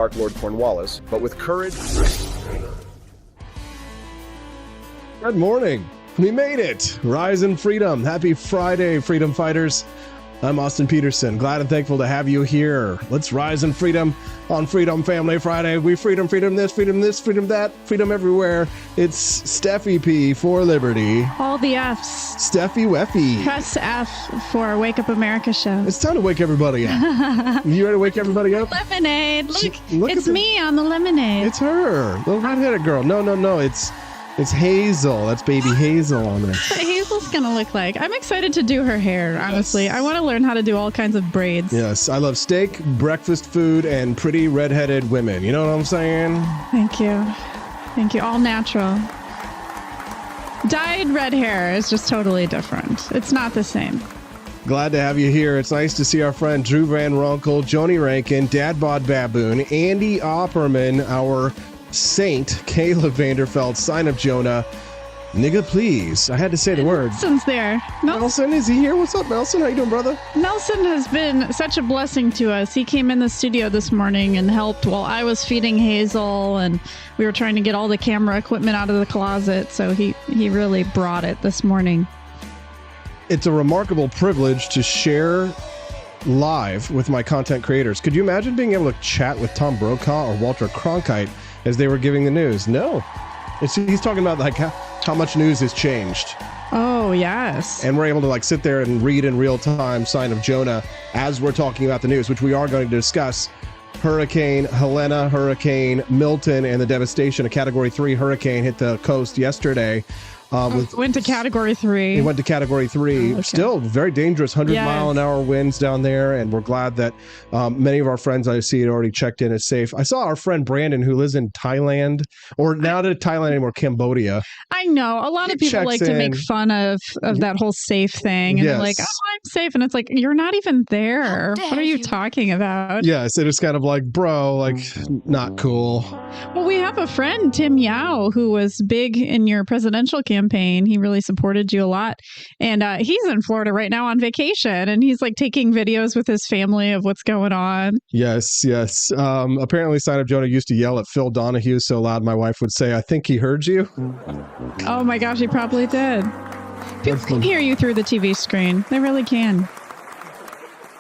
Dark Lord Cornwallis, but with courage. Good morning. We made it. Rise in freedom. Happy Friday, freedom fighters. I'm Austin Peterson. Glad and thankful to have you here. Let's rise in freedom on Freedom Family Friday. We freedom this, freedom that, freedom everywhere. It's Steffi P for Liberty. All the F's. Steffi Weffy. Press F for Wake Up America show. It's time to wake everybody up. You ready to wake everybody up? Lemonade. Look it's me on the lemonade. It's her. Little redheaded girl. No. It's Hazel. That's baby Hazel on there. What Hazel's going to look like. I'm excited to do her hair, honestly. Yes. I want to learn how to do all kinds of braids. Yes, I love steak, breakfast food, and pretty redheaded women. You know what I'm saying? Thank you. All natural. Dyed red hair is just totally different. It's not the same. Glad to have you here. It's nice to see our friend Drew Van Runkle, Joni Rankin, Dad Bod Baboon, Andy Opperman, our Saint, Kayla Vanderfeld, Sign Up Jonah. Nigga, please. I had to say the word. Nelson's there. Nelson, is he here? What's up, Nelson? How you doing, brother? Nelson has been such a blessing to us. He came in the studio this morning and helped while I was feeding Hazel, and we were trying to get all the camera equipment out of the closet, so he really brought it this morning. It's a remarkable privilege to share live with my content creators. Could you imagine being able to chat with Tom Brokaw or Walter Cronkite as they were giving the news? No. He's talking about like how much news has changed. Oh, yes. And we're able to like sit there and read in real time Sign of Jonah as we're talking about the news, which we are going to discuss. Hurricane Helena, Hurricane Milton, and the devastation. A Category 3 hurricane hit the coast yesterday. Went to Category 3. It went to Category 3. Okay. Still very dangerous, 100-mile-an-hour winds down there, and we're glad that many of our friends I see had already checked in as safe. I saw our friend Brandon, who lives in Thailand, or not in Thailand anymore, Cambodia. I know. A lot of people like to make fun of that whole safe thing. And they're like, oh, I'm safe. And it's like, you're not even there. What are you talking about? Yes, it is kind of like, bro, like, not cool. Well, we have a friend, Tim Yao, who was big in your presidential campaign. He really supported you a lot. And he's in Florida right now on vacation. And he's like taking videos with his family of what's going on. Yes. Apparently, Sign Up Jonah used to yell at Phil Donahue so loud my wife would say, I think he heard you. Oh my gosh, he probably did. People can hear you through the TV screen. They really can.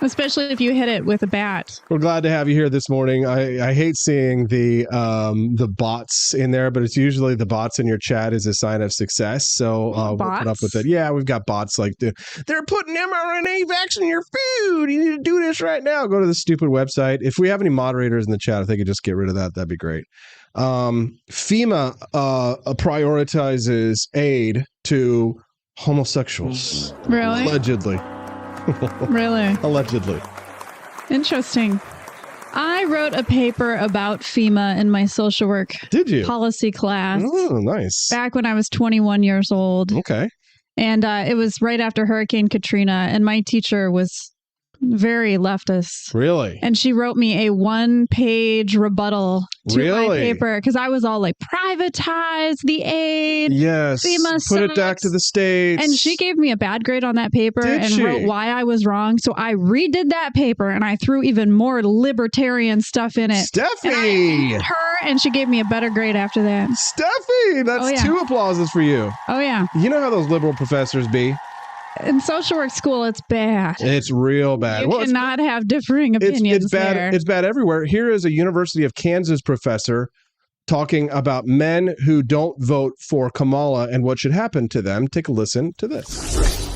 Especially if you hit it with a bat. We're glad to have you here this morning. I hate seeing the bots in there, but it's usually the bots in your chat is a sign of success. So we'll put up with it. Yeah, we've got bots like they're putting mRNA vaccine in your food. You need to do this right now. Go to the stupid website. If we have any moderators in the chat, if they could just get rid of that, that'd be great. FEMA prioritizes aid to homosexuals. Really? Allegedly. Really? Allegedly. Interesting. I wrote a paper about FEMA in my social work policy class. Oh, nice. Back when I was 21 years old. Okay. And it was right after Hurricane Katrina, and my teacher was very leftist. Really? And she wrote me a 1-page rebuttal to my paper because I was all like, privatize the aid. Yes. FEMA Put sucks. it back to the states. And she gave me a bad grade on that paper wrote why I was wrong. So I redid that paper and I threw even more libertarian stuff in it. Steffi! And her, and she gave me a better grade after that. Steffi! That's 2 applauses for you. Oh, yeah. You know how those liberal professors be? In social work school, it's bad. It's real bad. You cannot have differing opinions. It's bad. There. It's bad everywhere. Here is a University of Kansas professor talking about men who don't vote for Kamala and what should happen to them. Take a listen to this.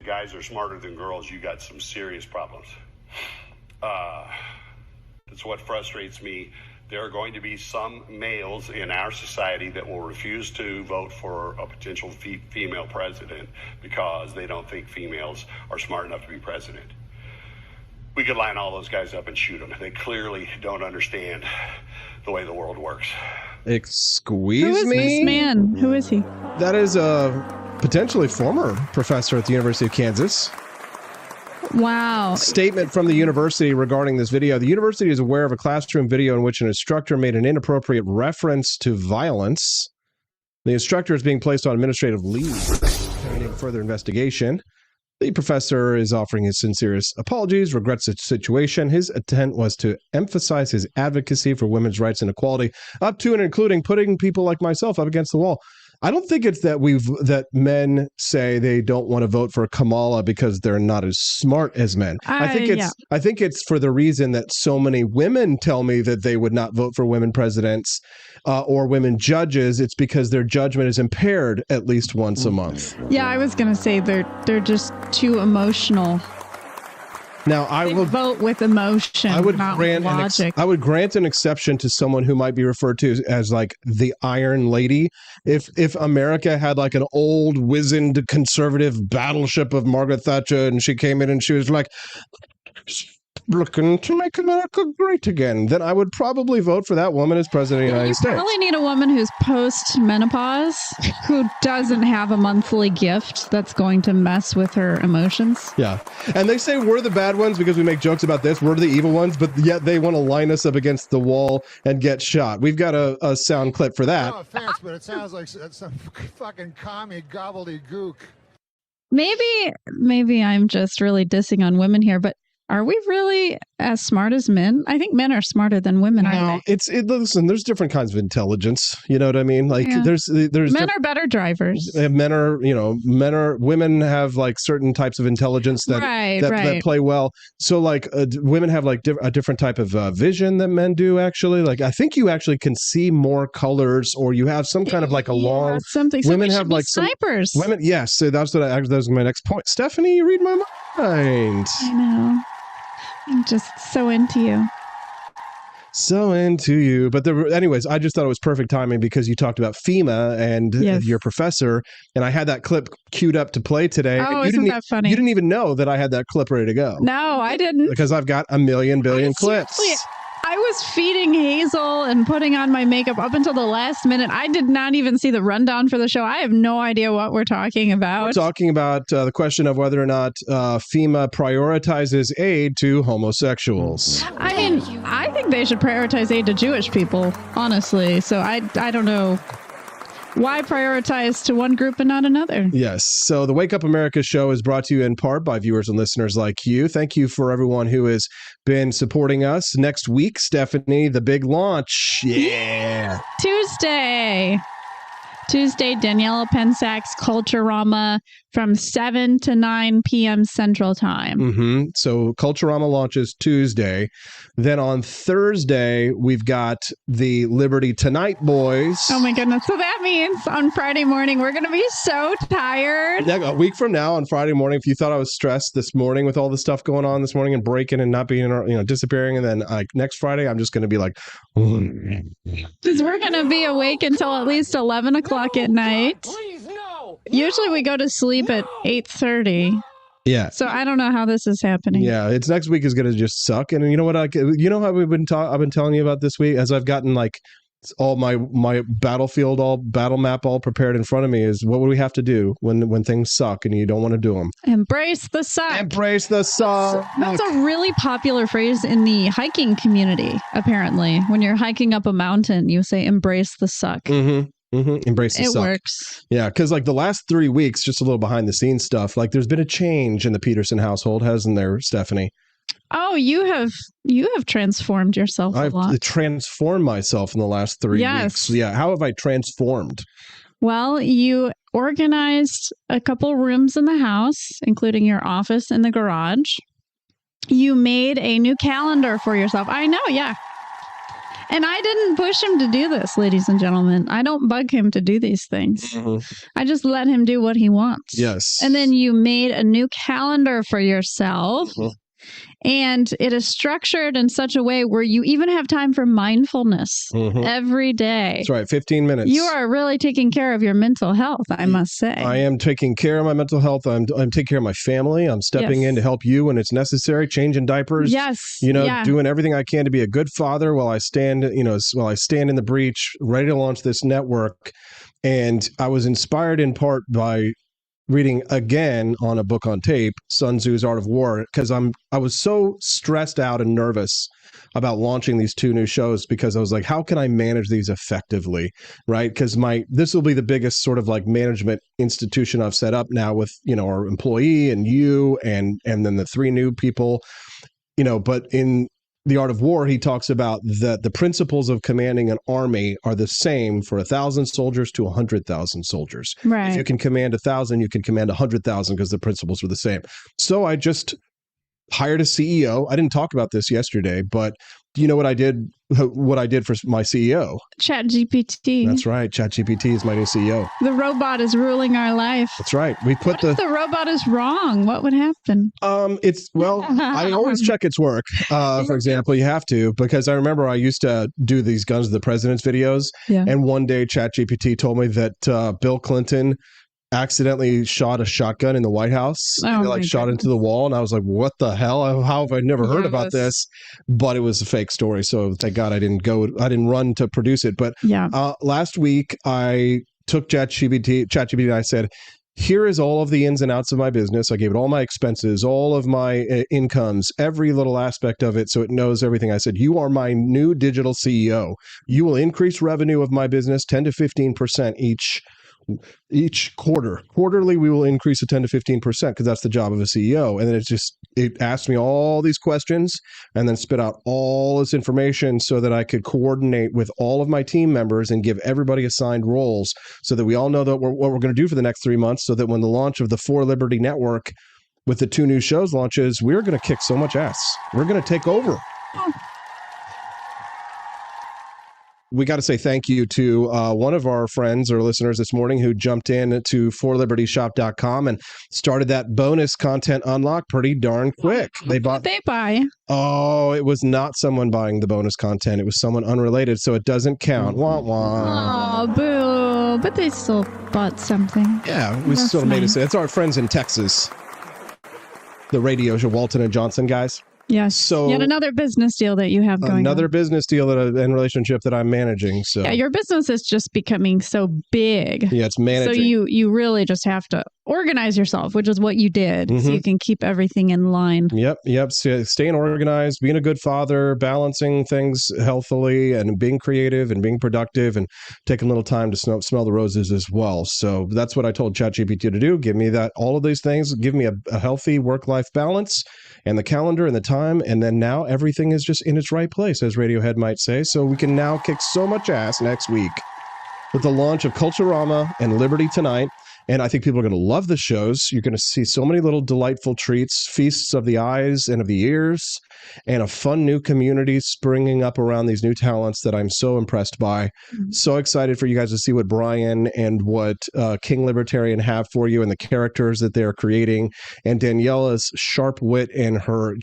Guys are smarter than girls. You got some serious problems. That's what frustrates me. There are going to be some males in our society that will refuse to vote for a potential female president because they don't think females are smart enough to be president. We could line all those guys up and shoot them. They clearly don't understand the way the world works. Excuse me? Who is this man? Who is he? That is a potentially former professor at the University of Kansas. Wow. Statement from the university regarding this video. The university is aware of a classroom video in which an instructor made an inappropriate reference to violence. The instructor is being placed on administrative leave pending further investigation. The professor is offering his sincerest apologies, regrets the situation. His intent was to emphasize his advocacy for women's rights and equality, up to and including putting people like myself up against the wall. I don't think it's that men say they don't want to vote for Kamala because they're not as smart as men. I think it's for the reason that so many women tell me that they would not vote for women presidents or women judges. It's because their judgment is impaired at least once a month. Yeah, I was going to say they're just too emotional. Now, I would vote with emotion. I would grant logic. I would grant an exception to someone who might be referred to as like the Iron Lady. If America had like an old, wizened, conservative battleship of Margaret Thatcher, and she came in and she was like, looking to make America great again, then I would probably vote for that woman as president of the United States. You probably need a woman who's post-menopause, who doesn't have a monthly gift that's going to mess with her emotions. Yeah. And they say we're the bad ones because we make jokes about this. We're the evil ones, but yet they want to line us up against the wall and get shot. We've got a sound clip for that. No offense, but it sounds like some fucking commie gobbledygook. Maybe I'm just really dissing on women here, but are we really as smart as men? I think men are smarter than women. No, listen, there's different kinds of intelligence. You know what I mean? Like there's men are better drivers. Women have like certain types of intelligence that play well. So like women have like a different type of vision than men do actually. Like I think you actually can see more colors, or you have some kind of like a long something. Women have like snipers. Women, yes. So that was my next point. Stephanie, you read my mind. I know. I'm just so into you. So into you. But anyways, I just thought it was perfect timing because you talked about FEMA and your professor, and I had that clip queued up to play today. Oh, isn't that funny? You didn't even know that I had that clip ready to go. No, I didn't. Because I've got a million billion clips. I was feeding Hazel and putting on my makeup up until the last minute. I did not even see the rundown for the show. I have no idea what we're talking about. We're talking about the question of whether or not FEMA prioritizes aid to homosexuals. I mean, I think they should prioritize aid to Jewish people, honestly. So I don't know. Why prioritize to one group and not another? Yes. So the Wake Up America show is brought to you in part by viewers and listeners like you. Thank you for everyone who has been supporting us. Next week, Stephanie, the big launch. Yeah. Tuesday, Daniela Pensak's Culturama from 7 to 9 p.m. Central Time. Mm-hmm. So Culturama launches Tuesday. Then on Thursday, we've got the Liberty Tonight Boys. Oh my goodness. So that means on Friday morning, we're going to be so tired. Yeah, a week from now on Friday morning, if you thought I was stressed this morning with all the stuff going on this morning and breaking and not being, disappearing. And then next Friday, I'm just going to be like, because we're going to be awake until at least 11 o'clock at night. Please, no. Usually we go to sleep at 8:30. Yeah. So I don't know how this is happening. Yeah, it's next week is going to just suck. And you know what? How I've been telling you about this week as I've gotten like all my battle map all prepared in front of me is what would we have to do when things suck and you don't want to do them? Embrace the suck. Embrace the suck. That's a really popular phrase in the hiking community, apparently. When you're hiking up a mountain, you say embrace the suck. Mm-hmm. Mm-hmm. Embrace the suck. It works. Yeah, because like the last 3 weeks, just a little behind the scenes stuff, like there's been a change in the Peterson household, hasn't there, Stephanie? Oh, you have transformed yourself a lot. I've transformed myself in the last 3 weeks. Yeah, how have I transformed? Well, you organized a couple rooms in the house, including your office and the garage. You made a new calendar for yourself. I know, yeah. And I didn't push him to do this, ladies and gentlemen. I don't bug him to do these things. Mm-hmm. I just let him do what he wants. Yes. And then you made a new calendar for yourself. Mm-hmm. And it is structured in such a way where you even have time for mindfulness every day. That's right, 15 minutes. You are really taking care of your mental health, I must say. I am taking care of my mental health. I'm taking care of my family. I'm stepping in to help you when it's necessary, changing diapers. Yes. Doing everything I can to be a good father while I stand in the breach, ready to launch this network. And I was inspired in part by reading again on a book on tape, Sun Tzu's Art of War, because I was so stressed out and nervous about launching these 2 new shows because I was like, how can I manage these effectively, right? Because this will be the biggest sort of like management institution I've set up now with, our employee and you and then the 3 new people, but in The Art of War, he talks about that the principles of commanding an army are the same for 1,000 soldiers to 100,000 soldiers. Right. If you can command 1,000, you can command 100,000 because the principles are the same. So I just hired a CEO. I didn't talk about this yesterday, but do you know what I did? What I did for my CEO? ChatGPT. That's right. ChatGPT is my new CEO. The robot is ruling our life. That's right. We put if the robot is wrong? What would happen? I always check its work. For example, you have to, because I remember I used to do these Guns of the President's videos, and one day ChatGPT told me that Bill Clinton accidentally shot a shotgun in the White House and shot into the wall. And I was like, what the hell? How have I never heard about this? But it was a fake story. So thank God I didn't run to produce it. But last week I took ChatGPT and I said, here is all of the ins and outs of my business. I gave it all my expenses, all of my incomes, every little aspect of it. So it knows everything. I said, you are my new digital CEO. You will increase revenue of my business 10 to 15% each quarter. Quarterly, we will increase it 10 to 15% because that's the job of a CEO. And then it asked me all these questions and then spit out all this information so that I could coordinate with all of my team members and give everybody assigned roles so that we all know what we're going to do for the next 3 months, so that when the launch of the For Liberty Network with the 2 new shows launches, we're going to kick so much ass. We're going to take over. We got to say thank you to one of our friends or listeners this morning who jumped in to forlibertyshop.com and started that bonus content unlock pretty darn quick. What did they buy? Oh, it was not someone buying the bonus content. It was someone unrelated, so it doesn't count. Wah, wah. Oh, boo. But they still bought something. Yeah, we still made it. It's our friends in Texas. The radio show, Walton and Johnson guys. Yes. So yet another business deal that you have going Another on. business deal and relationship that I'm managing. So yeah, your business is just becoming so big. Yeah, it's managing. So you really just have to organize yourself, which is what you did, so you can keep everything in line. Yep. So staying organized, being a good father, balancing things healthily, and being creative and being productive, and taking a little time to smell the roses as well. So that's what I told ChatGPT to do. Give me all of these things. Give me a healthy work-life balance and the calendar and the time. And then now everything is just in its right place, as Radiohead might say. So we can now kick so much ass next week with the launch of Culturama and Liberty Tonight. And I think people are going to love the shows. You're going to see so many little delightful treats, feasts of the eyes and of the ears, and a fun new community springing up around these new talents that I'm so impressed by. So excited for you guys to see what Brian and what King Libertarian have for you and the characters that they're creating. And Daniela's sharp wit and her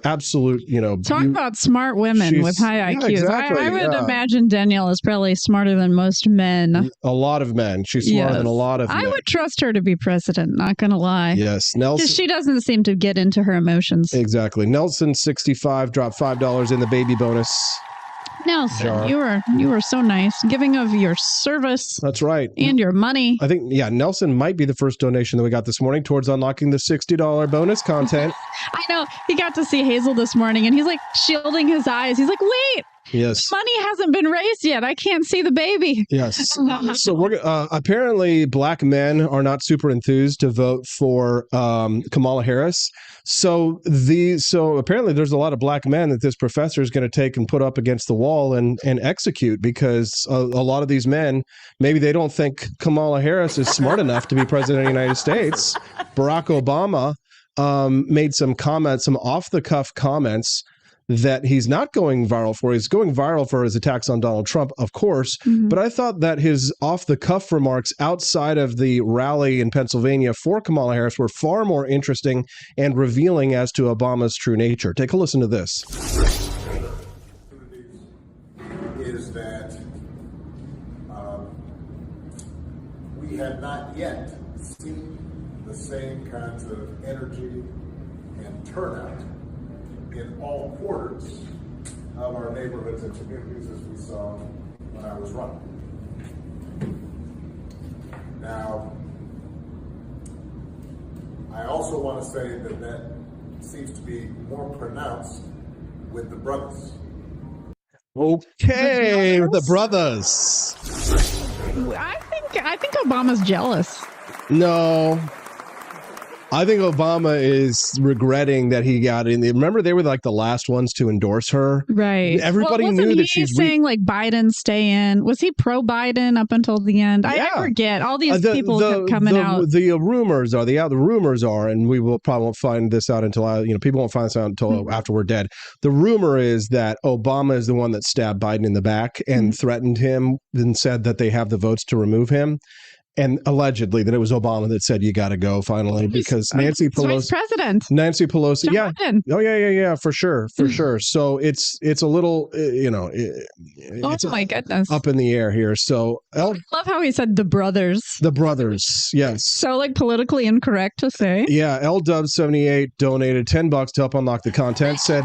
absolute, Talk about smart women with high IQs. Exactly, I would imagine Danielle is probably smarter than most men. A lot of men. She's smarter than a lot of men. I would trust her to be president, not going to lie. Yes. Nelson. Because she doesn't seem to get into her emotions. Exactly. Nelson 65 dropped $5 in the baby bonus. Nelson, jar. you were so nice, giving of your service. That's right. And your money. I think, Nelson might be the first donation that we got this morning towards unlocking the $60 bonus content. I know. He got to see Hazel this morning, and he's like shielding his eyes. He's like, wait. Yes. Money hasn't been raised yet. I can't see the baby. Yes. So we're apparently black men are not super enthused to vote for Kamala Harris. So apparently there's a lot of black men that this professor is going to take and put up against the wall and execute, because a lot of these men, maybe they don't think Kamala Harris is smart enough to be president of the United States. Barack Obama made some off-the-cuff comments that he's not going viral for. He's going viral for his attacks on Donald Trump, of course. But I thought that his off-the-cuff remarks outside of the rally in Pennsylvania for Kamala Harris were far more interesting and revealing as to Obama's true nature. Take a listen to this. Is that we have not yet seen the same kinds of energy and turnout in all quarters of our neighborhoods and communities as we saw when I was running. Now, I also want to say that seems to be more pronounced with the brothers. Okay, the brothers. I think Obama's jealous. No. I think Obama is regretting that he got in. Remember, they were like the last ones to endorse her. Right. Everybody knew that she's saying like Biden stay in. Was he pro Biden up until the end? Yeah. I forget. All these people kept coming out. The rumors are, and we will probably won't find this out until people won't find this out until after we're dead. The rumor is that Obama is the one that stabbed Biden in the back and threatened him, and said that they have the votes to remove him. And allegedly that it was Obama that said, you got to go finally, because Nancy Pelosi, John Biden. Oh yeah, for sure. So it's a little, it's my goodness, up in the air here. So I love how he said the brothers. The brothers, yes. So like politically incorrect to say. Yeah, LDub78 donated $10 to help unlock the content. Said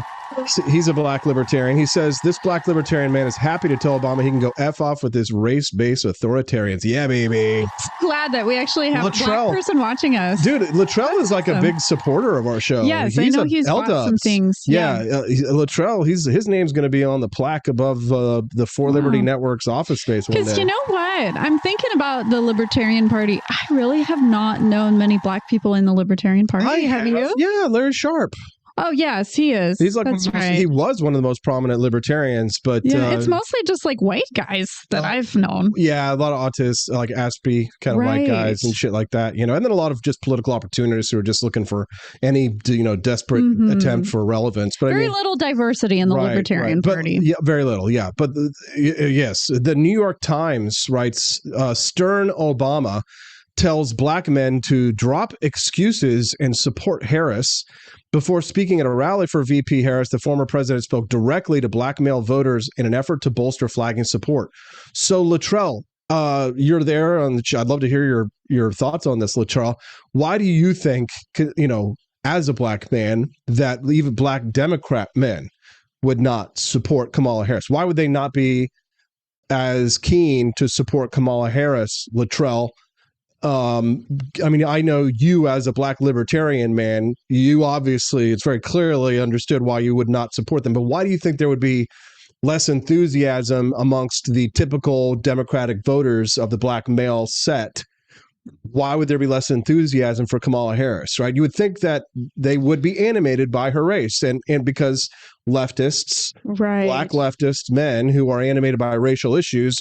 he's a black libertarian. He says this black libertarian man is happy to tell Obama he can go F off with this race-based authoritarians. Yeah, baby. Glad that we actually have a black person watching us. Dude, Luttrell is like a big supporter of our show. Yes, I know he's bought some things. Yeah, Luttrell, his name's going to be on the plaque above the For Liberty Network's office space one day. Because you know what? I'm thinking about the Libertarian Party. I really have not known many black people in the Libertarian Party. Have you? Yeah, Larry Sharp. Oh, yes, he is. He's like right. He was one of the most prominent libertarians, but it's mostly just like white guys that I've known. Yeah, a lot of autists, like Aspie kind of white guys and shit like that, and then a lot of just political opportunists who are just looking for any, desperate attempt for relevance. But very little diversity in the Libertarian Party. Yeah, very little. Yeah, but yes, the New York Times writes, stern Obama tells black men to drop excuses and support Harris. Before speaking at a rally for VP Harris, the former president spoke directly to black male voters in an effort to bolster flagging support. So, Luttrell, you're there on the. I'd love to hear your thoughts on this, Luttrell. Why do you think, as a black man, that even black Democrat men would not support Kamala Harris? Why would they not be as keen to support Kamala Harris, Luttrell? I know you as a black libertarian man, you obviously, it's very clearly understood why you would not support them. But why do you think there would be less enthusiasm amongst the typical Democratic voters of the black male set? Why would there be less enthusiasm for Kamala Harris, right? You would think that they would be animated by her race, and because leftists, black leftist men who are animated by racial issues,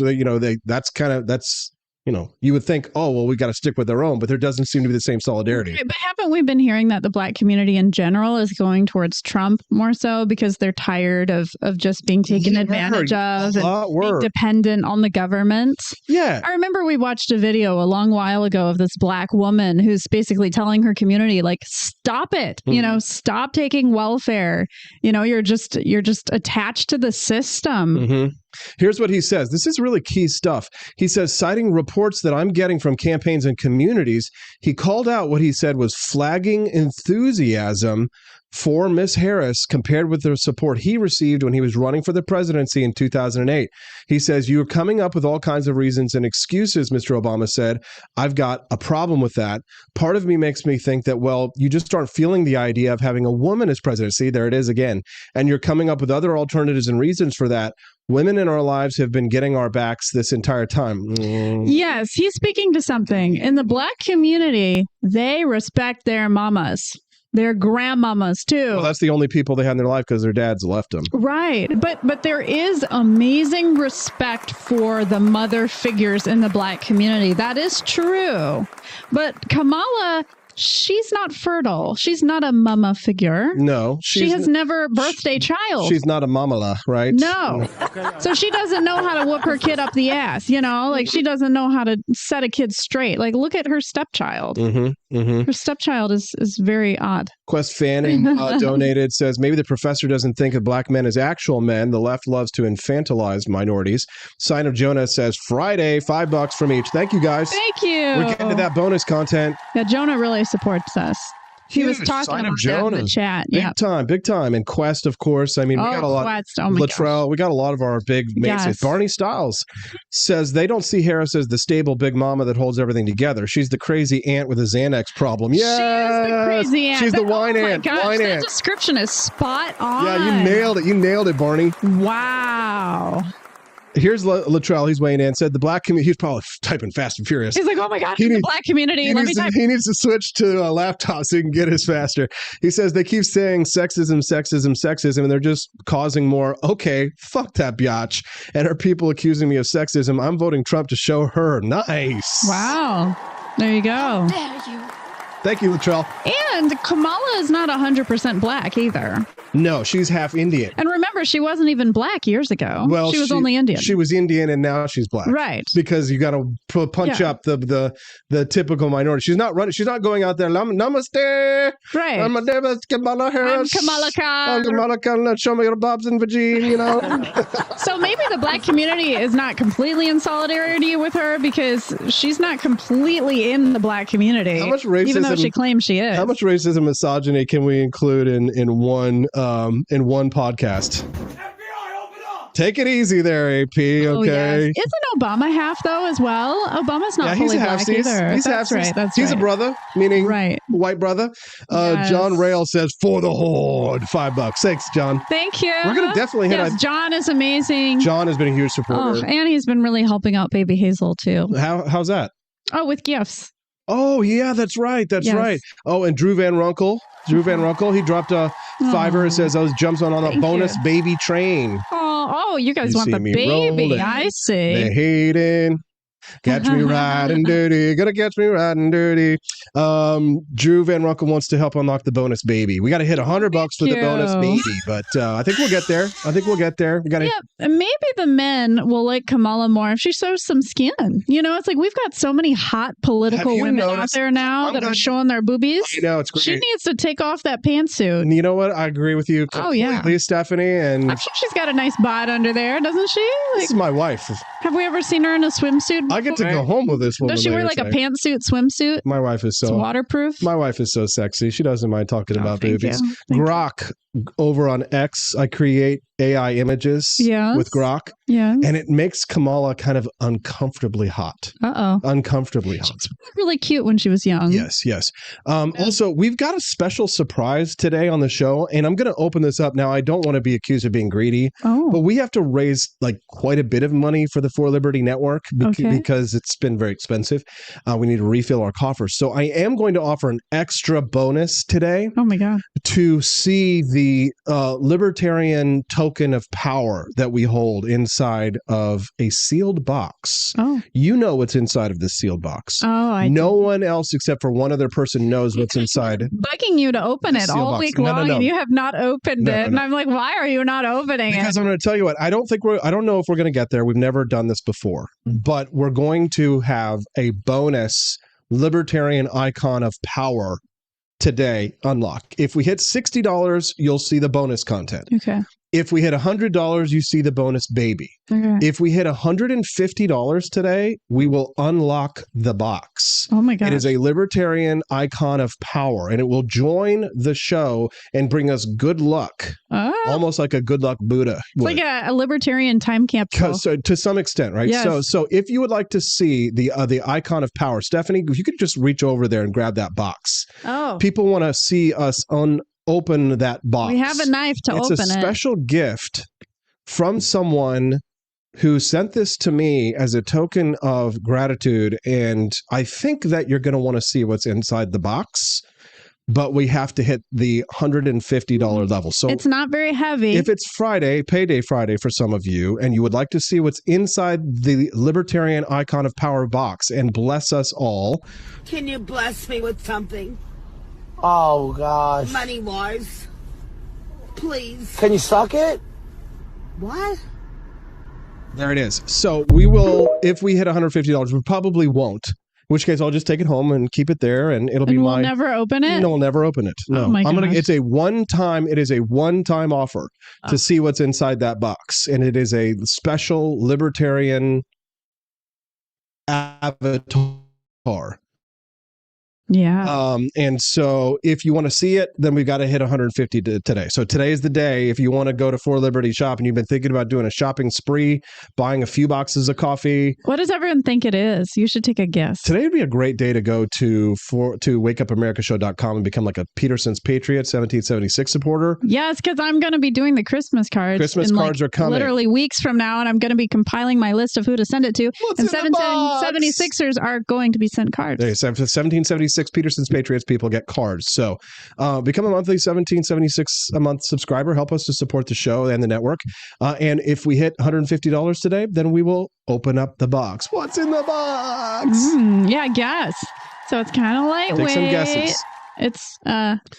you would think, oh, well, we got to stick with their own, but there doesn't seem to be the same solidarity. But haven't we been hearing that the black community in general is going towards Trump more so because they're tired of just being taken advantage of and being dependent on the government? Yeah. I remember we watched a video a long while ago of this black woman who's basically telling her community, like, stop it, stop taking welfare. You're just attached to the system. Mm-hmm. Here's what he says. This is really key stuff. He says, citing reports that I'm getting from campaigns and communities, he called out what he said was flagging enthusiasm for Miss Harris compared with the support he received when he was running for the presidency in 2008. He says, you're coming up with all kinds of reasons and excuses, Mr. Obama said. I've got a problem with that. Part of me makes me think that, well, you just aren't feeling the idea of having a woman as president. See, there it is again. And you're coming up with other alternatives and reasons for that. Women in our lives have been getting our backs this entire time. Yes, he's speaking to something. In the black community, they respect their mamas. Their grandmamas too. Well, that's the only people they had in their life because their dads left them. Right. But there is amazing respect for the mother figures in the black community. That is true. But Kamala, she's not fertile. She's not a mama figure. No. She has never birthed a child. She's not a mamala, right? No. So she doesn't know how to whoop her kid up the ass, like she doesn't know how to set a kid straight. Like, look at her stepchild. Her stepchild is very odd. Quest Fanning donated, says, maybe the professor doesn't think of black men as actual men. The left loves to infantilize minorities. Sign of Jonah says, Friday, $5 from each. Thank you, guys. Thank you. We're getting to that bonus content. Yeah, Jonah really supports us. He was talking about that in the chat. Big time. And Quest, of course. I mean, we got a lot. Quest. Latrell, we got a lot of our big mates. Yes. Barney Styles says they don't see Harris as the stable big mama that holds everything together. She's the crazy aunt with a Xanax problem. Yeah, she is the crazy aunt. She's the wine aunt. Gosh, wine that aunt. description is spot on. Yeah, you nailed it. You nailed it, Barney. Wow. Here's Latrell. He's weighing in. Said the black community. He's probably typing Fast and Furious. He's like, oh my God, the black community. He needs to switch to a laptop so he can get his faster. He says they keep saying sexism, and they're just causing more. Okay, fuck that biatch. And her people accusing me of sexism. I'm voting Trump to show her. Nice. Wow. There you go. How dare you? Thank you, Latrell. And Kamala is not 100% black either. No, she's half Indian. And remember, she wasn't even black years ago. Well, she was only Indian. She was Indian, and now she's black. Right. Because you got to punch up the typical minority. She's not running. She's not going out there. Namaste. Right. I'm a neighbor, Kamala Harris. I'm Kamala Khan. I'm Kamala Khan. Let's show me your bobs and vagine, you know. So maybe the black community is not completely in solidarity with her because she's not completely in the black community. How much racism, even though she claims she is. How much racism and misogyny can we include in one podcast? Take it easy there, AP. Okay. Oh, yes. Isn't Obama half though as well? Obama's not fully black either. He's That's right. He's a brother, meaning white brother. John Rail says for the horde, $5. Thanks, John. Thank you. We're gonna definitely hit. John is amazing. John has been a huge supporter, and he's been really helping out Baby Hazel too. How's that? Oh, with gifts. Oh yeah, that's right. That's right. Oh, and Drew Van Runkle. He dropped a $5. It says, jumps on a bonus baby train. Oh, you guys want the baby. Rolling. I see. They're hating. Catch me riding dirty. Gonna catch me riding dirty. Drew Van Runkle wants to help unlock the bonus baby. We got to hit $100 for the bonus baby, but I think we'll get there. We got to. Yeah, and maybe the men will like Kamala more if she shows some skin. You know, it's like we've got so many hot political women out there now that are showing their boobies. You know, it's great. She needs to take off that pantsuit. And you know what? I agree with you completely, Stephanie. And I'm sure she's got a nice bod under there, doesn't she? This is my wife. Have we ever seen her in a swimsuit before? I get to go home with this woman. Does she wear like a pantsuit swimsuit? My wife is it's waterproof. My wife is so sexy. She doesn't mind talking about boobies. Grok over on X. I create AI images with Grok. Yeah. And it makes Kamala kind of uncomfortably hot. Uncomfortably hot. She was really cute when she was young. Yes. Also, we've got a special surprise today on the show, and I'm going to open this up. Now, I don't want to be accused of being greedy, but we have to raise like quite a bit of money for the For Liberty Network because it's been very expensive. We need to refill our coffers. So I am going to offer an extra bonus today. Oh my God. To see the libertarian token of power that we hold inside of a sealed box. Oh. You know what's inside of this sealed box. Oh, no one else except for one other person knows what's inside. Bugging you to open it all week long, and you have not opened it. And I'm like, why are you not opening it? Because I'm going to tell you what, I don't know if we're going to get there. We've never done this before, but we're going to have a bonus libertarian icon of power today unlock. If we hit $60, you'll see the bonus content. Okay. If we hit $100, you see the bonus baby. Okay. If we hit $150 today, we will unlock the box. Oh my God. It is a libertarian icon of power, and it will join the show and bring us good luck. Almost like a good luck Buddha. It's like a libertarian time capsule. So, to some extent, right? Yes. So if you would like to see the icon of power, Stephanie, if you could just reach over there and grab that box. Oh. People want to see us open that box. We have a knife to open it. It's a special gift from someone who sent this to me as a token of gratitude, and I think that you're going to want to see what's inside the box. But we have to hit the $150 level. So it's not very heavy. If it's Friday, payday Friday for some of you, and you would like to see what's inside the libertarian icon of power box and bless us all. Can you bless me with something? Oh, gosh. Money-wise. Please. Can you suck it? What? There it is. So we will, if we hit $150, we probably won't. In which case, I'll just take it home and keep it there, and it'll be we'll never open it? No, we'll never open it. No. Oh my gosh. It is a one-time offer to see what's inside that box. And it is a special libertarian avatar. Yeah. And so if you want to see it, then we've got to hit 150 today. So today is the day. If you want to go to For Liberty shop and you've been thinking about doing a shopping spree, buying a few boxes of coffee. What does everyone think it is? You should take a guess. Today would be a great day to go to wakeupAmericashow.com and become like a Peterson's Patriot 1776 supporter. Yes, because I'm going to be doing the Christmas cards. Christmas cards are coming. Literally weeks from now, and I'm going to be compiling my list of who to send it to. What's and in the box? 76ers are going to be sent cards. There, 1776 Peterson's Patriots people get cards. So become a monthly 1776 a month subscriber. Help us to support the show and the network. And if we hit $150 today, then we will open up the box. What's in the box? Yeah, guess. So it's kind of lightweight. Take some guesses. It's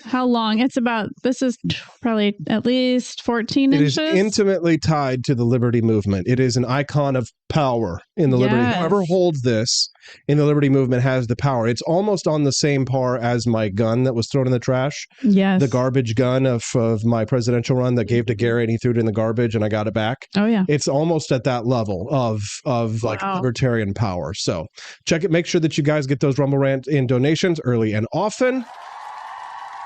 how long? It's about, this is probably at least 14 inches. It is intimately tied to the Liberty movement. It is an icon of power in the Liberty. Whoever holds this in the Liberty movement has the power. It's almost on the same par as my gun that was thrown in the trash. Yes. The garbage gun of my presidential run that gave to Garrett and he threw it in the garbage and I got it back. Oh, yeah. It's almost at that level of like libertarian power. So check it. Make sure that you guys get those Rumble Rant in donations early and often.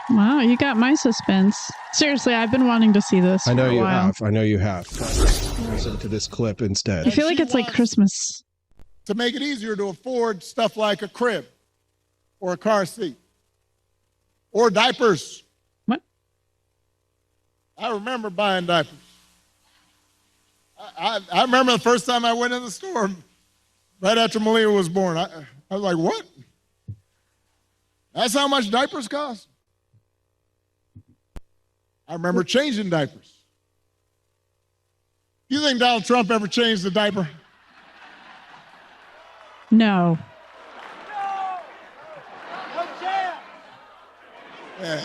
Wow, you got my suspense. Seriously, I've been wanting to see this. I know you while. have. I know you have. Listen to this clip instead. I feel like it's like Christmas. To make it easier to afford stuff like a crib or a car seat or diapers. What? I remember buying diapers. I remember the first time I went in the store right after Malia was born. I was like, what? That's how much diapers cost? I remember changing diapers. You think Donald Trump ever changed the diaper? No. Yeah.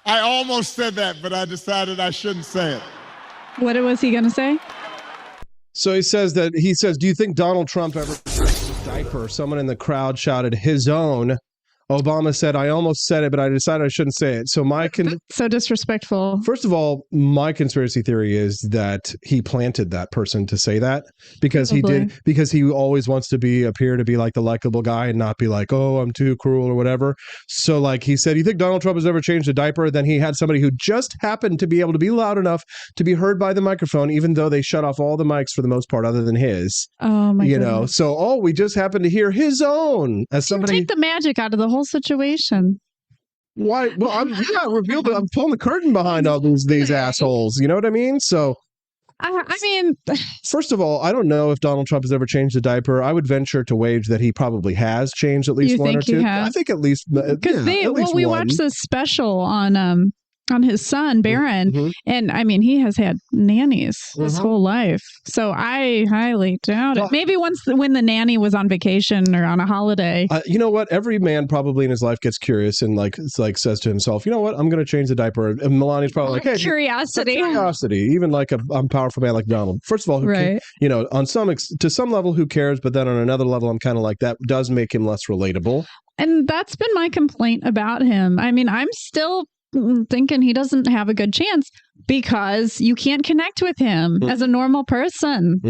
I almost said that, but I decided I shouldn't say it. What was he going to say? So he says, do you think Donald Trump ever changed his diaper? Someone in the crowd shouted, his own. Obama said, I almost said it, but I decided I shouldn't say it. So so disrespectful. First of all, my conspiracy theory is that he planted that person to say that because he always wants to appear to be like the likable guy and not be like, oh, I'm too cruel or whatever. So like he said, you think Donald Trump has ever changed a diaper? Then he had somebody who just happened to be able to be loud enough to be heard by the microphone, even though they shut off all the mics for the most part other than his. Oh my goodness. So, we just happened to hear his own as somebody. Take the magic out of the whole situation. Why? Well, I'm pulling the curtain behind all these assholes. You know what I mean? So, I mean, first of all, I don't know if Donald Trump has ever changed a diaper. I would venture to wage that he probably has changed at least one or two. I think at least because we watched this special on his son Barron, and I mean he has had nannies his whole life, so I highly doubt it. Maybe when the nanny was on vacation or on a holiday. You know what? Every man probably in his life gets curious and says to himself, you know what? I'm going to change the diaper. And Melania's probably like, hey, curiosity, even like a powerful man like Donald. First of all, to some level, who cares? But then on another level, I'm kind of like, that does make him less relatable. And that's been my complaint about him. I mean, I'm still thinking he doesn't have a good chance because you can't connect with him as a normal person.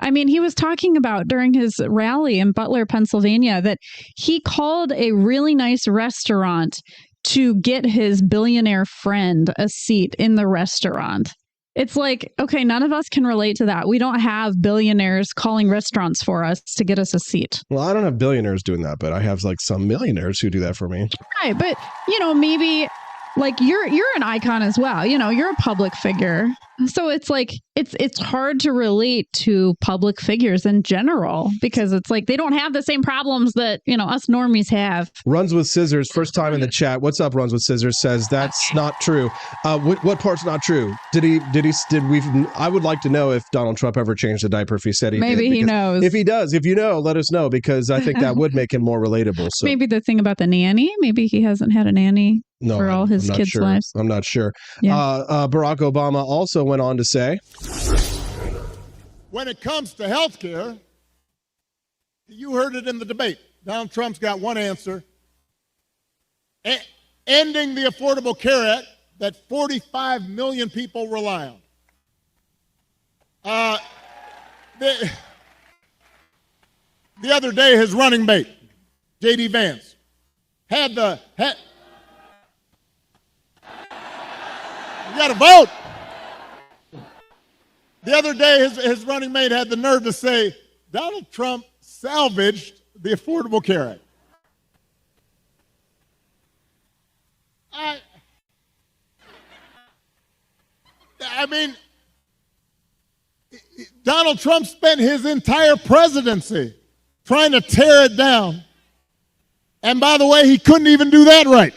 I mean, he was talking about during his rally in Butler, Pennsylvania, that he called a really nice restaurant to get his billionaire friend a seat in the restaurant. It's like, okay, none of us can relate to that. We don't have billionaires calling restaurants for us to get us a seat. Well, I don't have billionaires doing that, but I have like some millionaires who do that for me. Right. But, maybe like you're an icon as well. You're a public figure. So it's like it's hard to relate to public figures in general because it's like they don't have the same problems that, us normies have. Runs with Scissors, first time in the chat. What's up, Runs with Scissors? Says that's not true. What part's not true? I would like to know if Donald Trump ever changed the diaper, if he said he did. Maybe he knows. If he does, if you know, let us know, because I think that would make him more relatable. So maybe the thing about the nanny, maybe he hasn't had a nanny for all his kids' lives. I'm not sure. Yeah. Barack Obama also went on to say, when it comes to health care, you heard it in the debate. Donald Trump's got one answer. Ending the Affordable Care Act that 45 million people rely on. The other day, his running mate, J.D. Vance, you got to vote. The other day, his running mate had the nerve to say, Donald Trump salvaged the Affordable Care Act. I mean, Donald Trump spent his entire presidency trying to tear it down. And by the way, he couldn't even do that right.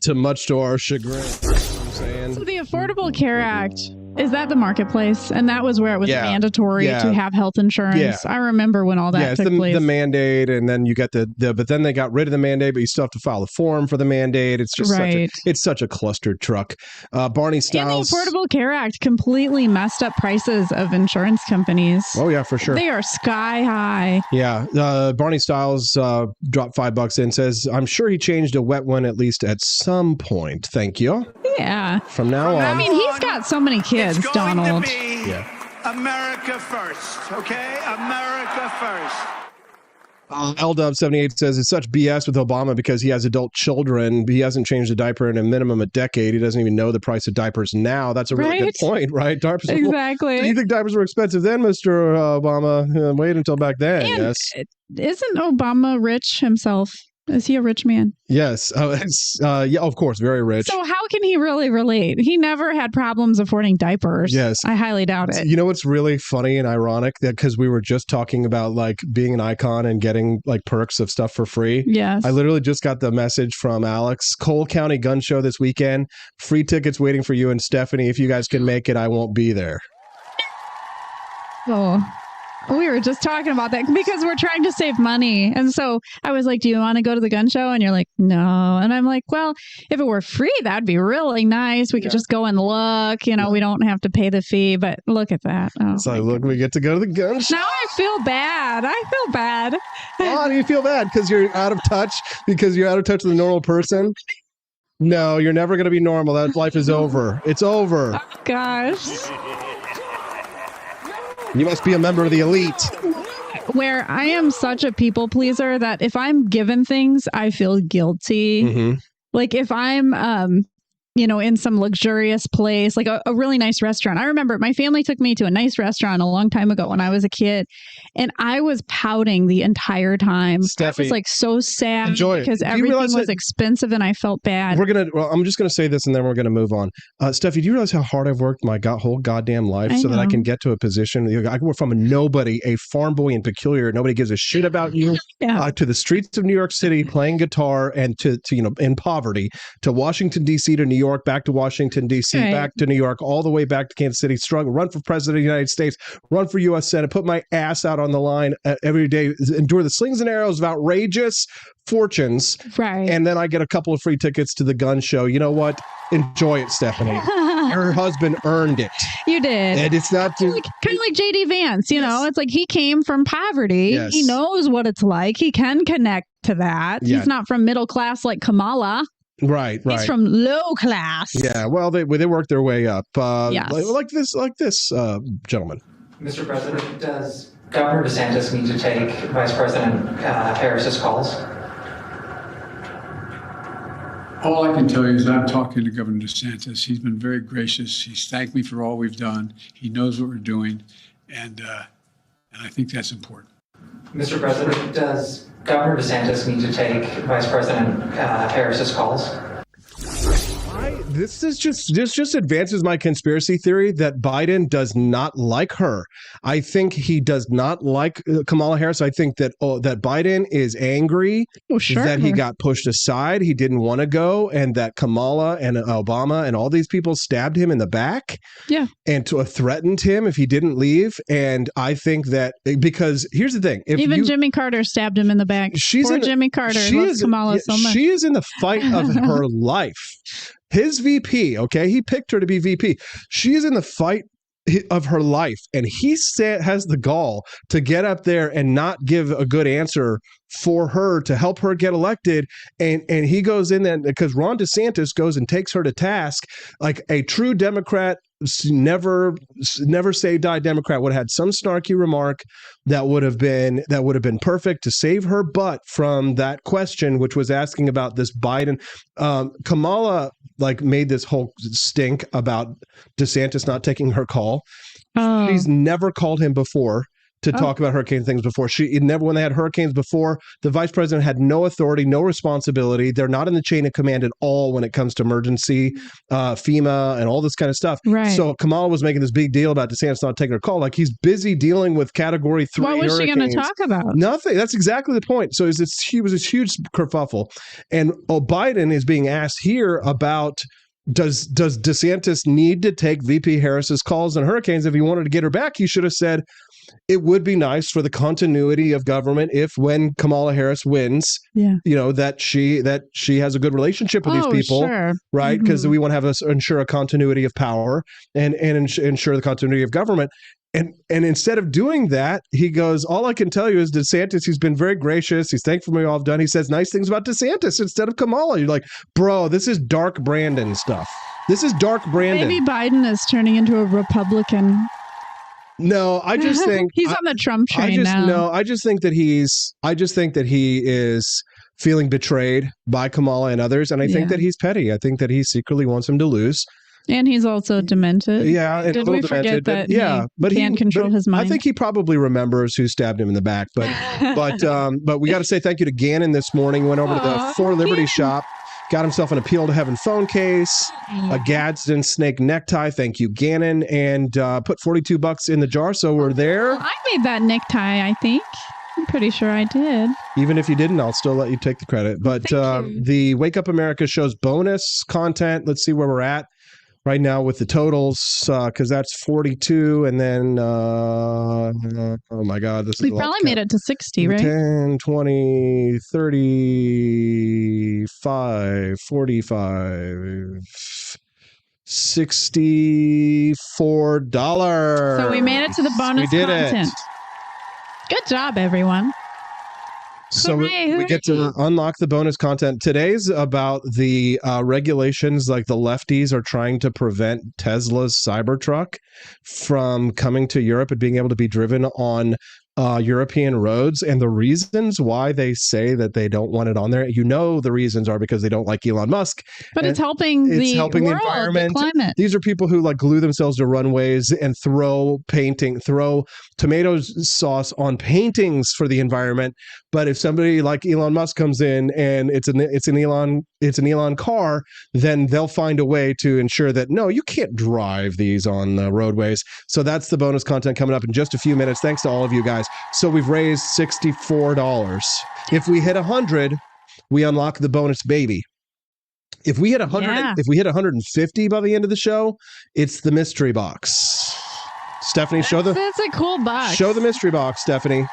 Much to our chagrin. You know what I'm saying? So the Affordable Care Act, is that the marketplace? And that was where it was mandatory to have health insurance. Yeah. I remember when all that took place. The mandate, and then you got but then they got rid of the mandate, but you still have to file the form for the mandate. It's just such a clustered truck. Barney Styles. And the Affordable Care Act completely messed up prices of insurance companies. Oh yeah, for sure. They are sky high. Yeah. Barney Styles dropped $5 in, says, I'm sure he changed a wet one at least at some point. Thank you. Yeah. From now on. I mean, he's got so many kids, it's going Donald. To be America first, okay? America first. LW78 says it's such BS with Obama because he has adult children. He hasn't changed a diaper in a minimum a decade. He doesn't even know the price of diapers now. That's a really good point, right? Diapers. Exactly. Do you think diapers were expensive then, Mr. Obama? Wait until back then. And yes. Isn't Obama rich himself? Is he a rich man? Yes. Yeah, of course. Very rich. So how can he really relate? He never had problems affording diapers. Yes. I highly doubt it. You know what's really funny and ironic? That because we were just talking about like being an icon and getting like perks of stuff for free. Yes. I literally just got the message from Alex. Cole County Gun Show this weekend. Free tickets waiting for you and Stephanie. If you guys can make it, I won't be there. Oh. We were just talking about that because we're trying to save money. And so I was like, do you want to go to the gun show? And you're like, no. And I'm like, well, if it were free, that'd be really nice. We could just go and look. You know, we don't have to pay the fee. But look at that. Oh, so look, we get to go to the gun show. Now I feel bad. Oh, do you feel bad? Because you're out of touch? Because you're out of touch with a normal person? No, you're never going to be normal. That life is over. It's over. Oh, gosh. You must be a member of the elite. Where I am such a people pleaser that if I'm given things, I feel guilty. Mm-hmm. Like if I'm, in some luxurious place, like a really nice restaurant. I remember my family took me to a nice restaurant a long time ago when I was a kid, and I was pouting the entire time. Steffi, I was like so sad because everything was expensive and I felt bad. I'm just going to say this and then we're going to move on. Steffi, do you realize how hard I've worked my whole goddamn life so that I can get to a position? I went from a nobody, a farm boy and peculiar, nobody gives a shit about you, to the streets of New York City playing guitar and to in poverty, to Washington, D.C., to New York, back to Washington, D.C., back to New York, all the way back to Kansas City, run for president of the United States, run for U.S. Senate, put my ass out on the line every day, endure the slings and arrows of outrageous fortunes. Right. And then I get a couple of free tickets to the gun show. You know what? Enjoy it, Stephanie. Her husband earned it. You did. And it's not kind of like J.D. Vance, you know, it's like he came from poverty. Yes. He knows what it's like. He can connect to that. Yeah. He's not from middle class like Kamala. Right. He's from low class. Yeah, well, they work their way up. Like this gentleman. Mr. President, does Governor DeSantis need to take Vice President Harris's calls? All I can tell you is I'm talking to Governor DeSantis. He's been very gracious. He's thanked me for all we've done. He knows what we're doing, and I think that's important. Mr. President, does Governor DeSantis need to take Vice President Harris's calls? This just advances my conspiracy theory that Biden does not like her. I think he does not like Kamala Harris. I think that that Biden is angry that he got pushed aside. He didn't want to go, and that Kamala and Obama and all these people stabbed him in the back. Yeah, and threatened him if he didn't leave. And I think that because here's the thing: even Jimmy Carter stabbed him in the back. Jimmy Carter loves Kamala so much. She is in the fight of her life. His VP, okay? He picked her to be VP. She is in the fight of her life, and he has the gall to get up there and not give a good answer for her to help her get elected. And he goes in there because Ron DeSantis goes and takes her to task like a true Democrat never say die Democrat, would have had some snarky remark that would have been perfect to save her butt from that question, which was asking about this Biden. Kamala made this whole stink about DeSantis not taking her call. She's never called him before to talk about hurricane things before. When they had hurricanes before, the vice president had no authority, no responsibility. They're not in the chain of command at all when it comes to emergency, FEMA, and all this kind of stuff. Right. So Kamala was making this big deal about DeSantis not taking her call. He's busy dealing with Category 3 What was hurricanes. she going to talk about? Nothing. That's exactly the point. So he was this huge kerfuffle. And Biden is being asked here about, does DeSantis need to take VP Harris's calls on hurricanes? If he wanted to get her back, he should have said, it would be nice for the continuity of government if, when Kamala Harris wins, that she has a good relationship with these people, sure. right? Because we want to ensure a continuity of power and ensure the continuity of government. And instead of doing that, he goes, all I can tell you is DeSantis, he's been very gracious. He's thankful for me all I've done. He says nice things about DeSantis instead of Kamala. You're like, bro, this is dark Brandon stuff. This is dark Brandon. Maybe Biden is turning into a Republican. No, I just think he's on the Trump train now. No, I just think that he is feeling betrayed by Kamala and others, and I think that he's petty. I think that he secretly wants him to lose. And he's also demented. Yeah, did we forget that? He can't control his mind. I think he probably remembers who stabbed him in the back. But we got to say thank you to Gannon this morning. He went over to the For Liberty shop. Got himself an Appeal to Heaven phone case, a Gadsden snake necktie. Thank you, Gannon. And put $42 in the jar. So we're there. I made that necktie, I think. I'm pretty sure I did. Even if you didn't, I'll still let you take the credit. But the Wake Up America shows bonus content. Let's see where we're at right now with the totals, because that's 42. And then, oh my God, we probably made it to 60, right? 10, 20, 35, 45, $64. So we made it to the bonus content. Good job, everyone. So we get to unlock the bonus content. Today's about the regulations, like the lefties are trying to prevent Tesla's Cybertruck from coming to Europe and being able to be driven on European roads, and the reasons why they say that they don't want it on there. The reasons are because they don't like Elon Musk. But it's helping the environment. The climate. These are people who glue themselves to runways and throw tomato sauce on paintings for the environment. But if somebody like Elon Musk comes in and it's an Elon car, then they'll find a way to ensure that no, you can't drive these on the roadways. So that's the bonus content coming up in just a few minutes. Thanks to all of you guys. So we've raised $64. If we hit 100, we unlock the bonus baby. If we hit 100, if we hit 150 by the end of the show, it's the mystery box. Stephanie, that's a cool box. Show the mystery box, Stephanie.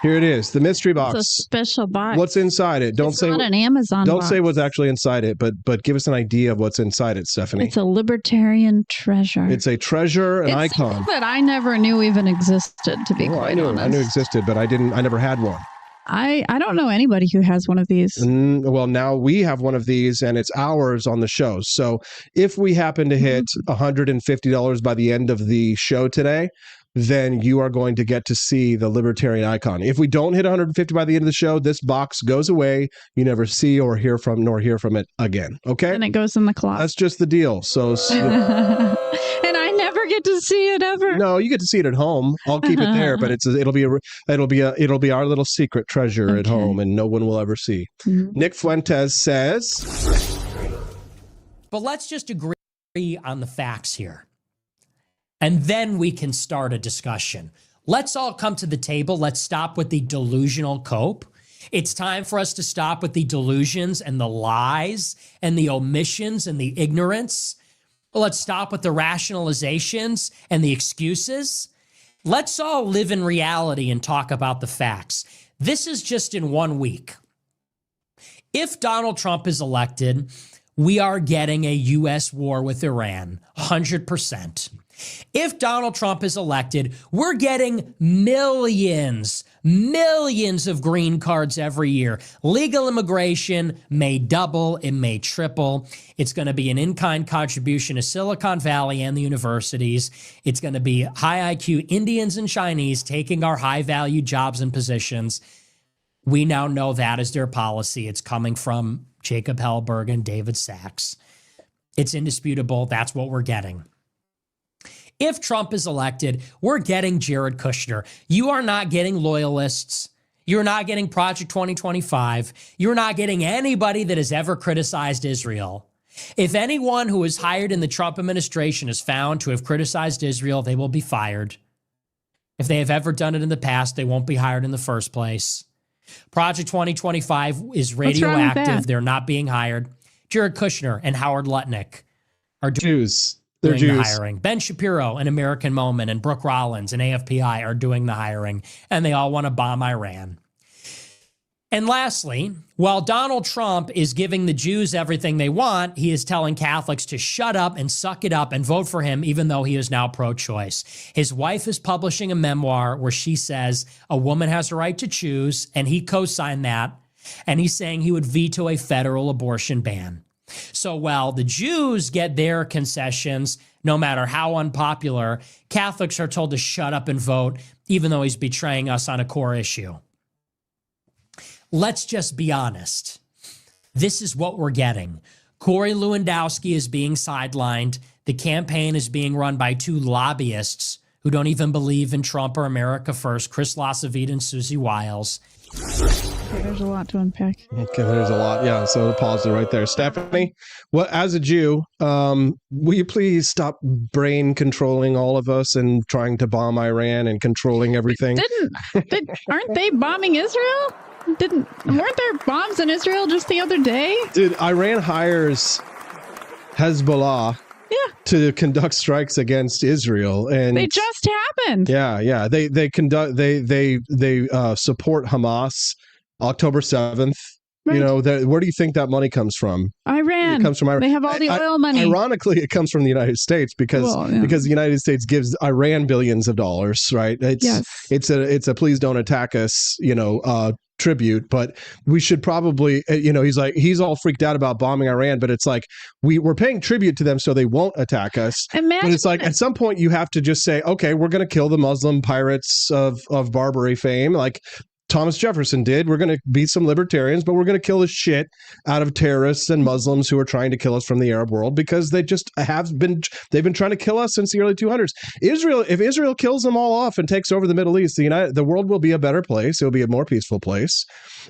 Here it is, the mystery box. It's a special box. What's inside it? It's not an Amazon Don't box. say what's actually inside it, but give us an idea of what's inside it, Stephanie. It's a libertarian treasure. It's a treasure, an icon that I never knew even existed, to be quite honest. I knew existed, but I never had one. I don't know anybody who has one of these. Well, now we have one of these, and it's ours on the show. So if we happen to hit $150 by the end of the show today, then you are going to get to see the libertarian icon. If we don't hit 150 by the end of the show, this box goes away. You never see or hear from it again. Okay? And it goes in the closet. That's just the deal. So and I never get to see it ever. No, you get to see it at home. I'll keep it there, but it'll be our little secret treasure at home, and no one will ever see. Nick Fuentes says, but let's just agree on the facts here. And then we can start a discussion. Let's all come to the table. Let's stop with the delusional cope. It's time for us to stop with the delusions and the lies and the omissions and the ignorance. Let's stop with the rationalizations and the excuses. Let's all live in reality and talk about the facts. This is just in 1 week. If Donald Trump is elected, we are getting a U.S. war with Iran, 100%. If Donald Trump is elected, we're getting millions of green cards every year. Legal immigration may double, it may triple. It's going to be an in-kind contribution to Silicon Valley and the universities. It's going to be high IQ Indians and Chinese taking our high-value jobs and positions. We now know that is their policy. It's coming from Jacob Hellberg and David Sachs. It's indisputable. That's what we're getting. If Trump is elected, we're getting Jared Kushner. You are not getting loyalists. You're not getting Project 2025. You're not getting anybody that has ever criticized Israel. If anyone who is hired in the Trump administration is found to have criticized Israel, they will be fired. If they have ever done it in the past, they won't be hired in the first place. Project 2025 is radioactive. They're not being hired. Jared Kushner and Howard Lutnick are doing the hiring. Ben Shapiro and American Moment and Brooke Rollins and AFPI are doing the hiring, and they all want to bomb Iran. And lastly, while Donald Trump is giving the Jews everything they want, he is telling Catholics to shut up and suck it up and vote for him, even though he is now pro-choice. His wife is publishing a memoir where she says a woman has a right to choose, and he co-signed that, and he's saying he would veto a federal abortion ban. So while the Jews get their concessions, no matter how unpopular, Catholics are told to shut up and vote, even though he's betraying us on a core issue. Let's just be honest. This is what we're getting. Corey Lewandowski is being sidelined. The campaign is being run by two lobbyists who don't even believe in Trump or America First, Chris Lasavita and Susie Wiles. Okay, there's a lot to unpack. Okay, there's a lot. Yeah, so pause it right there. Stephanie, as a Jew, will you please stop brain controlling all of us and trying to bomb Iran and controlling everything? Aren't they bombing Israel? Weren't there bombs in Israel just the other day? Dude, Iran hires Hezbollah to conduct strikes against Israel, and they just happened. Yeah. They support Hamas. October 7th. Right. You know, where do you think that money comes from? Iran. It comes from Iran. They have all the oil money. Ironically, it comes from the United States because the United States gives Iran billions of dollars, right? It's a please don't attack us, tribute, but we should probably, he's all freaked out about bombing Iran, but it's like we're paying tribute to them so they won't attack us. But it's like at some point you have to just say, okay, we're going to kill the Muslim pirates of Barbary fame, like Thomas Jefferson did. We're going to beat some libertarians, but we're going to kill the shit out of terrorists and Muslims who are trying to kill us from the Arab world because they've been trying to kill us since the early 200s. If Israel kills them all off and takes over the Middle East, the world will be a better place. It'll be a more peaceful place.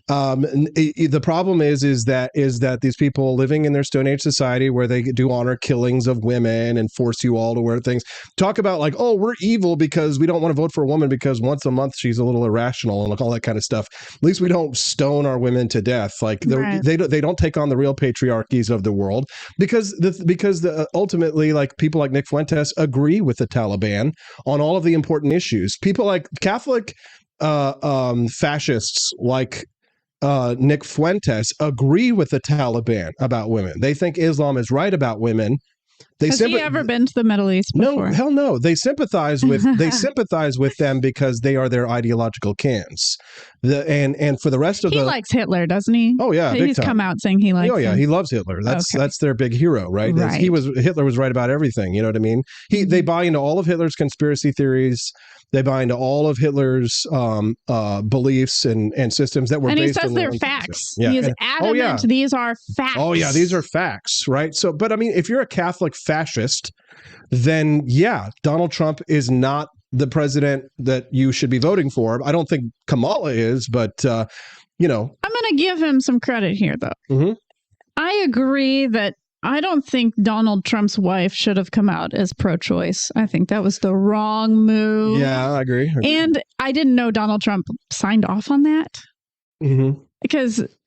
The problem is that these people living in their Stone Age society where they do honor killings of women and force you all to wear things, talk about like, oh, we're evil because we don't want to vote for a woman because once a month she's a little irrational and like all that kind of stuff. At least we don't stone our women to death. Like they don't take on the real patriarchies of the world because ultimately, like people like Nick Fuentes agree with the Taliban on all of the important issues. People like Catholic fascists like Nick Fuentes agree with the Taliban about women. They think Islam is right about women. Has he ever been to the Middle East before? No, hell no. They sympathize with them because they are their ideological cans. And for the rest of he likes Hitler, doesn't he? Oh yeah, he's come out saying he likes. Oh yeah, him. he loves Hitler. That's their big hero, right? Hitler was right about everything. You know what I mean? They buy into all of Hitler's conspiracy theories. They buy into all of Hitler's beliefs and systems that were based on. And he says they're facts. Yeah. He is adamant these are facts. Oh yeah, these are facts, right? So, but I mean, if you're a Catholic fascist, then yeah, Donald Trump is not the president that you should be voting for. I don't think Kamala is, but I'm going to give him some credit here, though. Mm-hmm. I agree that I don't think Donald Trump's wife should have come out as pro-choice. I think that was the wrong move. Yeah, I agree. And I didn't know Donald Trump signed off on that. Mm-hmm.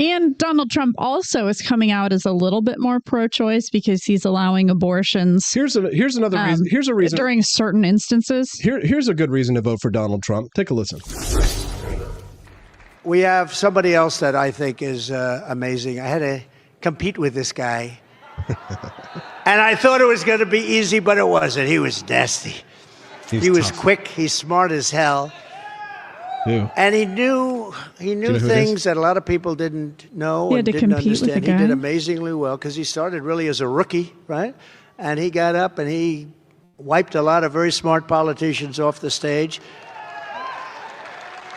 And Donald Trump also is coming out as a little bit more pro-choice because he's allowing abortions. Here's another reason. Here's a reason during certain instances. Here's a good reason to vote for Donald Trump. Take a listen. We have somebody else that I think is amazing. I had to compete with this guy. And I thought it was going to be easy, but it wasn't. He was nasty. He was tough. quick. He's smart as hell. Who? And he knew you know who it things is? that a lot of people didn't know He and had to didn't compete with the understand. He guy. did amazingly well because he started really as a rookie, right? And he got up and he wiped a lot of very smart politicians off the stage.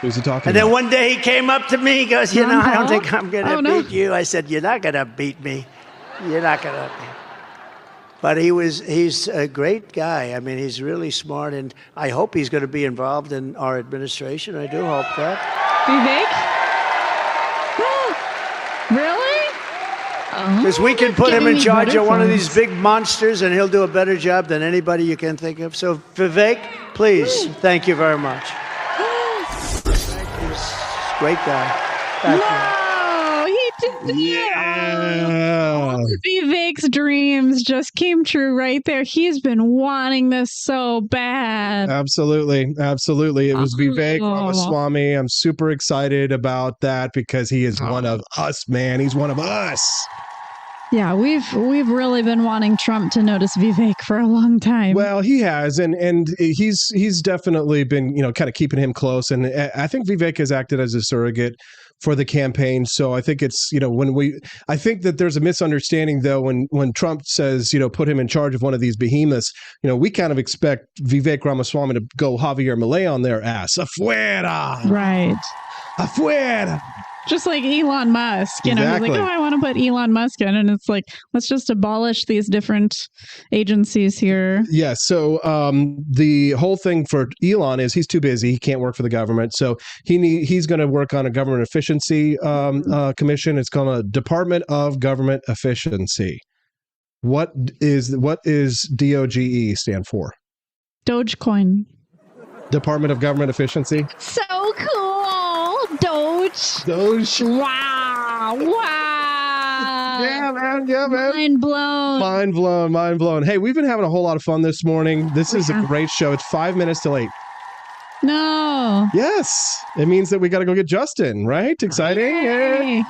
Who's he talking And then about? one day he came up to me, he goes, Ron I don't Paul? think I'm going to Oh, no. beat you. I said, you're not going to beat me. You're not going to. But he's a great guy. I mean, he's really smart, and I hope he's going to be involved in our administration. I do hope that. Vivek? Really? Because we can put him Giving in me charge of one of these butterflies. big monsters, and he'll do a better job than anybody you can think of. So, Vivek, please, thank you very much. He's a great guy. Thank you. Wow, he did Yeah. Vivek's dreams just came true right there. He's been wanting this so bad. Absolutely. It was Vivek Oh. Ramaswamy. I'm super excited about that because he is one of us, man. He's one of us. Yeah, we've really been wanting Trump to notice Vivek for a long time. Well, he has, and he's definitely been, kind of keeping him close. And I think Vivek has acted as a surrogate for the campaign. So I think it's, I think that there's a misunderstanding though when Trump says, put him in charge of one of these behemoths. We kind of expect Vivek Ramaswamy to go Javier Milei on their ass. Afuera, right. Afuera. Just like Elon Musk, Exactly. he's like, I want to put Elon Musk in. And it's like, let's just abolish these different agencies here. Yeah. So the whole thing for Elon is he's too busy. He can't work for the government. So he's going to work on a government efficiency commission. It's called a Department of Government Efficiency. What is DOGE stand for? Dogecoin. Department of Government Efficiency. So cool. Doge. Wow. Yeah, man. Mind blown. Mind blown. Hey, we've been having a whole lot of fun this morning. This is a great show. It's 5 minutes till 8. No. Yes. It means that we got to go get Justin, right? Exciting. Yay.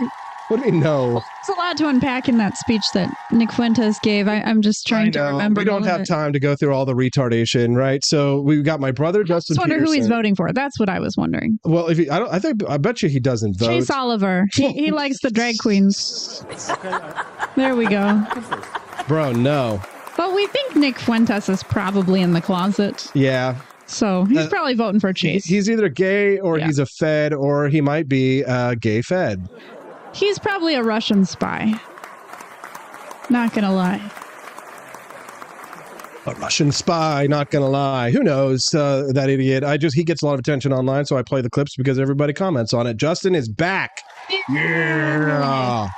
What do we know? There's a lot to unpack in that speech that Nick Fuentes gave. I'm just trying to remember. We don't have time to go through all the retardation, right? So we've got my brother Justin. I wonder Peterson. who he's voting for. That's what I was wondering. Well, I bet you he doesn't vote. Chase Oliver. He likes the drag queens. There we go. Bro, no. But we think Nick Fuentes is probably in the closet. Yeah. So he's probably voting for Chase. He's either gay or he's a Fed or he might be a gay Fed. He's probably a Russian spy. Not gonna lie. A Russian spy, not gonna lie. Who knows? That idiot. He gets a lot of attention online, so I play the clips because everybody comments on it. Justin is back. Yeah.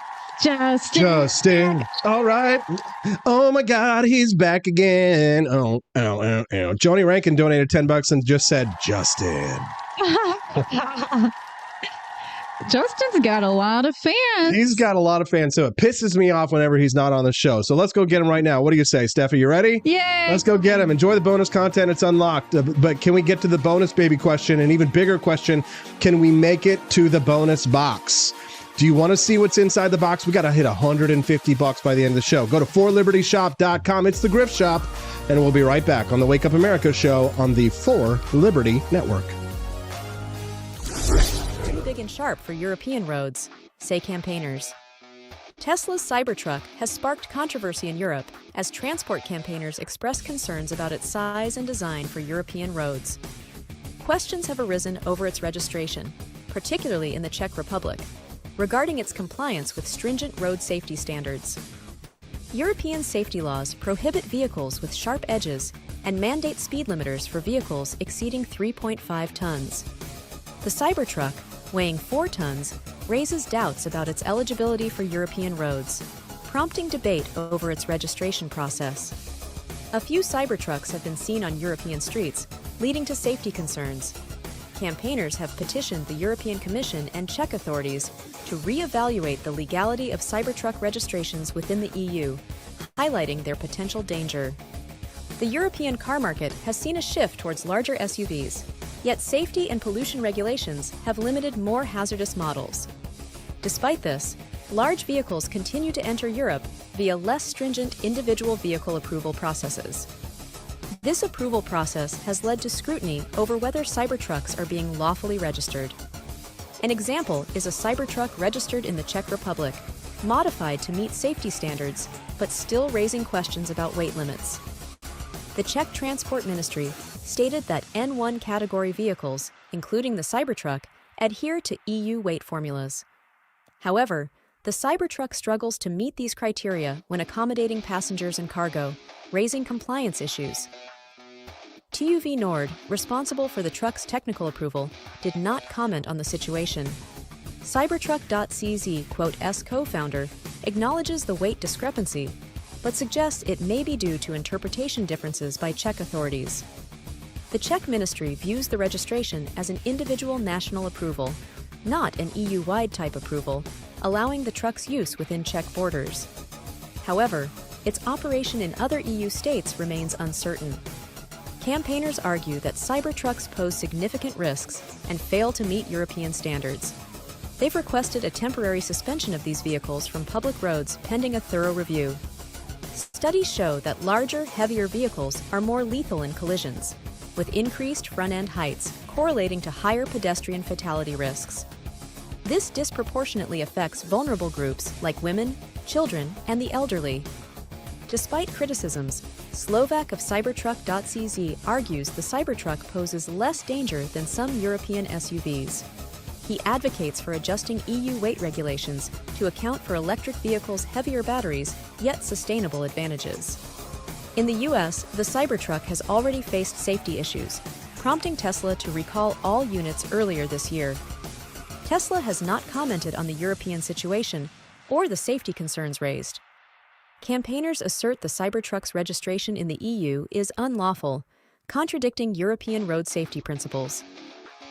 Justin. All right. Oh my God, he's back again. Oh. Joni Rankin donated $10 and just said, Justin. Justin's got a lot of fans. He's got a lot of fans, so it pisses me off whenever he's not on the show. So let's go get him right now. What do you say, Steffi? You ready? Yay! Let's go get him. Enjoy the bonus content. It's unlocked. But can we get to the bonus baby question? An even bigger question, can we make it to the bonus box? Do you want to see what's inside the box? We got to hit $150 by the end of the show. Go to forlibertyshop.com. It's the Grift Shop. And we'll be right back on the Wake Up America show on the For Liberty Network. Big and sharp for European roads, say campaigners. Tesla's Cybertruck has sparked controversy in Europe as transport campaigners express concerns about its size and design for European roads. Questions have arisen over its registration, particularly in the Czech Republic, regarding its compliance with stringent road safety standards. European safety laws prohibit vehicles with sharp edges and mandate speed limiters for vehicles exceeding 3.5 tons. The Cybertruck, weighing 4 tons, raises doubts about its eligibility for European roads, prompting debate over its registration process. A few Cybertrucks have been seen on European streets, leading to safety concerns. Campaigners have petitioned the European Commission and Czech authorities to re-evaluate the legality of Cybertruck registrations within the EU, highlighting their potential danger. The European car market has seen a shift towards larger SUVs, yet safety and pollution regulations have limited more hazardous models. Despite this, large vehicles continue to enter Europe via less stringent individual vehicle approval processes. This approval process has led to scrutiny over whether Cybertrucks are being lawfully registered. An example is a Cybertruck registered in the Czech Republic, modified to meet safety standards, but still raising questions about weight limits. The Czech Transport Ministry stated that N1 category vehicles, including the Cybertruck, adhere to EU weight formulas. However, the Cybertruck struggles to meet these criteria when accommodating passengers and cargo, raising compliance issues. TÜV Nord, responsible for the truck's technical approval, did not comment on the situation. Cybertruck.cz co-founder acknowledges the weight discrepancy, but suggests it may be due to interpretation differences by Czech authorities. The Czech ministry views the registration as an individual national approval, not an EU-wide type approval, allowing the truck's use within Czech borders. However, its operation in other EU states remains uncertain. Campaigners argue that Cybertrucks pose significant risks and fail to meet European standards. They've requested a temporary suspension of these vehicles from public roads pending a thorough review. Studies show that larger, heavier vehicles are more lethal in collisions, with increased front-end heights correlating to higher pedestrian fatality risks. This disproportionately affects vulnerable groups like women, children, and the elderly. Despite criticisms, Slovak of Cybertruck.cz argues the Cybertruck poses less danger than some European SUVs. He advocates for adjusting EU weight regulations to account for electric vehicles' heavier batteries, yet sustainable advantages. In the US, the Cybertruck has already faced safety issues, prompting Tesla to recall all units earlier this year. Tesla has not commented on the European situation or the safety concerns raised. Campaigners assert the Cybertruck's registration in the EU is unlawful, contradicting European road safety principles.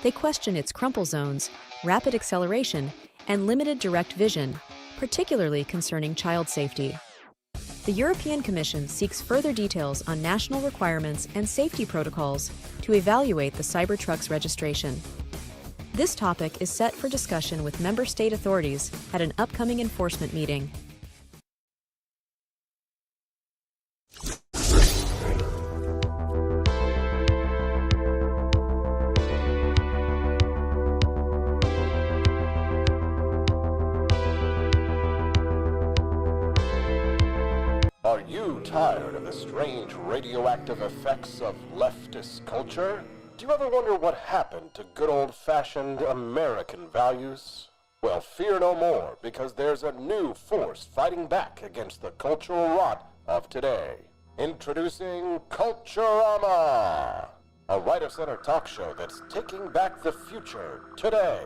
They question its crumple zones, rapid acceleration, and limited direct vision, particularly concerning child safety. The European Commission seeks further details on national requirements and safety protocols to evaluate the Cybertruck's registration. This topic is set for discussion with member state authorities at an upcoming enforcement meeting. Are you tired of the strange radioactive effects of leftist culture? Do you ever wonder what happened to good old-fashioned American values? Well, fear no more, because there's a new force fighting back against the cultural rot of today. Introducing Culturama, a right-of-center talk show that's taking back the future today.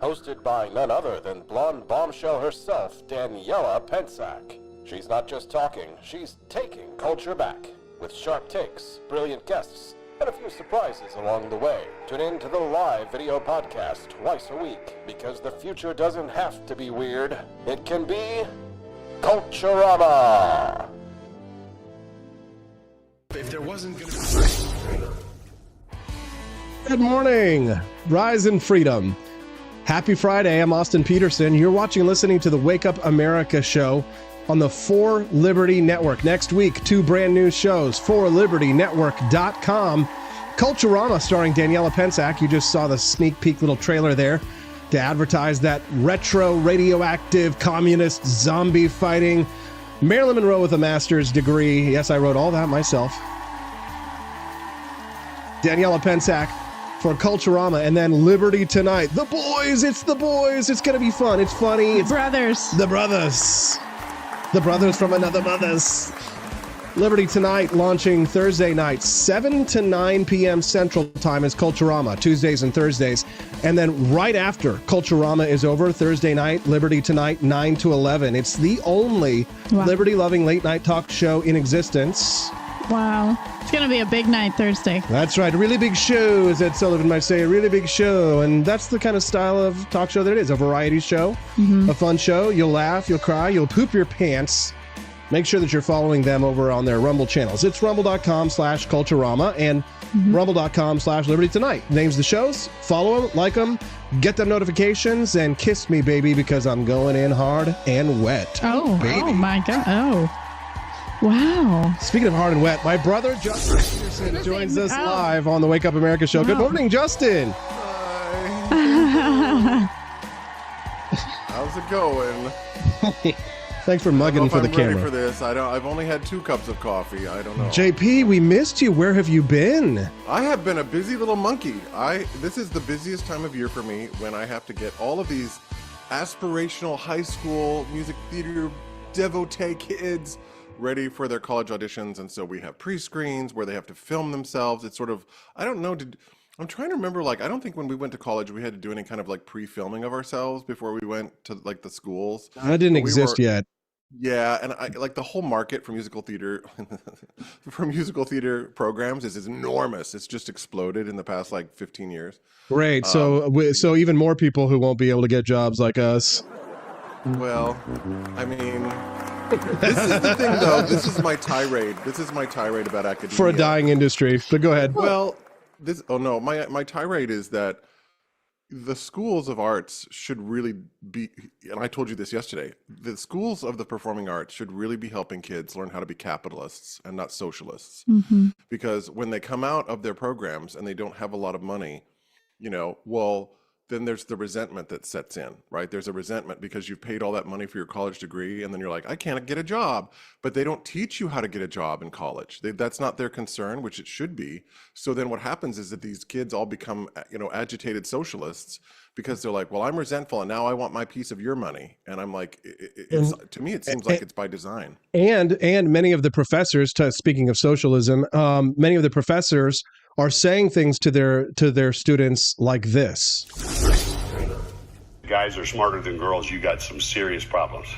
Hosted by none other than blonde bombshell herself, Daniela Pensack. She's not just talking, she's taking culture back, with sharp takes, brilliant guests, and a few surprises along the way. Tune in to the live video podcast twice a week, because the future doesn't have to be weird. It can be Culturama. If there wasn't going to be... Good morning, rise in freedom. Happy Friday, I'm Austin Peterson. You're watching and listening to the Wake Up America show on the For Liberty Network. Next week, 2 brand new shows, forlibertynetwork.com. Culturama starring Daniela Pensack. You just saw the sneak peek little trailer there to advertise that retro, radioactive, communist, zombie fighting. Marilyn Monroe with a master's degree. Yes, I wrote all that myself. Daniela Pensack for Culturama, and then Liberty Tonight. The boys, it's the boys. It's going to be fun. It's funny. It's brothers. The brothers. The brothers from another mother's. Liberty Tonight launching Thursday night, 7 to 9 p.m. Central Time is Culturama, Tuesdays and Thursdays. And then right after Culturama is over, Thursday night, Liberty Tonight, 9 to 11. It's the only liberty-loving late-night talk show in existence. Wow. It's going to be a big night Thursday. That's right. A really big show, as Ed Sullivan might say, a really big show. And that's the kind of style of talk show that it is, a variety show, a fun show. You'll laugh, you'll cry, you'll poop your pants. make sure that you're following them over on their Rumble channels. It's rumble.com/Culturama and rumble.com/Liberty Tonight. Names the shows. Follow them, like them, get them notifications, and kiss me, baby, because I'm going in hard and wet. Oh, baby. Oh my God. Oh. Wow. Speaking of hard and wet, my brother Justin Peterson joins us live on the Wake Up America show. Good morning, Justin. How's it going? Thanks for mugging for the camera. Ready for this? I've only had 2 cups of coffee. I don't know. JP, we missed you. Where have you been? I have been a busy little monkey. This is the busiest time of year for me when I have to get all of these aspirational high school music theater devotee kids ready for their college auditions, and so we have pre-screens where they have to film themselves. It's sort of, I don't know, I'm trying to remember, like, I don't think when we went to college we had to do any kind of like pre-filming of ourselves before we went to like the schools. That didn't exist yet. Yeah, and I like the whole market for musical theater programs is enormous. It's just exploded in the past like 15 years. Great. So even more people who won't be able to get jobs like us. Well, I mean, this is the thing, though. This is my tirade. This is my tirade about academia. For a dying industry. But go ahead. Well, my tirade is that the schools of arts should really be, and I told you this yesterday, the schools of the performing arts should really be helping kids learn how to be capitalists and not socialists. Mm-hmm. Because when they come out of their programs and they don't have a lot of money, then there's the resentment that sets in, right? There's a resentment because you've paid all that money for your college degree, and then you're like, I can't get a job. But they don't teach you how to get a job in college. That's not their concern, which it should be. So then what happens is that these kids all become, agitated socialists because they're like, well, I'm resentful, and now I want my piece of your money. And I'm like, to me, it seems like it's by design. And many of the professors, speaking of socialism, many of the professors are saying things to their students like this. Guys are smarter than girls. You got some serious problems.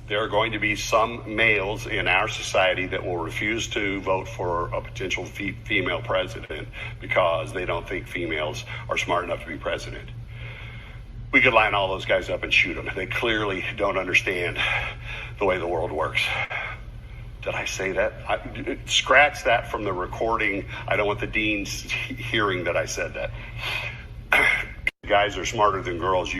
There are going to be some males in our society that will refuse to vote for a potential female president because they don't think females are smart enough to be president. We could line all those guys up and shoot them. They clearly don't understand the way the world works. Did I say that? Scratch that from the recording. I don't want the deans hearing that I said that. Guys are smarter than girls.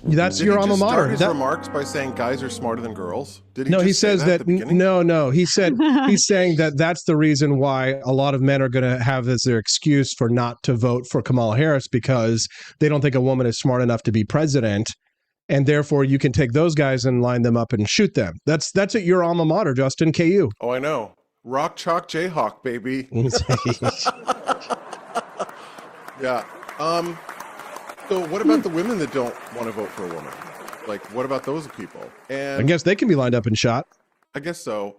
That's your alma mater. Start his remarks by saying guys are smarter than girls. Did he? No, just he says say that. No. He said he's saying that that's the reason why a lot of men are going to have as their excuse for not to vote for Kamala Harris because they don't think a woman is smart enough to be president. And therefore, you can take those guys and line them up and shoot them. That's at your alma mater, Justin, KU. Oh, I know. Rock, chalk, Jayhawk, baby. Yeah. So what about the women that don't want to vote for a woman? Like, what about those people? And I guess they can be lined up and shot. I guess so.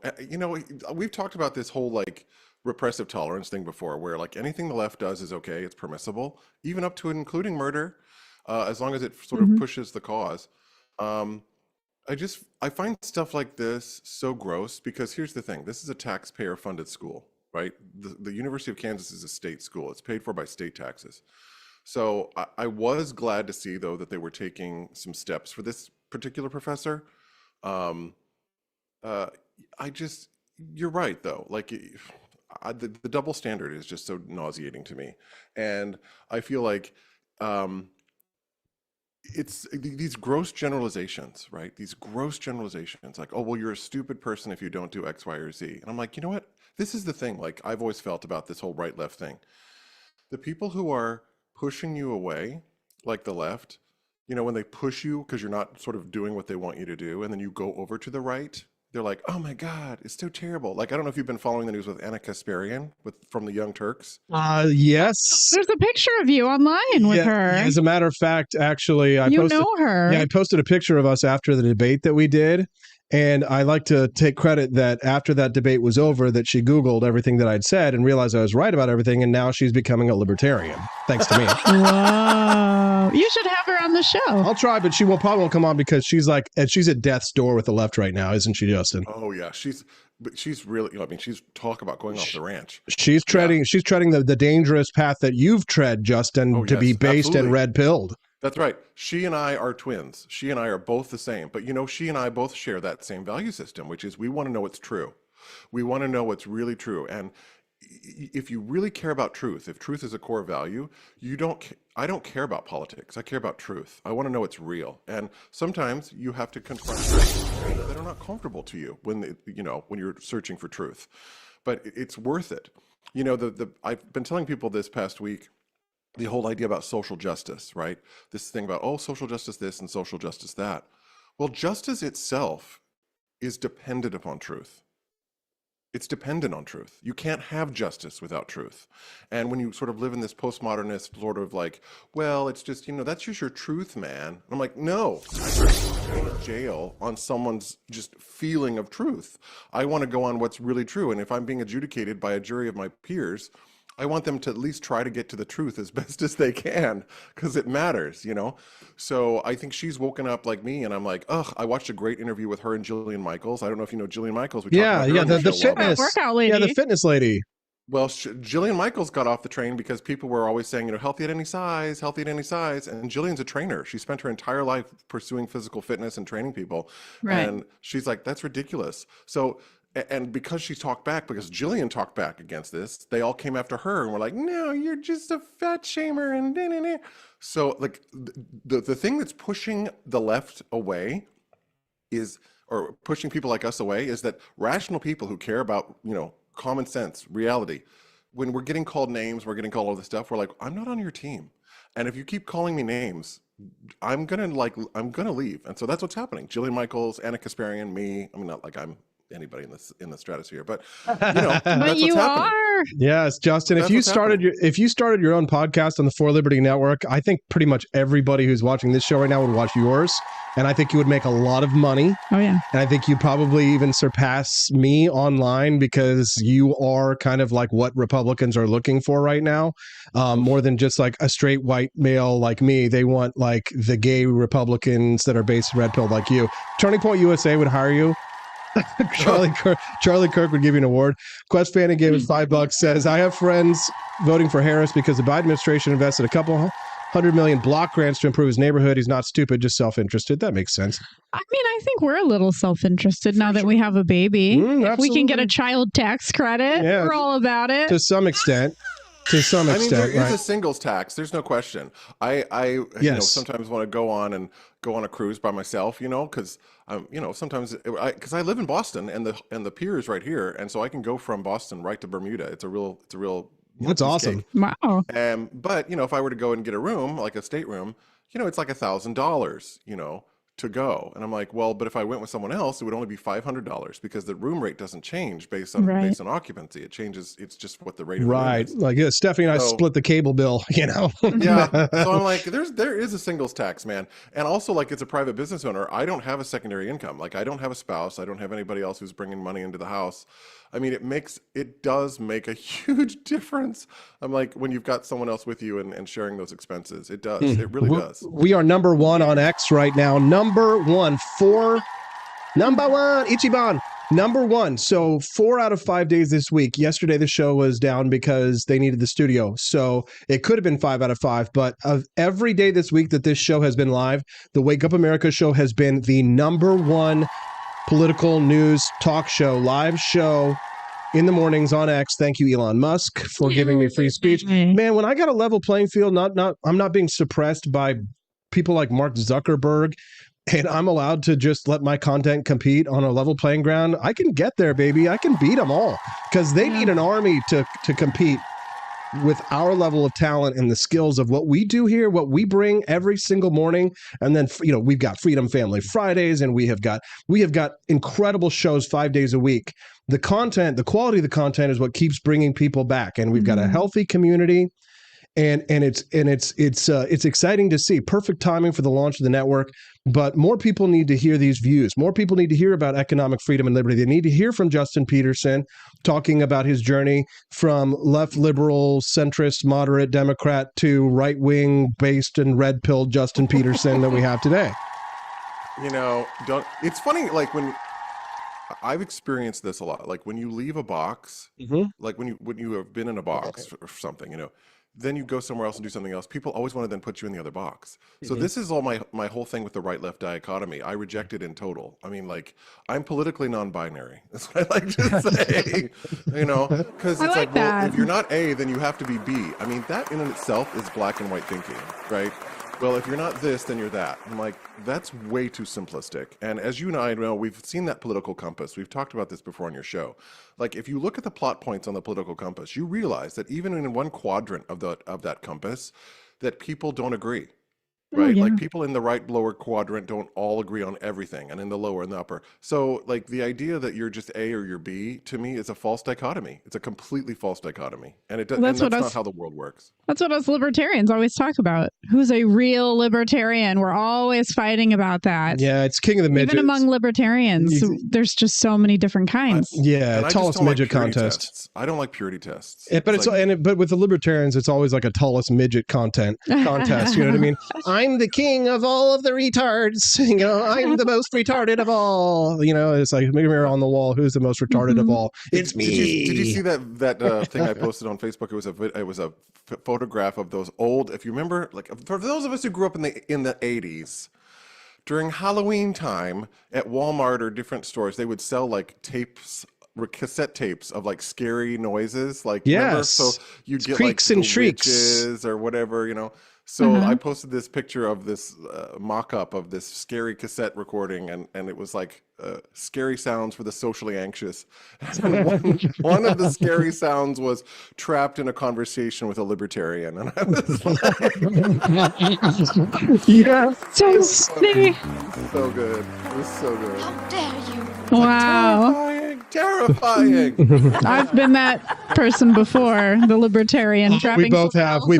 We've talked about this whole, like, repressive tolerance thing before, where, like, anything the left does is okay. It's permissible, even up to and including murder. As long as it sort of pushes the cause. I find stuff like this so gross because here's the thing. This is a taxpayer funded school, right? The University of Kansas is a state school. It's paid for by state taxes. So I was glad to see, though, that they were taking some steps for this particular professor. You're right, though. Like, the double standard is just so nauseating to me. And I feel like, it's these gross generalizations, right? These gross generalizations like, oh, well, you're a stupid person if you don't do X, Y, or Z. And I'm like, you know what? This is the thing, like I've always felt about this whole right-left thing. The people who are pushing you away, like the left, when they push you because you're not sort of doing what they want you to do, and then you go over to the right, they're like, oh my God, it's so terrible. Like, I don't know if you've been following the news with Anna Kasparian from the Young Turks. Yes. There's a picture of you online with her. As a matter of fact, actually, I know her. Yeah, I posted a picture of us after the debate that we did. And I like to take credit that after that debate was over, that she Googled everything that I'd said and realized I was right about everything. And now she's becoming a libertarian, thanks to me. Wow. You should have her on the show. I'll try, but she probably won't come on because she's at death's door with the left right now, isn't she, Justin? Oh, yeah. She's really, she's talk about going off the ranch. She's treading the dangerous path that you've tread, Justin, to be based and red-pilled. That's right. She and I are twins. She and I are both the same. But she and I both share that same value system, which is we want to know what's true. We want to know what's really true. And if you really care about truth, if truth is a core value, I don't care about politics. I care about truth. I want to know what's real. And sometimes you have to confront things that are not comfortable to you when you're searching for truth. But it's worth it. I've been telling people this past week, the whole idea about social justice, right? This thing about, social justice this and social justice that. Well, justice itself is dependent upon truth. It's dependent on truth. You can't have justice without truth. And when you sort of live in this postmodernist sort of like, well, it's just, that's just your truth, man. And I'm like, no, I go to jail on someone's just feeling of truth. I want to go on what's really true. And if I'm being adjudicated by a jury of my peers, I want them to at least try to get to the truth as best as they can, because it matters, So I think she's woken up like me, and I'm like, I watched a great interview with her and Jillian Michaels. I don't know if you know Jillian Michaels. The fitness workout lady. Yeah, the fitness lady. Well, Jillian Michaels got off the train because people were always saying, healthy at any size, healthy at any size. And Jillian's a trainer. She spent her entire life pursuing physical fitness and training people. Right. And she's like, that's ridiculous. So. And because she talked back, because Jillian talked back against this, they all came after her and were like, no, you're just a fat shamer. And da-da-da. So like the thing that's pushing the left away or pushing people like us away is that rational people who care about, common sense, reality, when we're getting called names, we're getting called all this stuff, we're like, I'm not on your team. And if you keep calling me names, I'm going to leave. And so that's what's happening. Jillian Michaels, Anna Kasparian, me, not like I'm anybody in the stratosphere, but that's but you what's happening. are. Yes, Justin. If you started your own podcast on the For Liberty Network, I think pretty much everybody who's watching this show right now would watch yours, and I think you would make a lot of money. Oh yeah, and I think you probably even surpass me online because you are kind of like what Republicans are looking for right now, more than just like a straight white male like me. They want like the gay Republicans that are based in red pill like you. Turning Point USA would hire you. Charlie Kirk would give you an award. Quest Fanning gave us $5. Says, I have friends voting for Harris because the Biden administration invested a couple $100 million block grants to improve his neighborhood. He's not stupid, just self-interested. That makes sense. I think we're a little self-interested now that we have a baby. If we can get a child tax credit, we're all about it. To some extent. There is a singles tax. There's no question. I sometimes want to go on a cruise by myself, because sometimes because I live in Boston and the pier is right here, and so I can go from Boston right to Bermuda. It's a real. That's awesome. Wow. But if I were to go and get a room, like a stateroom, it's like $1,000, to go. And I'm like, well, but if I went with someone else, it would only be $500 because the room rate doesn't change based on occupancy. It changes. It's just what the rate of the room is. Like Stephanie and I split the cable bill, Yeah. So I'm like, there is a singles tax, man. And also like it's a private business owner. I don't have a secondary income. Like I don't have a spouse. I don't have anybody else who's bringing money into the house. It does make a huge difference. I'm like, when you've got someone else with you and sharing those expenses, it does. It really does. We are number one on X right now. Number one, Ichiban. Number one. So 4 out of 5 days this week. Yesterday, the show was down because they needed the studio. So it could have been 5 out of 5. But of every day this week that this show has been live, the Wake Up America show has been the number one political news talk show, live show in the mornings on X. Thank you, Elon Musk, for giving me free speech. Man, when I got a level playing field, I'm not being suppressed by people like Mark Zuckerberg, and I'm allowed to just let my content compete on a level playing ground, I can get there, baby. I can beat them all because they need an army to compete with our level of talent and the skills of what we do here, what we bring every single morning. And then, we've got Freedom Family Fridays, and we have got incredible shows 5 days a week. The content, the quality of the content is what keeps bringing people back. And we've got a healthy community, and it's exciting to see. Perfect timing for the launch of the network. But more people need to hear these views. More people need to hear about economic freedom and liberty. They need to hear from Justin Peterson talking about his journey from left liberal, centrist, moderate Democrat to right-wing based and red-pilled Justin Peterson that we have today. It's funny, like when I've experienced this a lot. Like when you leave a box, like when you have been in a box or something, then you go somewhere else and do something else. People always want to then put you in the other box. So this is all my whole thing with the right-left dichotomy. I reject it in total. I mean, like, I'm politically non-binary. That's what I like to say, because it's like, well, if you're not A, then you have to be B. I mean, that in itself is black and white thinking, right? Well, if you're not this, then you're that. I'm like, that's way too simplistic. And as you and I know, we've seen that political compass. We've talked about this before on your show. Like, if you look at the plot points on the political compass, you realize that even in one quadrant of that compass, that people don't agree. Right? Like, people in the right lower quadrant don't all agree on everything, and in the lower and the upper. So, like, the idea that you're just A or you're B, to me, is a false dichotomy. It's a completely false dichotomy. And that's not how the world works. That's what us libertarians always talk about. Who's a real libertarian? We're always fighting about that. Yeah, it's king of the midgets. Even among libertarians, there's just so many different kinds. Tallest midget contest. Tests. I don't like purity tests. But with the libertarians, it's always like a tallest midget contest. You know what I mean? I'm the king of all of the retards. I'm the most retarded of all. It's like mirror on the wall. Who's the most retarded of all? It's me. Did you see that thing I posted on Facebook? It was a photograph of those old. If you remember, like, for those of us who grew up in the 80s, during Halloween time at Walmart or different stores, they would sell like cassette tapes of like scary noises. Like, remember? So you'd get creaks like and shrieks witches or whatever. So I posted this picture of this mock-up of this scary cassette recording, and it was like scary sounds for the socially anxious. And one of the scary sounds was trapped in a conversation with a libertarian, and I was like, so good. It was so good. How dare you? Wow. Terrifying. I've been that person before, the libertarian trapping. We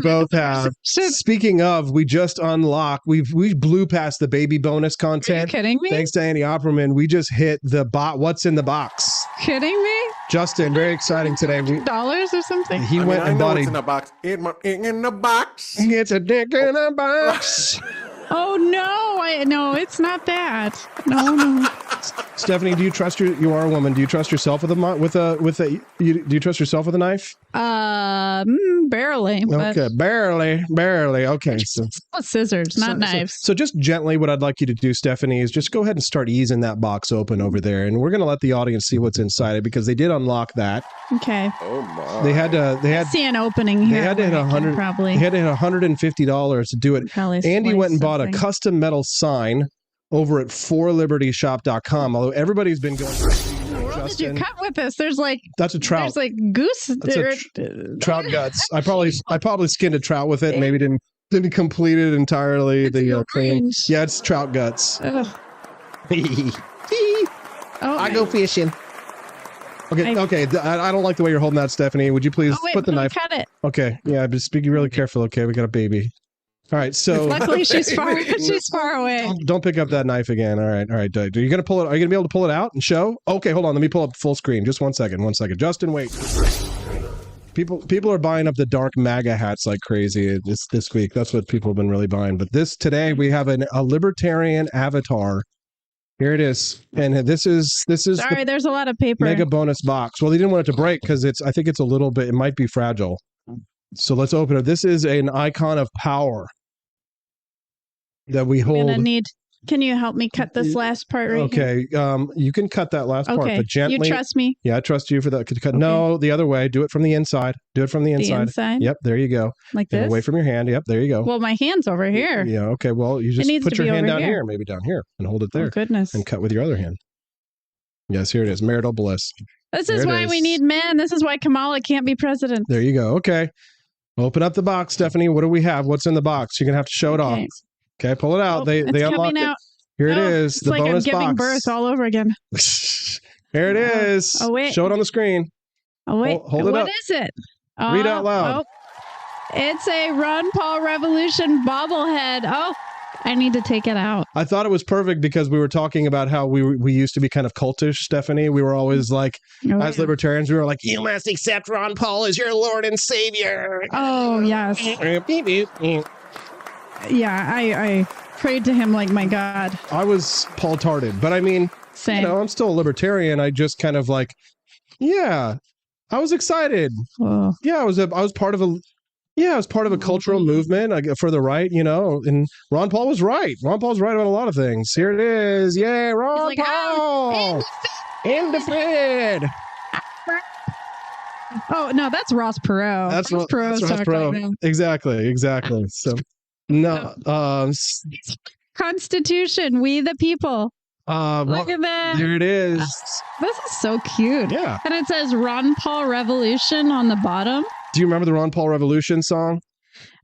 both have. Speaking of, we just unlocked. We blew past the baby bonus content. Are you kidding me? Thanks to Andy Opperman, we just hit the what's in the box. Kidding me? Justin, very exciting today. $2 or something. He went and bought in the box. In the box. It's a dick in a box. Oh no, it's not that. No. Stephanie, do you trust you are a woman. Do you trust yourself do you trust yourself with a knife? Barely. Okay, barely. Okay. So scissors, not knives. So just gently, what I'd like you to do, Stephanie, is just go ahead and start easing that box open over there. And we're going to let the audience see what's inside it because they did unlock that. Okay. Oh my. They had see an opening here. They had to hit probably. They had to hit $150 to do it. Andy went and bought a custom metal sign over at forlibertyshop.com. Although everybody's been going. What did you cut with this? There's like that's a trout. There's like goose. Trout guts. I probably skinned a trout with it. Maybe didn't complete it entirely. The clean. Yeah, it's trout guts. I go fishing. Okay. I don't like the way you're holding that, Stephanie. Would you please put the knife? Cut it. Okay. Yeah, just be really careful. Okay, we got a baby. All right, so luckily she's far. She's far away. Don't pick up that knife again. All right. Are you gonna pull it? Are you gonna be able to pull it out and show? Okay, hold on. Let me pull up full screen. Just 1 second. Justin, wait. People are buying up the dark MAGA hats like crazy this week. That's what people have been really buying. But today we have a libertarian avatar. Here it is, and this is. Sorry, there's a lot of paper. Mega bonus box. Well, they didn't want it to break because I think it's a little bit. It might be fragile. So let's open it. This is an icon of power that we hold. Can you help me cut this last part right here? Okay. You can cut that last part, but gently. You trust me? Yeah, I trust you for that. Okay. No, the other way. Do it from the inside. Do it from the inside. The inside? Yep. There you go. Like this? Away from your hand. Yep. There you go. Well, my hand's over here. Yeah. Okay. Well, you just put your hand down here, maybe down here, and hold it there. Oh, goodness. And cut with your other hand. Yes, here it is. Marital bliss. This is why we need men. This is why Kamala can't be president. There you go. Okay. Open up the box, Stephanie. What do we have? What's in the box? You're going to have to show it off. Okay, pull it out. They unlocked it. Here it is. It's like I'm giving birth all over again. Here it is. Oh, wait. Show it on the screen. Oh, wait. Hold it up. What is it? Read out loud. It's a Ron Paul Revolution bobblehead. Oh, I need to take it out. I thought it was perfect because we were talking about how we used to be kind of cultish, Stephanie. We were always like, as libertarians, we were like, you must accept Ron Paul as your Lord and Savior. Oh, yes. Yeah, I prayed to him like my God. I was Paul-tarded, but I mean, same. I'm still a libertarian. I just kind of like, I was excited. Whoa. Yeah, I was part of Yeah, it's part of a cultural movement for the right, and Ron Paul was right. Ron Paul's right on a lot of things. Here it is. Yeah, Ron Paul. In the Fed. Oh, no, that's Ross Perot. That's Ross Perot's Ross talking Perot. right now. Exactly. So, no. Constitution, we the people. Look at that. There it is. This is so cute. Yeah. And it says Ron Paul Revolution on the bottom. Do you remember the Ron Paul Revolution song?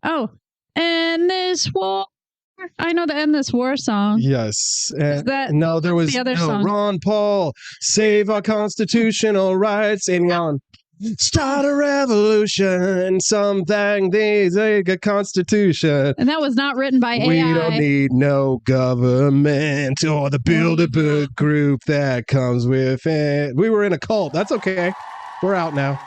Oh, and this war. I know the End This War song. Yes. No, there was the other song. Ron Paul, save our constitutional rights, and Ron, start a revolution, something these a constitution. And that was not written by AI. We don't need no government or the Bilderberg group that comes with it. We were in a cult. That's okay. We're out now.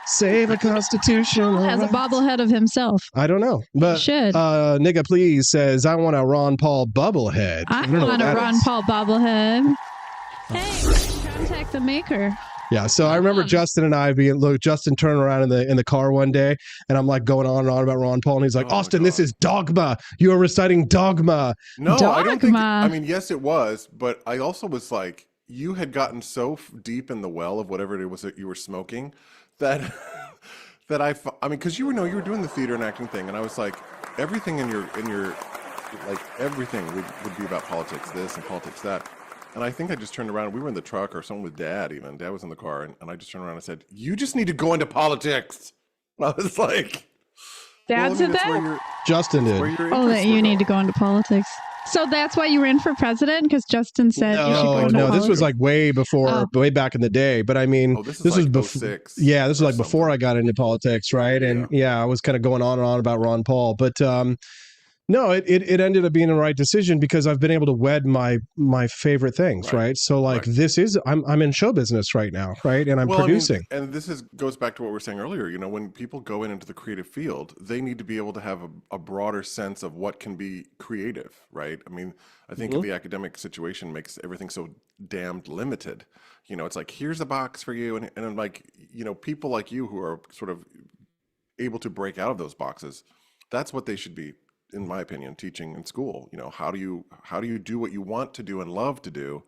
Save a constitution. Has a bobblehead of himself. I don't know, but should. Nigga Please says, I want a Ron Paul bubblehead. I want a Ron Paul bobblehead. Hey, contact the maker. Yeah, so I remember Justin and I Justin turned around in the car one day, and I'm like going on and on about Ron Paul, and he's like, Austin, this is dogma. You are reciting dogma. No, I don't think. I mean, yes, it was, but I also was like, you had gotten so deep in the well of whatever it was that you were smoking that I mean, because you were doing the theater and acting thing, and I was like, everything in your like everything would be about politics, this and politics that. And I think I just turned around. We were in the truck or something with Dad even. Dad was in the car. And I just turned around and said, you just need to go into politics. And I was like. Dad said that? Justin did. Oh, that you need to go into politics. So that's why you ran for president? Because Justin said you should go into politics? This was like way before, way back in the day. But I mean, this was like before. Yeah, this was like before I got into politics, right? And I was kind of going on and on about Ron Paul. But no, it ended up being the right decision because I've been able to wed my favorite things, right? So like this is I'm in show business right now, right? And I'm producing. I mean, and this goes back to what we were saying earlier. When people go into the creative field, they need to be able to have a broader sense of what can be creative, right? I mean, I think the academic situation makes everything so damned limited. It's like, here's a box for you, and I'm like, people like you who are sort of able to break out of those boxes, that's what they should be, in my opinion, teaching in school. How do you do what you want to do and love to do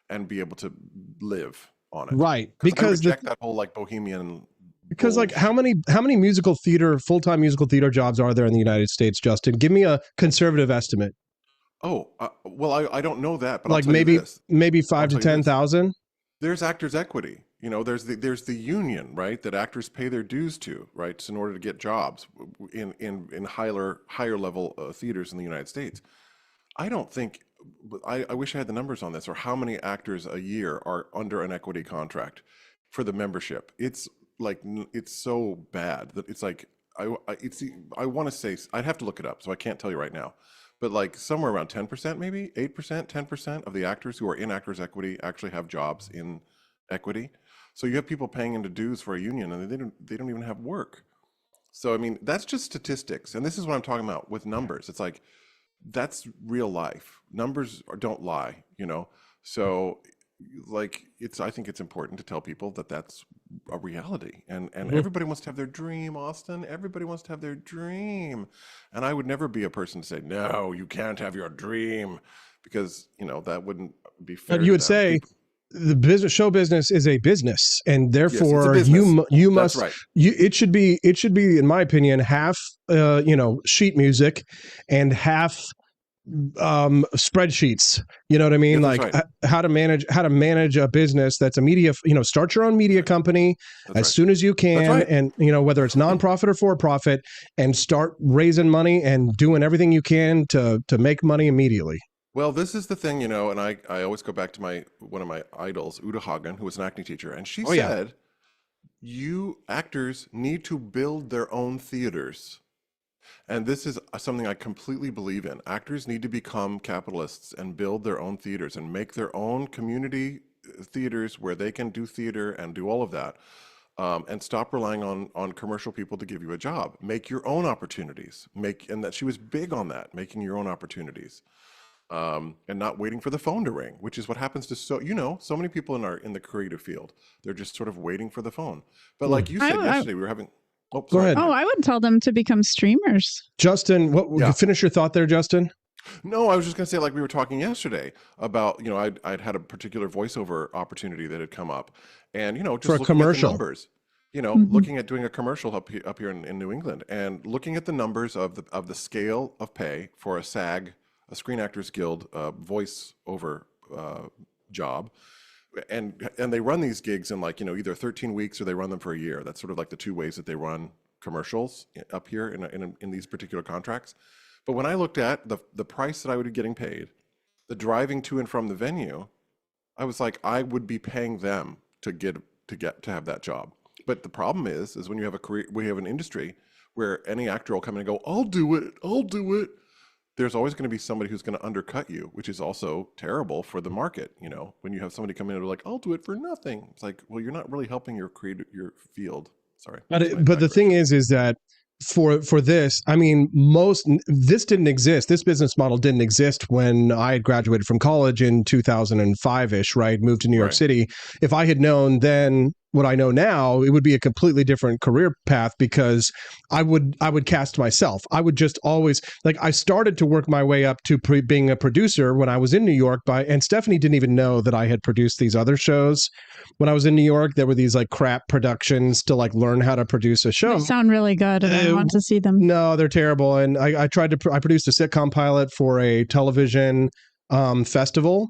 and be able to live on it? Right. Because I reject that whole like bohemian. Because like how many full-time musical theater jobs are there in the United States, Justin? Give me a conservative estimate. Oh, well, I don't know that, but like maybe 5 to 10,000. There's Actors Equity. There's the union, right, that actors pay their dues to, right, in order to get jobs in higher level theaters in the United States. I don't think, I wish I had the numbers on this, or how many actors a year are under an equity contract for the membership. It's like, it's so bad that it's like, I want to say, I'd have to look it up, so I can't tell you right now. But like somewhere around 10%, maybe 8%, 10% of the actors who are in Actors Equity actually have jobs in equity. So you have people paying into dues for a union, and they don't even have work. So I mean, that's just statistics, and this is what I'm talking about with numbers. It's like, that's real life. Numbers don't lie, So like, I think it's important to tell people that that's a reality, and everybody wants to have their dream, Austin. Everybody wants to have their dream, and I would never be a person to say, no, you can't have your dream, because that wouldn't be fair. But you would say the show business is a business, and therefore you must. That's right. It should be in my opinion half sheet music and half spreadsheets. You know what I mean? Like right. how to manage a business that's a media. Start your own media company as soon as you can, and whether it's nonprofit or for profit, and start raising money and doing everything you can to make money immediately. Well, this is the thing, and I always go back to one of my idols, Uta Hagen, who was an acting teacher, and she said, you actors need to build their own theaters. And this is something I completely believe in. Actors need to become capitalists and build their own theaters and make their own community theaters where they can do theater and do all of that. And stop relying on commercial people to give you a job. Make your own opportunities. And that she was big on that, making your own opportunities. And not waiting for the phone to ring, which is what happens to so many people in the creative field. They're just sort of waiting for the phone. But like you said yesterday, we were having. Go ahead. Oh, I would tell them to become streamers. Justin, finish your thought there, Justin? No, I was just going to say, like we were talking yesterday about, I'd had a particular voiceover opportunity that had come up, and just for a looking commercial. at the numbers, looking at doing a commercial up here in New England, and looking at the numbers of the scale of pay for a SAG, a Screen Actors Guild voiceover job, and they run these gigs in either 13 weeks or they run them for a year. That's sort of like the two ways that they run commercials up here in these particular contracts. But when I looked at the price that I would be getting paid, the driving to and from the venue, I was like, I would be paying them to have that job. But the problem is when you have we have an industry where any actor will come in and go, I'll do it. There's always going to be somebody who's going to undercut you, which is also terrible for the market. When you have somebody come in and be like, I'll do it for nothing. It's like, well, you're not really helping your field. Sorry. But the thing is that for this, I mean, this didn't exist. This business model didn't exist when I had graduated from college in 2005-ish, right? Moved to New York City. If I had known then what I know now, it would be a completely different career path, because I would cast myself. I would just always, I started to work my way up to being a producer when I was in New York and Stephanie didn't even know that I had produced these other shows. When I was in New York, there were these crap productions to learn how to produce a show. They sound really good, and I want to see them. No, they're terrible. And I produced a sitcom pilot for a television festival.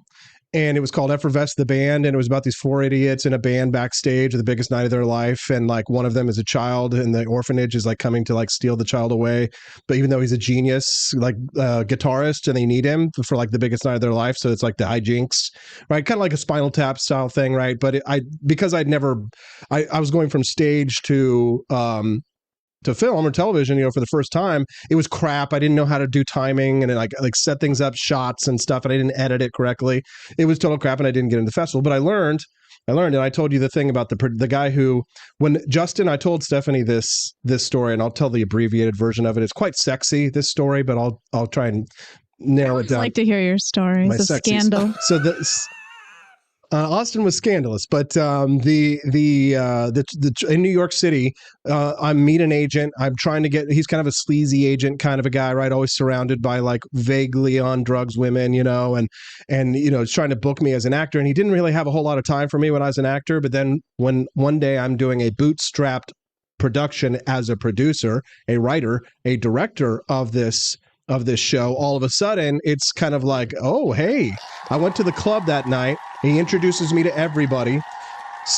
And it was called Effervesce the Band, and it was about these 4 idiots in a band backstage at the biggest night of their life. And one of them is a child, and the orphanage is coming to steal the child away. But even though he's a genius, guitarist, and they need him for the biggest night of their life, so it's the hijinks, right? Kind of like a Spinal Tap style thing, right? But because I was going from stage to film or television, for the first time, it was crap. I didn't know how to do timing and set things up, shots and stuff, and I didn't edit it correctly. It was total crap, and I didn't get into the festival. But I learned, and I told you the thing about the guy who, when Justin, I told Stephanie this story, and I'll tell the abbreviated version of it. It's quite sexy, this story, but I'll try and narrow it down. I like to hear your stories of scandal. So Austin was scandalous, but in New York City, I meet an agent. I'm trying to he's kind of a sleazy agent kind of a guy, right? Always surrounded by vaguely on drugs women, and trying to book me as an actor. And he didn't really have a whole lot of time for me when I was an actor. But then when one day I'm doing a bootstrapped production as a producer, a writer, a director of this show, all of a sudden it's kind of oh, hey, I went to the club that night. He introduces me to everybody.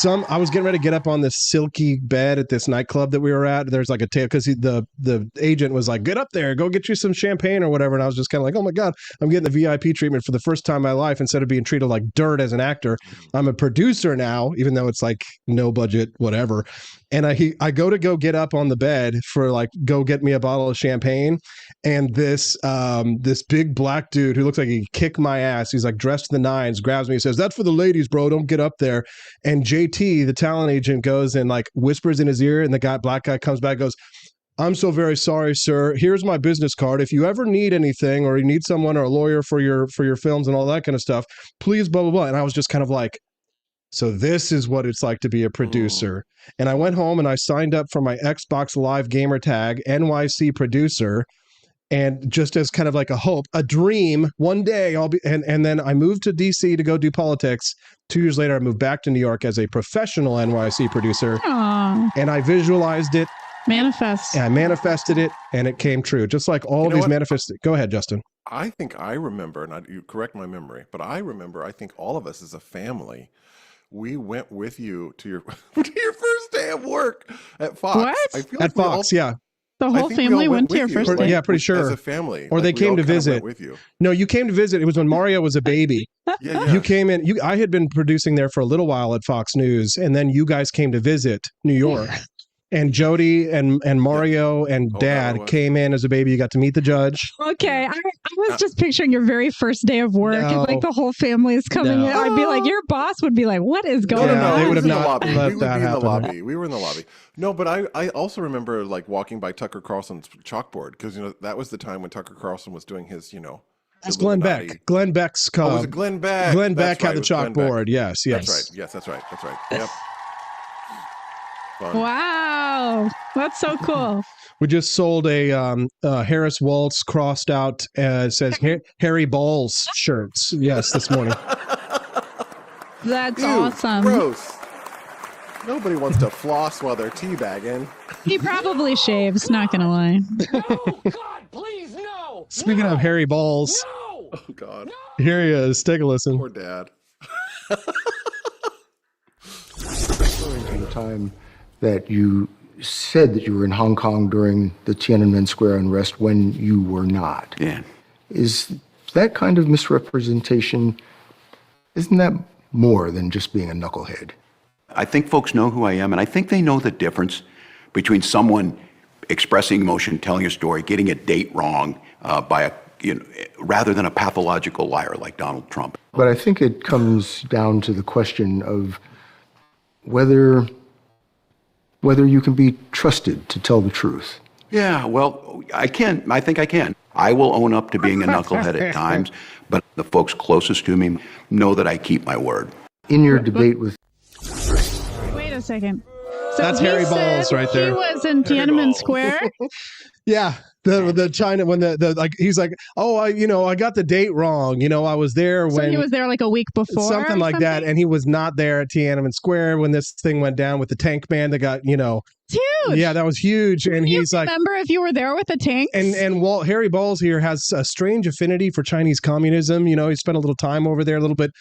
I was getting ready to get up on this silky bed at this nightclub that we were at. There's a table, because the agent was like, get up there, go get you some champagne or whatever. And I was just kind of oh my God, I'm getting the VIP treatment for the first time in my life. Instead of being treated like dirt as an actor, I'm a producer now, even though it's no budget, whatever. And I go get up on the bed for go get me a bottle of champagne. And this big black dude who looks like he kicked my ass, he's dressed to the nines, grabs me and says, that's for the ladies, bro, don't get up there. And JT, the talent agent, goes and whispers in his ear, and the black guy comes back and goes, I'm so very sorry, sir. Here's my business card. If you ever need anything, or you need someone or a lawyer for your films and all that kind of stuff, please, blah, blah, blah. And I was just kind of so this is what it's like to be a producer. And I went home and I signed up for my Xbox Live gamer tag, NYC producer. And just as kind of a hope, a dream, one day I'll be, and then I moved to DC to go do politics. 2 years later, I moved back to New York as a professional NYC producer. Aww. And I visualized it. Manifest. And I manifested it, and it came true. Just like all of these manifested. Go ahead, Justin. I think I remember, and you correct my memory, but I think all of us as a family, we went with you to your first day of work at Fox. What? I feel at Fox, yeah. The whole family went to your first day? Yeah, pretty sure. As a family. Or they came to visit. With you. No, you came to visit. It was when Mario was a baby. Yeah. You came in. I had been producing there for a little while at Fox News, and then you guys came to visit New York. And Jody and Mario and Dad came in as a baby. You got to meet the judge. Okay, I was just picturing your very first day of work, and the whole family is coming in. I'd be your boss would be what is going on? They would have not let that happen. We were in the lobby. No, but I also remember walking by Tucker Carlson's chalkboard, because that was the time when Tucker Carlson was doing his That's Glenn Beck. Glenn Beck's Oh, was it Glenn Beck? Glenn Beck had the chalkboard. Yes. That's right. Yes, that's right. Yep. fun. Wow. That's so cool. We just sold a Harris Waltz crossed out, says Harry Balls shirts. Yes, this morning. That's Ew, awesome. Gross. Nobody wants to floss while they're teabagging. He probably shaves, not going to lie. Speaking of Harry Balls. Oh, God. Here he is. Take a listen. Poor dad. Referring to the time that you said that you were in Hong Kong during the Tiananmen Square unrest when you were not. Yeah. Is that kind of misrepresentation, isn't that more than just being a knucklehead? I think folks know who I am, and I think they know the difference between someone expressing emotion, telling a story, getting a date wrong rather than a pathological liar like Donald Trump. But I think it comes down to the question of whether you can be trusted to tell the truth. Yeah, well, I can. I think I can. I will own up to being a knucklehead at times, but the folks closest to me know that I keep my word. In your debate with... Wait a second. So That's Harry Balls right there. He was in Tiananmen Square. Yeah, the China when the like he's like, oh, I got the date wrong. I was there when he was there like a week before, something like that, and he was not there at Tiananmen Square when this thing went down with the tank man that got It's huge. Yeah, that was huge. And he's like, remember if you were there with the tank? And Harry Balls here has a strange affinity for Chinese communism. He spent a little time over there, a little bit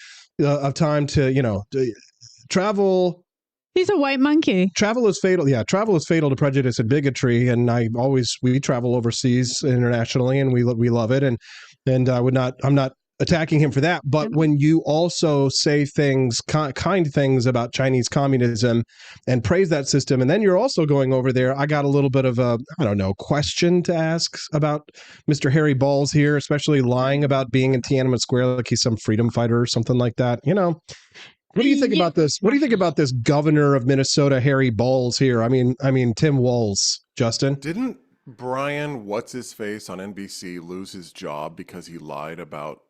of time to travel. He's a white monkey. Travel is fatal. Yeah, travel is fatal to prejudice and bigotry. And we travel overseas internationally, and we love it. And I'm not attacking him for that. But when you also say things, kind things about Chinese communism and praise that system, and then you're also going over there, I got a little bit of a, question to ask about Mr. Harry Balls here, especially lying about being in Tiananmen Square like he's some freedom fighter or something like that. What do you think about this? What do you think about this governor of Minnesota, Harry Balls here? I mean, Tim Walz, Justin. Didn't Brian, what's his face on NBC, lose his job because he lied about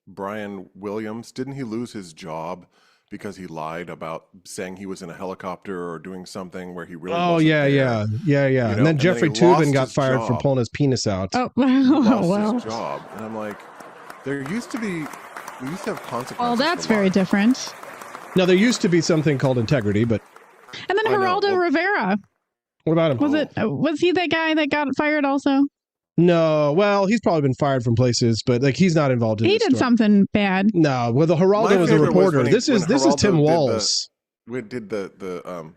Brian Williams? Didn't he lose his job because he lied about saying he was in a helicopter or doing something where he really wasn't there? And then Jeffrey Toobin got fired for pulling his penis out. Oh, lost his job. And I'm like, we used to have consequences. Well, that's very different. No, there used to be something called integrity, but... And then Geraldo Rivera. What about him? Was he the guy that got fired also? No, well, he's probably been fired from places, but he's not involved in this He did something bad. No, well, the Geraldo was a reporter. This is Tim Walz. We did the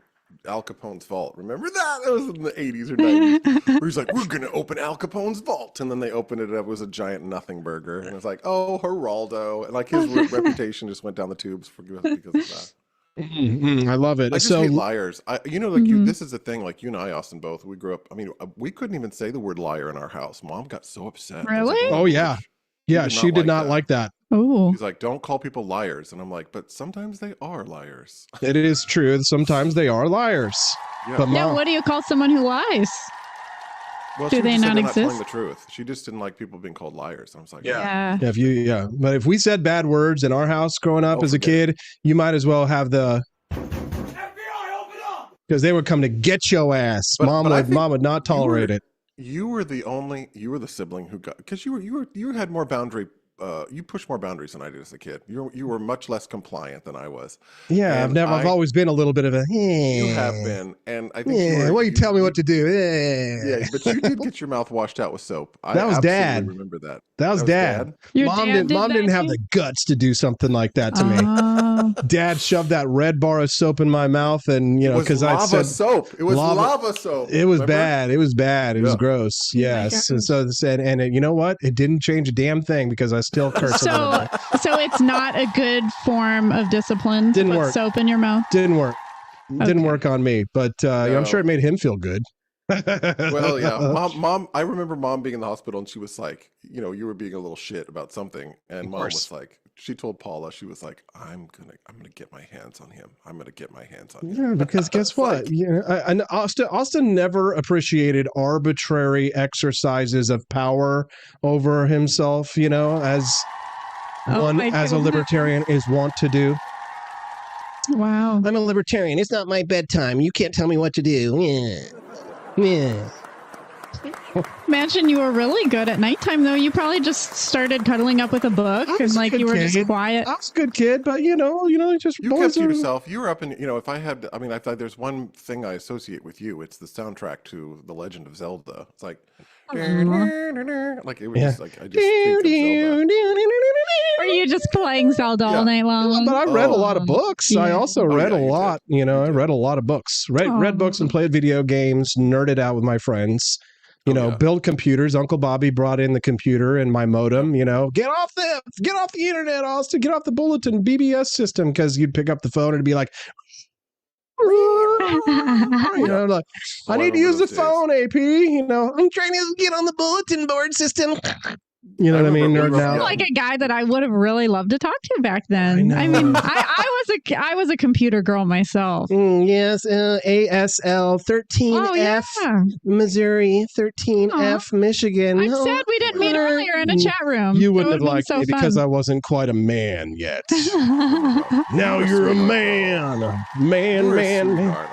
Al Capone's vault. Remember that? That was in the 80s or 90s. Where he's like, we're going to open Al Capone's vault. And then they opened it up. It was a giant nothing burger. And it was like, oh, Geraldo. And his reputation just went down the tubes because of that. I love it. I just hate liars. This is the thing. Like you and I, Austin, both, we grew up. I mean, we couldn't even say the word liar in our house. Mom got so upset. Really? Oh, yeah. Yeah, she did not like that. Oh. She's like, don't call people liars. And I'm like, but sometimes they are liars. It is true. Sometimes they are liars. Yeah. But Mom, what do you call someone who lies? Well, do they not exist? Telling the truth. She just didn't like people being called liars. I was like, But if we said bad words in our house growing up as a kid, you might as well have the FBI open up, because they would come to get your ass. Mom would not tolerate it. You were the sibling who got, because you had more boundary. You pushed more boundaries than I did as a kid. You were much less compliant than I was. Yeah, I've always been a little bit of a. You have been, and I think. You tell me what to do. Yeah, but you did get your mouth washed out with soap. That was Dad. Remember that? That was Dad. Mom didn't have the guts to do something like that to me. Dad shoved that red bar of soap in my mouth, and because I said soap. It was lava soap. It was bad. It was bad. It was gross. Yes, and so you know what? It didn't change a damn thing because I still curse a little bit. So it's not a good form of discipline to put soap in your mouth? Didn't work. Didn't work on me, but I'm sure it made him feel good. Well, yeah. Mom, I remember Mom being in the hospital and she was like, you were being a little shit about something. And Mom was like, she told Paula, she was like, I'm gonna get my hands on him. I'm gonna get my hands on him. Yeah, because guess what? And Austin never appreciated arbitrary exercises of power over himself, as a libertarian is wont to do. Wow. I'm a libertarian. It's not my bedtime. You can't tell me what to do. Yeah. Imagine you were really good at nighttime, though. You probably just started cuddling up with a book and like you were just quiet. I was a good kid, but just you kept to yourself. You were up in, if I had, I thought there's one thing I associate with you. It's the soundtrack to The Legend of Zelda. It's like, like it was just like I just think of Zelda. Or you just playing Zelda all night long? But I read a lot of books. I also read a lot. I read a lot of books. Read books and played video games. Nerded out with my friends. Build computers. Uncle Bobby brought in the computer and my modem. Get off the internet, Austin. Get off the bulletin BBS system, because you'd pick up the phone and it'd be like, like, I need to use the phone, AP. I'm trying to get on the bulletin board system. You know what I mean? Nerd out. Like a guy that I would have really loved to talk to back then. I mean, I was a computer girl myself. Yes, ASL 13F, Missouri, 13F, Michigan. I'm sad we didn't meet earlier in a chat room. You wouldn't have liked me because I wasn't quite a man yet. Now you're a man. Man.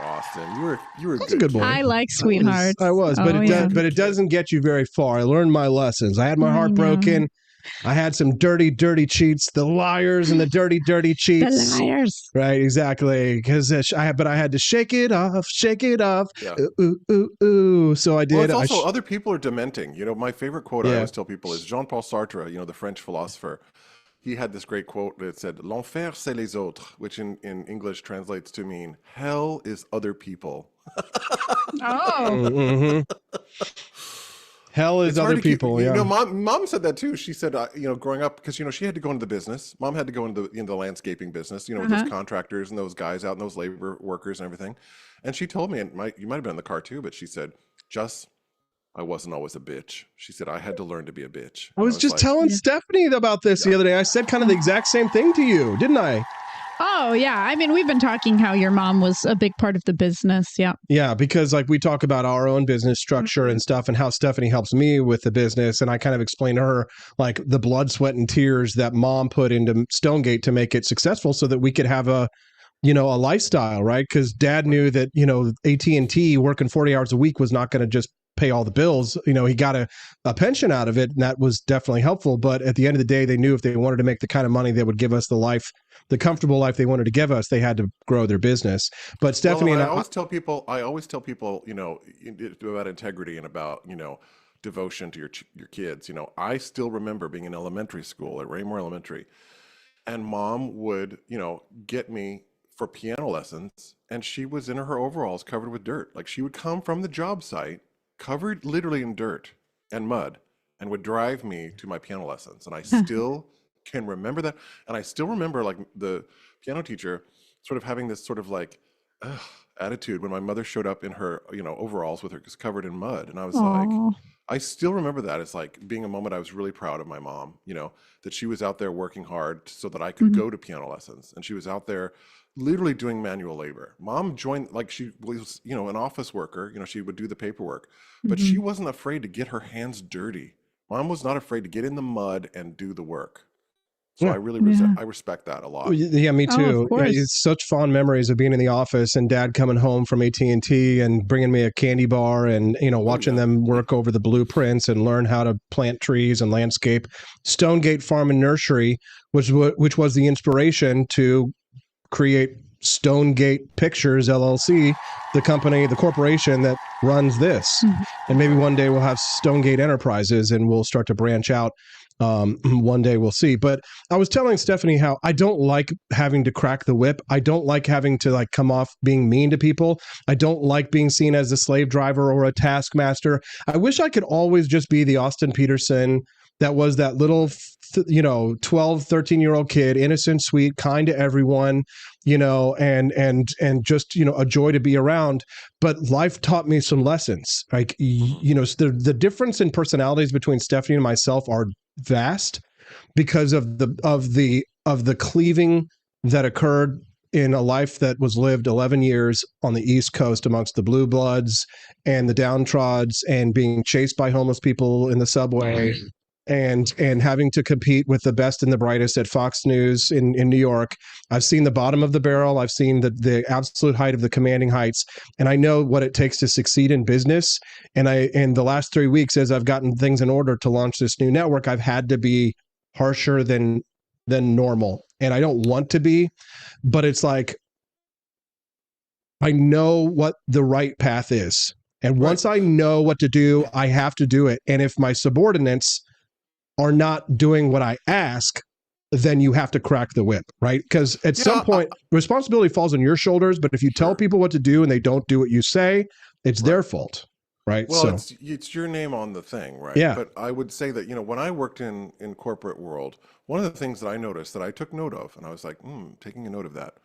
Austin. You were a good boy. I like sweethearts. I was, but it doesn't get you very far. I learned my lessons. I had my heart broken. I had some dirty cheats, the liars and the dirty cheats. The liars. Right, exactly. Because I had to shake it off. Yeah. Ooh. So I did. Well, it's also other people are dementing. My favorite quote I always tell people is Jean-Paul Sartre, the French philosopher. He had this great quote that said, "L'enfer c'est les autres," which in English translates to mean hell is other people. Oh. Hell is other people. Yeah. Mom said that too. She said, growing up, because she had to go into the business. Mom had to go into the landscaping business. With those contractors and those guys out and those labor workers and everything. And she told me, and you might have been in the car too, but she said, "Just, I wasn't always a bitch." She said, "I had to learn to be a bitch." I was just telling Stephanie about this the other day. I said kind of the exact same thing to you, didn't I? Oh, yeah. I mean, we've been talking how your mom was a big part of the business. Yeah. Yeah, because we talk about our own business structure and stuff and how Stephanie helps me with the business. And I kind of explain to her the blood, sweat, and tears that mom put into Stonegate to make it successful so that we could have a lifestyle, right? Because dad knew that, AT&T working 40 hours a week was not going to just pay all the bills. He got a pension out of it, and that was definitely helpful. But at the end of the day, they knew if they wanted to make the kind of money that would give us the comfortable life they wanted to give us, they had to grow their business. But Stephanie and I always tell people, about integrity and about, devotion to your kids. I still remember being in elementary school at Raymore Elementary, and mom would, get me for piano lessons, and she was in her overalls covered with dirt. Like, she would come from the job site covered literally in dirt and mud and would drive me to my piano lessons. And I still can remember that. And I still remember the piano teacher sort of having this sort of attitude when my mother showed up in her, overalls with her covered in mud. And I was I still remember that. It's being a moment I was really proud of my mom, that she was out there working hard so that I could go to piano lessons. And she was out there literally doing manual labor. Mom joined, she was, an office worker, she would do the paperwork, but she wasn't afraid to get her hands dirty. Mom was not afraid to get in the mud and do the work. So I really I respect that a lot. Yeah, me too. It's such fond memories of being in the office and dad coming home from AT&T and bringing me a candy bar and, watching them work over the blueprints and learn how to plant trees and landscape. Stonegate Farm and Nursery, which was the inspiration to create Stonegate Pictures LLC, the corporation that runs this. And maybe one day we'll have Stonegate Enterprises and we'll start to branch out. One day we'll see. But I was telling Stephanie how I don't like having to crack the whip. I don't like having to come off being mean to people. I don't like being seen as a slave driver or a taskmaster. I wish I could always just be the Austin Peterson that was that little 12, 13-year-old kid, innocent, sweet, kind to everyone, and just, a joy to be around. But life taught me some lessons. The difference in personalities between Stephanie and myself are vast because of the cleaving that occurred in a life that was lived 11 years on the East Coast amongst the blue bloods and the downtrods and being chased by homeless people in the subway and having to compete with the best and the brightest at Fox News in New York. I've seen the bottom of the barrel. I've seen the absolute height of the commanding heights, and I know what it takes to succeed in business. And in the last 3 weeks, as I've gotten things in order to launch this new network, I've had to be harsher than normal. And I don't want to be, but it's like, I know what the right path is. And once I know what to do, I have to do it. And if my subordinates are not doing what I ask, then you have to crack the whip, right? Because at some point, responsibility falls on your shoulders. But if you tell people what to do and they don't do what you say, it's their fault, right? Well, So it's your name on the thing, right? Yeah. But I would say that, when I worked in corporate world, one of the things that I noticed that I took note of, and I was like, taking a note of that.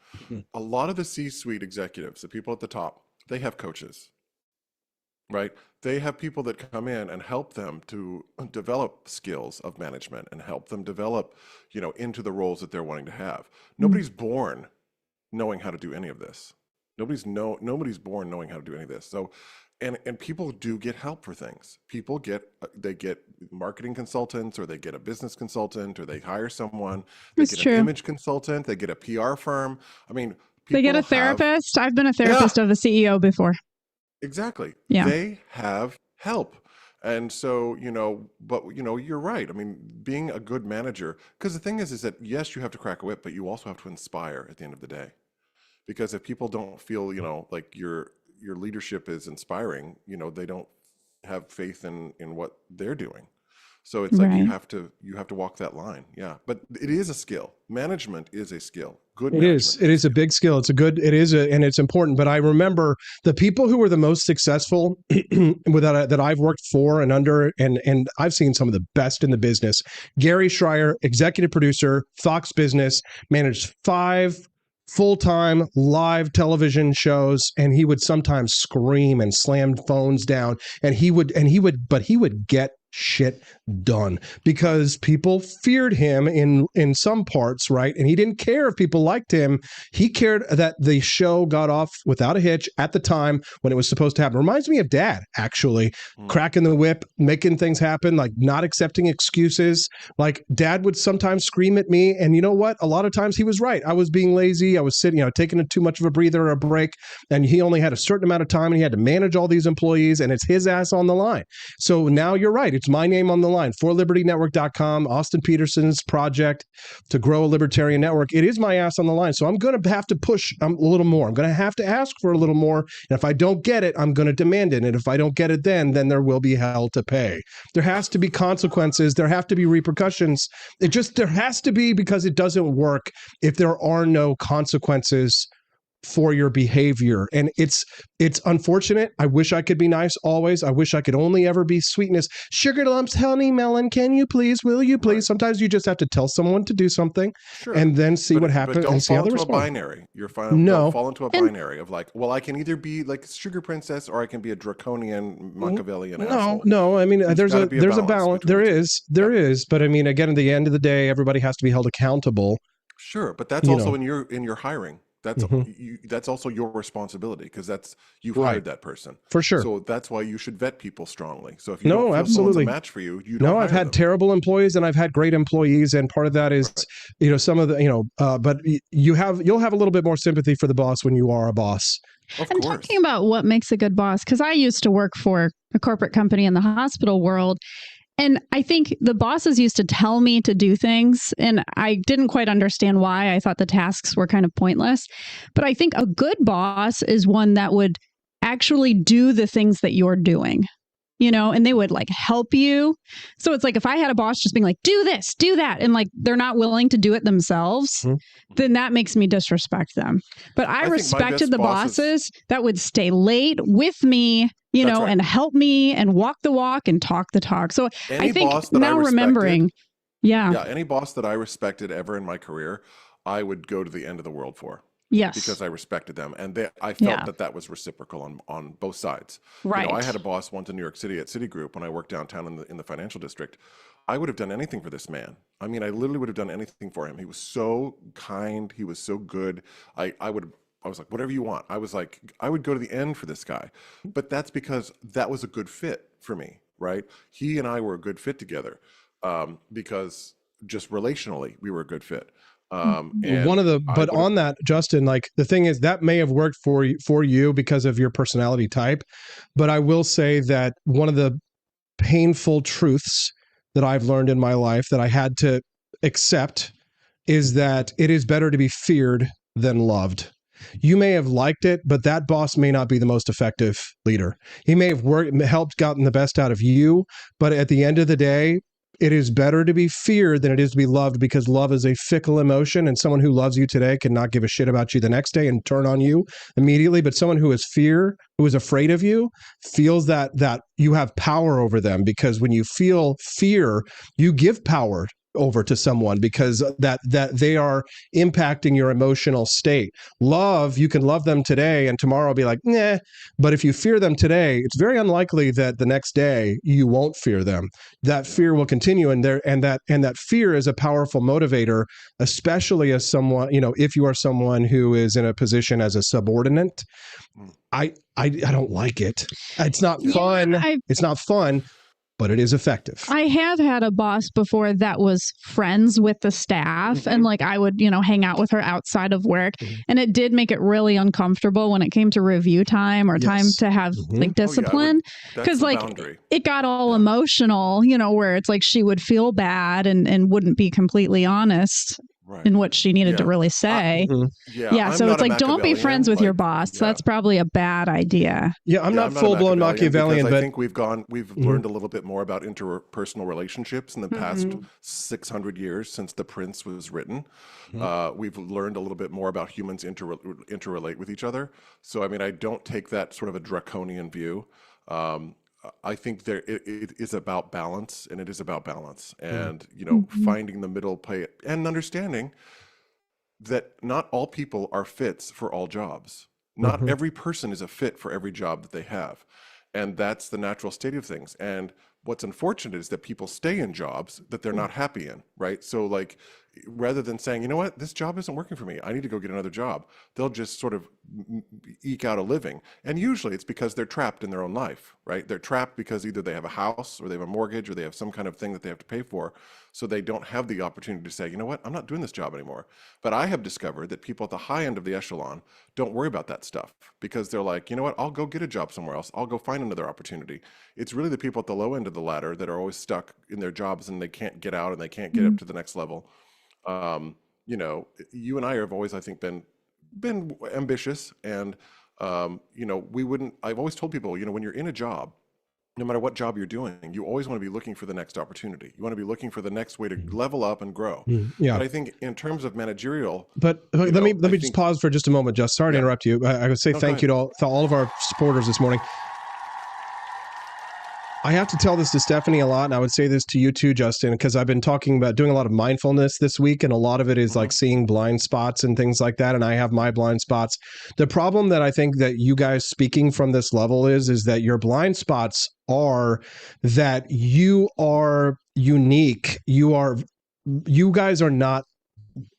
A lot of the C-suite executives, the people at the top, they have coaches, right? They have people that come in and help them to develop skills of management and help them develop, into the roles that they're wanting to have. Nobody's born knowing how to do any of this. Nobody's born knowing how to do any of this. So, and people do get help for things. People get marketing consultants, or they get a business consultant, or they hire someone. They get an image consultant. They get a PR firm. I mean, They get a therapist. I've been a therapist of a CEO before. Exactly. Yeah. They have help. And so, but you're right. I mean, being a good manager, because the thing is that yes, you have to crack a whip, but you also have to inspire at the end of the day. Because if people don't feel, like your leadership is inspiring, they don't have faith in what they're doing. So it's like you have to walk that line. Yeah. But it is a skill. Management is a skill. Good management. It is a big skill. And it's important. But I remember the people who were the most successful that I've worked for and under, and I've seen some of the best in the business. Gary Schreier, executive producer, Fox Business, managed 5 full-time live television shows, and he would sometimes scream and slam phones down, and he would get shit done because people feared him in some parts, right? And he didn't care if people liked him. He cared that the show got off without a hitch at the time when it was supposed to happen. Reminds me of Dad, actually, cracking the whip, making things happen, like not accepting excuses. Like Dad would sometimes scream at me, and you know what? A lot of times he was right. I was being lazy. I was sitting, taking too much of a breather or a break, and he only had a certain amount of time, and he had to manage all these employees, and it's his ass on the line. So now you're right. It's my name on the line. ForLibertyNetwork.com, Austin Peterson's project to grow a libertarian network. It is my ass on the line. So I'm going to have to push a little more. I'm going to have to ask for a little more. And if I don't get it, I'm going to demand it. And if I don't get it, then there will be hell to pay. There has to be consequences. There have to be repercussions. There has to be, because it doesn't work if there are no consequences for your behavior. And it's unfortunate. I wish I could be nice always. I wish I could only ever be sweetness. Sugar lumps, honey melon, can you please, will you please? Sometimes you just have to tell someone to do something and then see what happens and see how they respond. Don't fall into a binary. Don't fall into a binary of like, well, I can either be like Sugar Princess or I can be a draconian Machiavellian asshole. No. I mean, there's a balance. There is. But I mean, again, at the end of the day, everybody has to be held accountable. Sure. But that's also in your hiring. That's also your responsibility, because you've hired that person for sure. So that's why you should vet people strongly. So if you don't feel someone's a match for you, you don't. I've had them. terrible employees and I've had great employees, and part of that is some of the but you'll have a little bit more sympathy for the boss when you are a boss. And talking about what makes a good boss, because I used to work for a corporate company in the hospital world. And I think the bosses used to tell me to do things, and I didn't quite understand why. I thought the tasks were kind of pointless. But I think a good boss is one that would actually do the things that you're doing, and they would like help you. So it's like if I had a boss just being like, do this, do that, and like they're not willing to do it themselves, then that makes me disrespect them. But I respected the bosses that would stay late with me, and help me and walk the walk and talk the talk. So I think now remembering, any boss that I respected ever in my career, I would go to the end of the world for. Yes. Because I respected them. And I felt that was reciprocal on both sides. Right. I had a boss once in New York City at Citigroup when I worked downtown in the financial district. I would have done anything for this man. I mean, I literally would have done anything for him. He was so kind. He was so good. I was like, whatever you want. I was like, I would go to the end for this guy. But that's because that was a good fit for me, right? He and I were a good fit together. because just relationally we were a good fit. But on that, Justin, like the thing is that may have worked for you because of your personality type. But I will say that one of the painful truths that I've learned in my life that I had to accept is that it is better to be feared than loved. You may have liked it, but that boss may not be the most effective leader. He may have helped gotten the best out of you, but at the end of the day, it is better to be feared than it is to be loved, because love is a fickle emotion, and someone who loves you today cannot give a shit about you the next day and turn on you immediately. But someone who is afraid of you, feels that you have power over them, because when you feel fear, you give power over to someone because that they are impacting your emotional state. Love, you can love them today and tomorrow be like, nah. But if you fear them today, it's very unlikely that the next day you won't fear them. That fear will continue, and that fear is a powerful motivator, especially as someone, if you are someone who is in a position as a subordinate. I don't like it. It's not fun. It's not fun. But it is effective. I have had a boss before that was friends with the staff, and like I would, hang out with her outside of work, and it did make it really uncomfortable when it came to review time or time to have like discipline, because it got all emotional, where it's like she would feel bad and wouldn't be completely honest. In what she needed to really say. So it's like, don't be friends with your boss. That's probably a bad idea. I'm not full-blown Machiavellian, but I think we've learned a little bit more about interpersonal relationships in the past 600 years since The Prince was written. We've learned a little bit more about humans interrelate with each other. So, I mean, I don't take that sort of a draconian view. I think it is about balance, and and finding the middle play and understanding that not all people are fits for all jobs. Not every person is a fit for every job that they have, and that's the natural state of things. And what's unfortunate is that people stay in jobs that they're not happy in, right? So like, rather than saying, you know what, this job isn't working for me, I need to go get another job, they'll just sort of eke out a living. And usually it's because they're trapped in their own life, right? They're trapped because either they have a house or they have a mortgage or they have some kind of thing that they have to pay for. So they don't have the opportunity to say, you know what, I'm not doing this job anymore. But I have discovered that people at the high end of the echelon don't worry about that stuff, because they're like, you know what, I'll go get a job somewhere else. I'll go find another opportunity. It's really the people at the low end of the ladder that are always stuck in their jobs and they can't get out and they can't get up to the next level. You and I have always, I think, been ambitious, and I've always told people, when you're in a job, no matter what job you're doing, you always want to be looking for the next opportunity. You want to be looking for the next way to level up and grow. But I think in terms of managerial, let me just pause for just a moment. Just sorry to interrupt you. I would say thank you to all of our supporters this morning. I have to tell this to Stephanie a lot, and I would say this to you too, Justin, because I've been talking about doing a lot of mindfulness this week, and a lot of it is like seeing blind spots and things like that, and I have my blind spots. The problem that I think that you guys speaking from this level is that your blind spots are that you are unique. You guys are not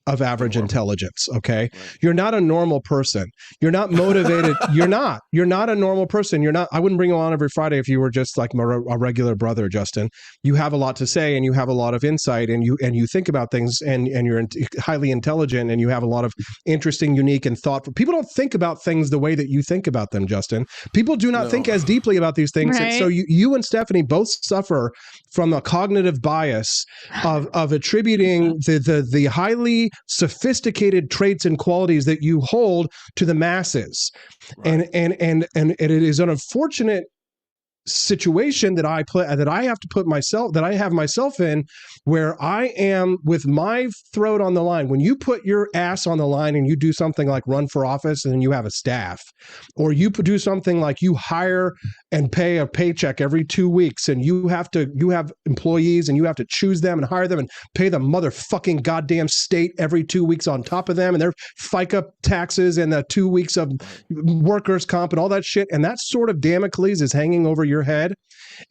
of average intelligence. Okay. Right. You're not a normal person. You're not motivated. You're not a normal person. I wouldn't bring you on every Friday if you were just like a regular brother, Justin. You have a lot to say, and you have a lot of insight, and you think about things, and you're highly intelligent, and you have a lot of interesting, unique, and thoughtful. People don't think about things the way that you think about them, Justin. People do not think as deeply about these things. Right. So you and Stephanie both suffer from a cognitive bias of attributing the highly sophisticated traits and qualities that you hold to the masses. Right. And it is an unfortunate situation that I have myself in, where I am with my throat on the line. When you put your ass on the line and you do something like run for office and you have a staff, or you do something like you hire and pay a paycheck every 2 weeks, and you have employees and you have to choose them and hire them and pay the motherfucking goddamn state every 2 weeks on top of them, and their FICA taxes and the 2 weeks of workers' comp and all that shit. And that sort of Damocles is hanging over your head.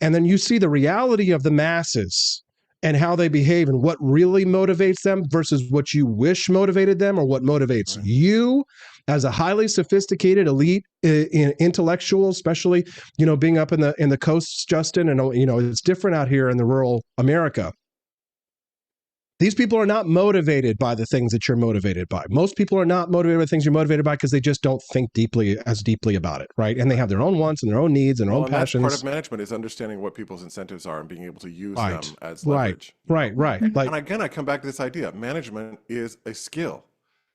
And then you see the reality of the masses and how they behave and what really motivates them versus what you wish motivated them, or what motivates you as a highly sophisticated elite intellectual, especially, being up in the coasts, Justin, and, it's different out here in the rural America. These people are not motivated by the things that you're motivated by. Most people are not motivated by things you're motivated by because they just don't think deeply about it, right? And they have their own wants and their own needs and their own passions. That's part of management, is understanding what people's incentives are and being able to use them as leverage. Right. Like, and again, I come back to this idea. Management is a skill.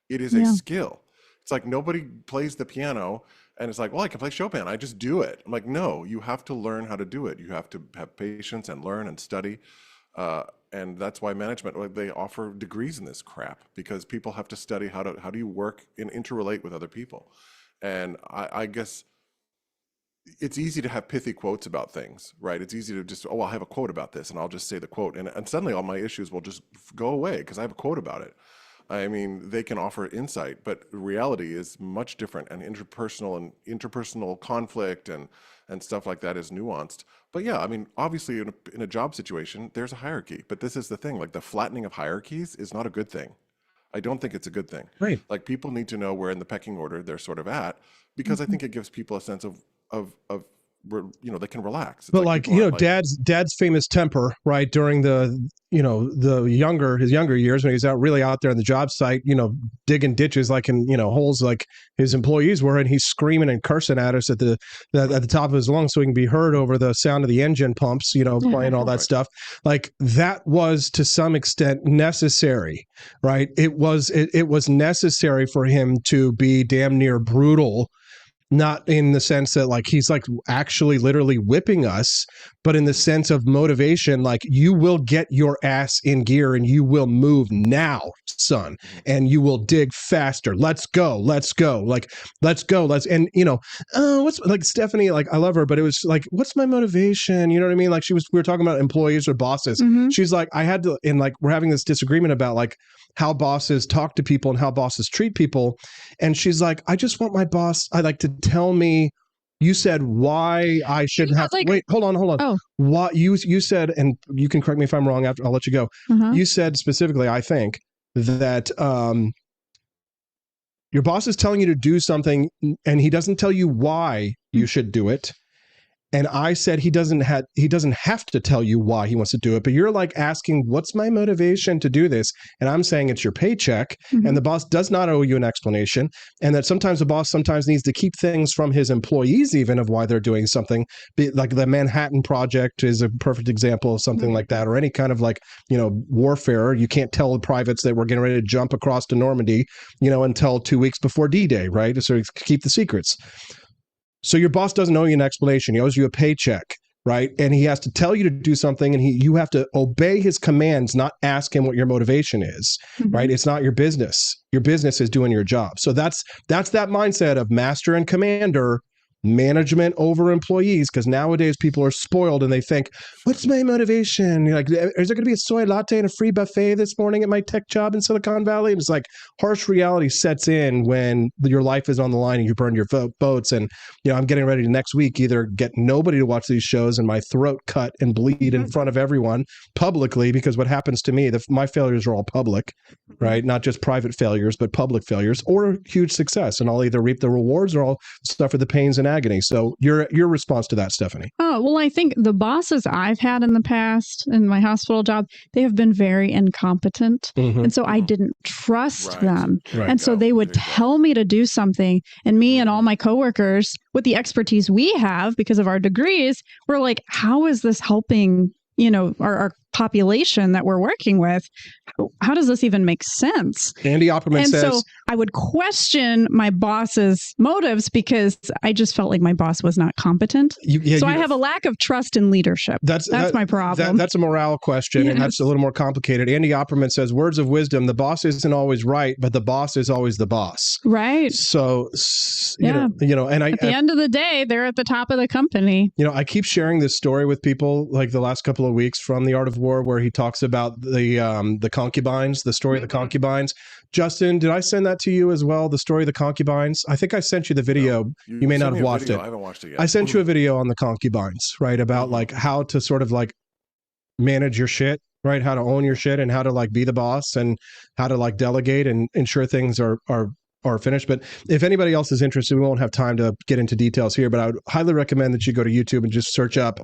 It is a skill. It's like nobody plays the piano and it's like, well, I can play Chopin. I just do it. I'm like, no, you have to learn how to do it. You have to have patience and learn and study. And that's why management, they offer degrees in this crap, because people have to study how do you work and interrelate with other people. And I guess it's easy to have pithy quotes about things, right? It's easy to just, oh, I'll have a quote about this and I'll just say the quote. And suddenly all my issues will just go away because I have a quote about it. I mean, they can offer insight, but reality is much different, and interpersonal conflict and stuff like that is nuanced. But yeah, I mean, obviously in a job situation, there's a hierarchy, but this is the thing, like the flattening of hierarchies is not a good thing. I don't think it's a good thing. Right. Like people need to know where in the pecking order they're sort of at, because I think it gives people a sense of they can relax. It's but like dad's famous temper, right, during his younger years when he was out really out there on the job site, digging ditches like in holes like his employees were, and he's screaming and cursing at us at the top of his lungs so he can be heard over the sound of the engine pumps, playing all that stuff. Like that was to some extent necessary, right? It was necessary for him to be damn near brutal. Not in the sense that like he's like actually literally whipping us, but in the sense of motivation, like you will get your ass in gear and you will move now, son, and you will dig faster. Let's go. Like, let's go. And what's like Stephanie, like I love her, but it was like, what's my motivation? You know what I mean? Like we were talking about employees or bosses. Mm-hmm. She's like, I had to, and like, we're having this disagreement about like how bosses talk to people and how bosses treat people. And she's like, I just want my boss, I like to tell me, you said why I shouldn't have to wait. Hold on. Oh. What you said, and you can correct me if I'm wrong after, I'll let you go. Uh-huh. You said specifically, I think, that your boss is telling you to do something and he doesn't tell you why you should do it. And I said he doesn't have to tell you why he wants to do it, but you're like asking, what's my motivation to do this? And I'm saying it's your paycheck, and the boss does not owe you an explanation, and that sometimes the boss needs to keep things from his employees even of why they're doing something. Like the Manhattan Project is a perfect example of something like that, or any kind of like, warfare. You can't tell the privates that we're getting ready to jump across to Normandy, until 2 weeks before D-Day, right? So keep the secrets. So your boss doesn't owe you an explanation. He owes you a paycheck, right? And he has to tell you to do something, and you have to obey his commands, not ask him what your motivation is, right? It's not your business. Your business is doing your job. So that's that mindset of master and commander, management over employees, because nowadays people are spoiled and they think, what's my motivation? You're like, is there going to be a soy latte and a free buffet this morning at my tech job in Silicon Valley? And it's like harsh reality sets in when your life is on the line and you burn your boats. And I'm getting ready to next week either get nobody to watch these shows and my throat cut and bleed in front of everyone publicly, because what happens to me, my failures are all public, right? Not just private failures, but public failures, or huge success, and I'll either reap the rewards or I'll suffer the pains and agony. So your response to that, Stephanie? Oh, well, I think the bosses I've had in the past in my hospital job, they have been very incompetent. And so I didn't trust them. And so they would tell me to do something, and me and all my coworkers with the expertise we have because of our degrees, we're like, how is this helping, our population that we're working with? How does this even make sense? Andy Opperman says, so I would question my boss's motives because I just felt like my boss was not competent. I have a lack of trust in leadership. That's my problem. That's a morale question, and that's a little more complicated. Andy Opperman says, words of wisdom, the boss isn't always right, but the boss is always the boss. Right. So, and at the end of the day, they're at the top of the company. I keep sharing this story with people like the last couple of weeks from The Art of War, where he talks about the concubines, the story of the concubines. Justin, did I send that to you as well? The story of the concubines? I think I sent you the video. No, you may not have watched it. I haven't watched it yet. I sent you a video on the concubines, right? About like how to sort of like manage your shit, right? How to own your shit and how to like be the boss and how to like delegate and ensure things are finished. But if anybody else is interested, we won't have time to get into details here, but I would highly recommend that you go to YouTube and just search up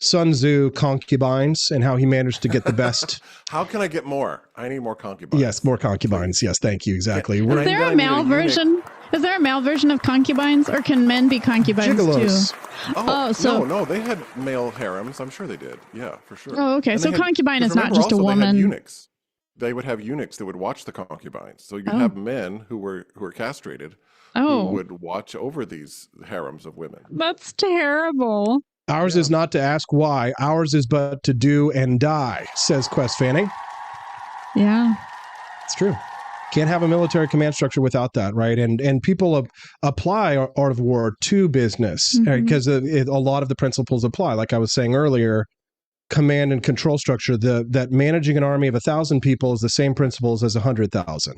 Sun Tzu concubines and how he managed to get the best. How can I get more? I need more concubines. Yes, more concubines. Yes, thank you. Exactly. Is there a male version? Is there a male version of concubines, or can men be concubines Gigolos. too? No, they had male harems. I'm sure they did. Yeah, for sure. Oh, okay. And So they had- concubine is 'cause not remember just a also they had woman. eunuchs. They would have eunuchs that would watch the concubines. So you'd have men who were castrated who would watch over these harems of women. That's terrible. Ours is not to ask why. Ours is but to do and die, says Quest Fanning. Yeah. It's true. Can't have a military command structure without that, right? And people apply art of war to business because a lot of the principles apply. Like I was saying earlier, command and control structure, that managing an army of 1,000 people is the same principles as 100,000,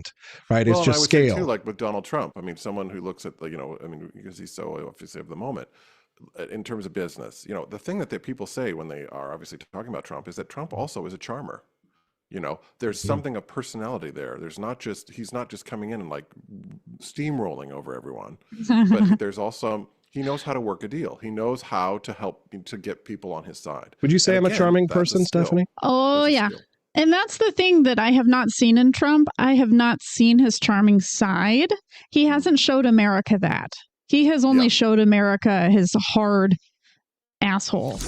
right? It's Well, just and I would say, scale. too, like with Donald Trump. I mean, someone who looks at because he's so obviously of the moment in terms of business. The thing that people say when they are obviously talking about Trump is that Trump also is a charmer. There's something of personality there. He's not just coming in and like steamrolling over everyone, but there's also, he knows how to work a deal. He knows how to help to get people on his side. Would you say I'm a charming person, Stephanie? Oh, yeah. And that's the thing that I have not seen in Trump. I have not seen his charming side. He hasn't showed America that. He has only showed America his hard asshole.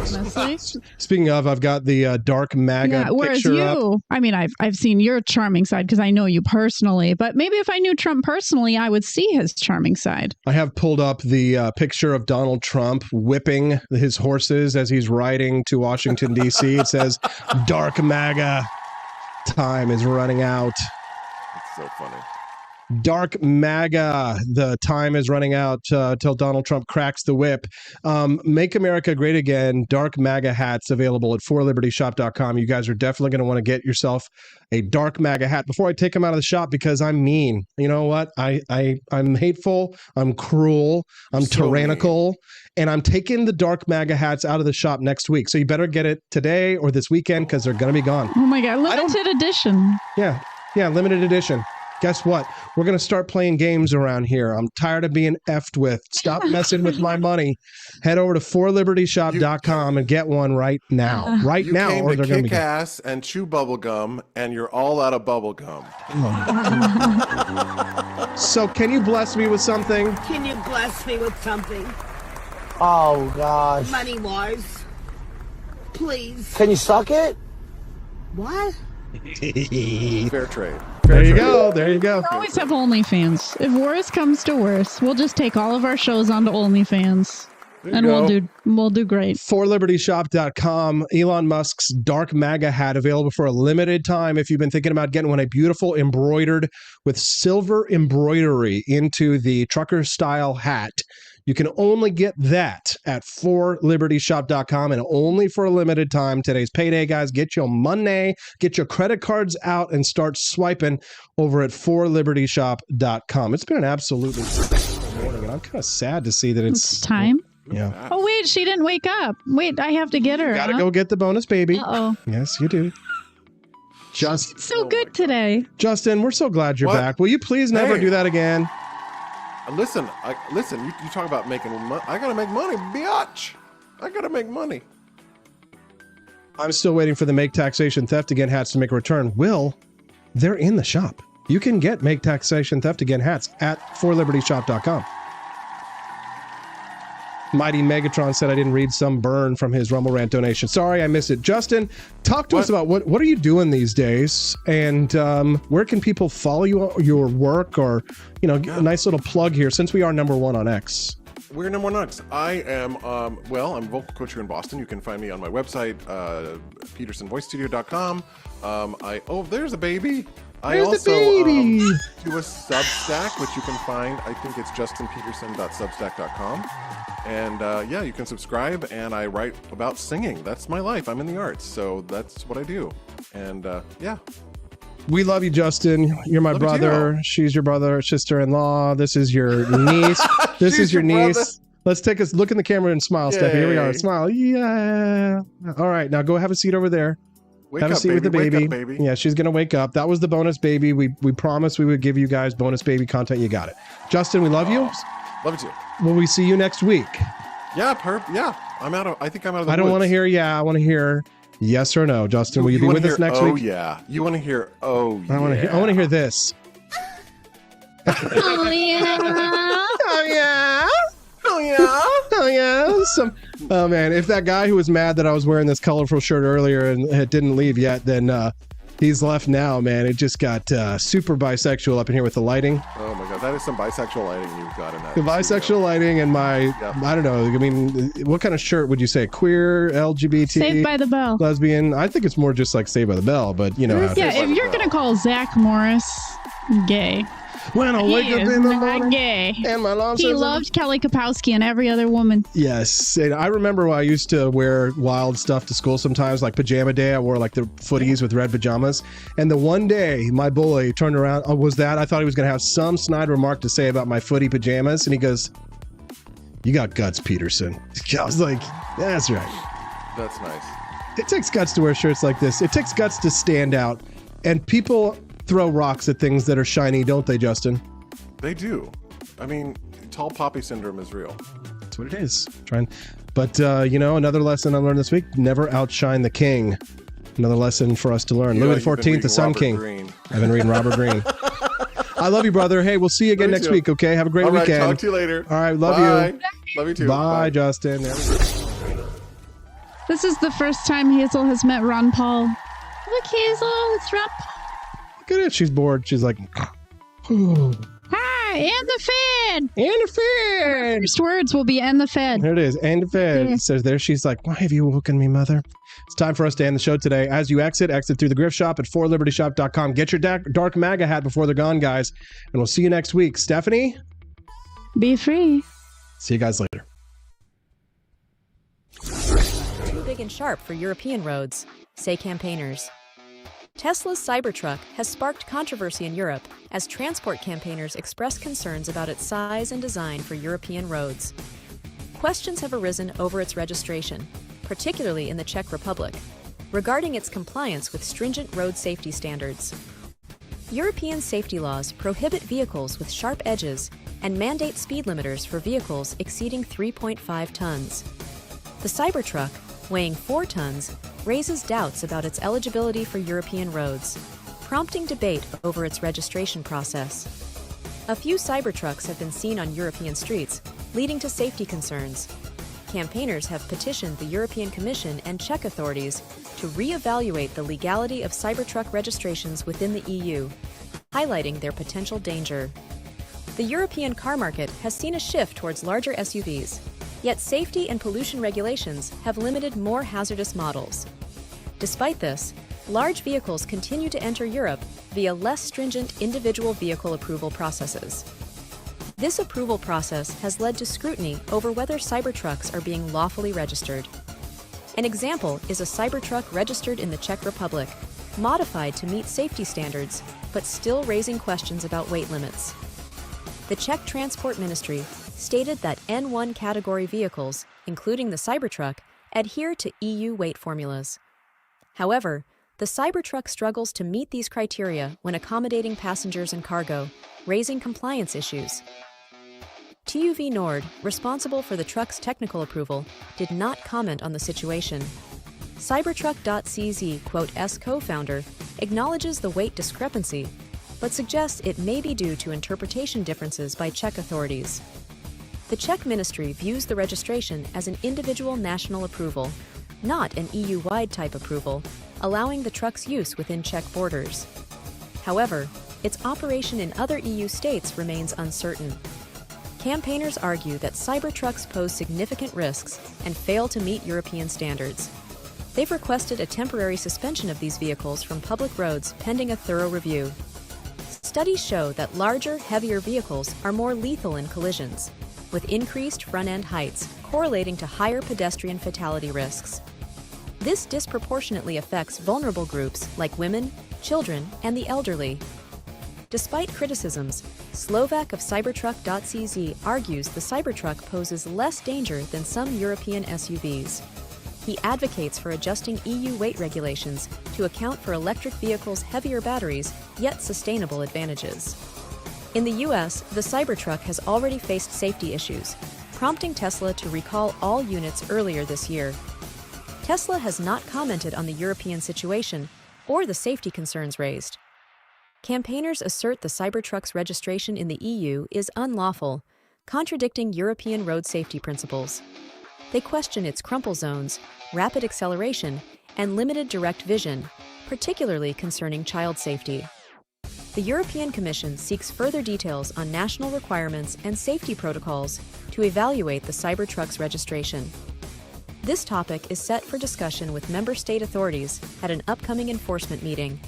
Honestly. Speaking of, I've got the dark MAGA whereas picture you, up. I mean, I've seen your charming side because I know you personally, but maybe if I knew Trump personally, I would see his charming side. I have pulled up the picture of Donald Trump whipping his horses as he's riding to Washington, D.C. It says, dark MAGA, time is running out. It's so funny. Dark MAGA, the time is running out till Donald Trump cracks the whip. Make America Great Again, Dark MAGA hats available at forlibertyshop.com. You guys are definitely going to want to get yourself a Dark MAGA hat before I take them out of the shop because I'm mean. You know what? I'm hateful. I'm cruel. I'm tyrannical. And I'm taking the Dark MAGA hats out of the shop next week. So you better get it today or this weekend because they're going to be gone. Oh my God. Limited edition. Yeah, limited edition. Guess what? We're going to start playing games around here. I'm tired of being effed with. Stop messing with my money. Head over to forlibertyshop.com and get one right now. Right You now. came Or to they're going to kick be ass and chew bubble gum, and you're all out of bubble gum. So can you bless me with something? Can you bless me with something? Oh, gosh. Money-wise. Please. Can you suck it? What? Fair trade. There you go. There you go. We always have OnlyFans. If worse comes to worse, we'll just take all of our shows onto OnlyFans. And we'll do great. forlibertyshop.com. Elon Musk's Dark MAGA hat available for a limited time. If you've been thinking about getting one, a beautiful embroidered with silver embroidery into the trucker style hat. You can only get that at forlibertyshop.com and only for a limited time. Today's payday, guys. Get your money, get your credit cards out and start swiping over at forlibertyshop.com. It's been an absolutely morning, and I'm kind of sad to see that it's time. Yeah. Oh, wait, she didn't wake up. Wait, I have to get her. Gotta go get the bonus baby. Uh-oh. Yes, you do. Just so good today. Justin, we're so glad you're back. Will you please never do that again? Listen, you talk about making money. I gotta make money, biatch. I gotta make money. I'm still waiting for the Make Taxation Theft Again hats to make a return. Will, they're in the shop. You can get Make Taxation Theft Again hats at forlibertyshop.com. Mighty Megatron said I didn't read some burn from his Rumble Rant donation. Sorry, I missed it. Justin, talk to us about what are you doing these days, and where can people follow your work, or a nice little plug here since we are number one on X. We're number one on X. I am I'm a vocal coach here in Boston. You can find me on my website, petersonvoicestudio.com. There's a baby. I also do a Substack, which you can find. I think it's justinpeterson.substack.com. And you can subscribe, and I write about singing. That's my life. I'm in the arts, so that's what I do. And we love you, Justin. You're my brother. She's your brother, sister-in-law. This is your niece. This is your niece. Brother. Let's take a look in the camera and smile, Steffi. Here we are. Smile. Yeah. All right, now go have a seat over there. Have a seat with the baby. Wake up, baby. Yeah, she's gonna wake up. That was the bonus baby. We promised we would give you guys bonus baby content. You got it. Justin, we love you. Love you too. Will we see you next week? Yeah, I think I'm out of the I don't woods. want to hear I want to hear yes or no. Justin, will you be with us next week? Oh yeah. You want to hear yeah. I want to hear this. Oh yeah. Oh yeah. Oh yeah. Oh yeah. Oh man, if that guy who was mad that I was wearing this colorful shirt earlier and it didn't leave yet, then he's left now, man. It just got super bisexual up in here with the lighting. Oh my god, that is some bisexual lighting you've got in that. The bisexual lighting and I don't know. I mean, what kind of shirt would you say? Queer, LGBT, Saved by the Bell, lesbian? I think it's more just like Saved by the Bell, but you know. Yeah, if you're gonna call Zach Morris gay. When I wake up in the morning, gay. And my mom He loved Kelly Kapowski and every other woman. Yes, and I remember when I used to wear wild stuff to school sometimes, like pajama day. I wore like the footies with red pajamas. And the one day my bully turned around, I thought he was going to have some snide remark to say about my footy pajamas. And he goes, "You got guts, Peterson." I was like, that's right. That's nice. It takes guts to wear shirts like this. It takes guts to stand out. And people throw rocks at things that are shiny, don't they, Justin? They do. I mean, tall poppy syndrome is real. That's what it is. But another lesson I learned this week: never outshine the king. Another lesson for us to learn. Louis XIV, the Sun King. Green. I've been reading Robert Greene. I love you, brother. Hey, we'll see you again next week. Okay, have a great weekend. Talk to you later. All right, love you. Love you too. Bye. Justin. This is the first time Hazel has met Ron Paul. Look, Hazel, it's Ron Paul. Look at it. She's bored. She's like, hi, and the Fed. And the Fed. First words will be and the Fed. There it is. And the Fed. It says there. She's like, why have you woken me, mother? It's time for us to end the show today. As you exit through the Grift Shop at forlibertyshop.com. Get your dark MAGA hat before they're gone, guys. And we'll see you next week. Stephanie? Be free. See you guys later. Too big and sharp for European roads, say campaigners. Tesla's Cybertruck has sparked controversy in Europe as transport campaigners express concerns about its size and design for European roads. Questions have arisen over its registration, particularly in the Czech Republic, regarding its compliance with stringent road safety standards. European safety laws prohibit vehicles with sharp edges and mandate speed limiters for vehicles exceeding 3.5 tons. The Cybertruck, weighing 4 tons, raises doubts about its eligibility for European roads, prompting debate over its registration process. A few Cybertrucks have been seen on European streets, leading to safety concerns. Campaigners have petitioned the European Commission and Czech authorities to re-evaluate the legality of Cybertruck registrations within the EU, highlighting their potential danger. The European car market has seen a shift towards larger SUVs, yet safety and pollution regulations have limited more hazardous models. Despite this, large vehicles continue to enter Europe via less stringent individual vehicle approval processes. This approval process has led to scrutiny over whether Cybertrucks are being lawfully registered. An example is a Cybertruck registered in the Czech Republic, modified to meet safety standards, but still raising questions about weight limits. The Czech Transport Ministry stated that N1 category vehicles, including the Cybertruck, adhere to EU weight formulas. However, the Cybertruck struggles to meet these criteria when accommodating passengers and cargo, raising compliance issues. TÜV Nord, responsible for the truck's technical approval, did not comment on the situation. Cybertruck.cz co-founder acknowledges the weight discrepancy, but suggests it may be due to interpretation differences by Czech authorities. The Czech ministry views the registration as an individual national approval, not an EU-wide type approval, allowing the truck's use within Czech borders. However, its operation in other EU states remains uncertain. Campaigners argue that Cybertrucks pose significant risks and fail to meet European standards. They've requested a temporary suspension of these vehicles from public roads pending a thorough review. Studies show that larger, heavier vehicles are more lethal in collisions, with increased front-end heights correlating to higher pedestrian fatality risks. This disproportionately affects vulnerable groups like women, children, and the elderly. Despite criticisms, Slovak of Cybertruck.cz argues the Cybertruck poses less danger than some European SUVs. He advocates for adjusting EU weight regulations to account for electric vehicles' heavier batteries, yet sustainable advantages. In the US, the Cybertruck has already faced safety issues, prompting Tesla to recall all units earlier this year. Tesla has not commented on the European situation or the safety concerns raised. Campaigners assert the Cybertruck's registration in the EU is unlawful, contradicting European road safety principles. They question its crumple zones, rapid acceleration, and limited direct vision, particularly concerning child safety. The European Commission seeks further details on national requirements and safety protocols to evaluate the Cybertruck's registration. This topic is set for discussion with member state authorities at an upcoming enforcement meeting.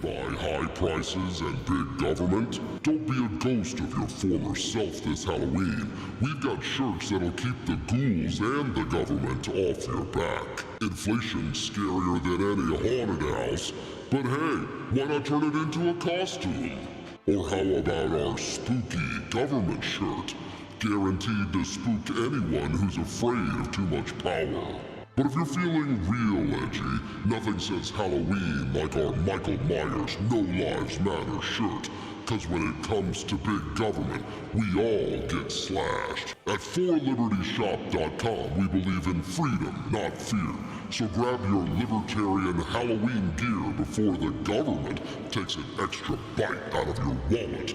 By high prices and big government? Don't be a ghost of your former self this Halloween. We've got shirts that'll keep the ghouls and the government off your back. Inflation's scarier than any haunted house, but hey, why not turn it into a costume? Or how about our spooky government shirt? Guaranteed to spook anyone who's afraid of too much power. But if you're feeling real edgy, nothing says Halloween like our Michael Myers No Lives Matter shirt. Cause when it comes to big government, we all get slashed. At 4libertyshop.com, we believe in freedom, not fear. So grab your libertarian Halloween gear before the government takes an extra bite out of your wallet.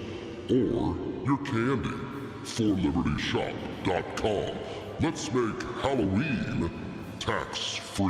Or your candy. 4libertyshop.com. Let's make Halloween tax-free.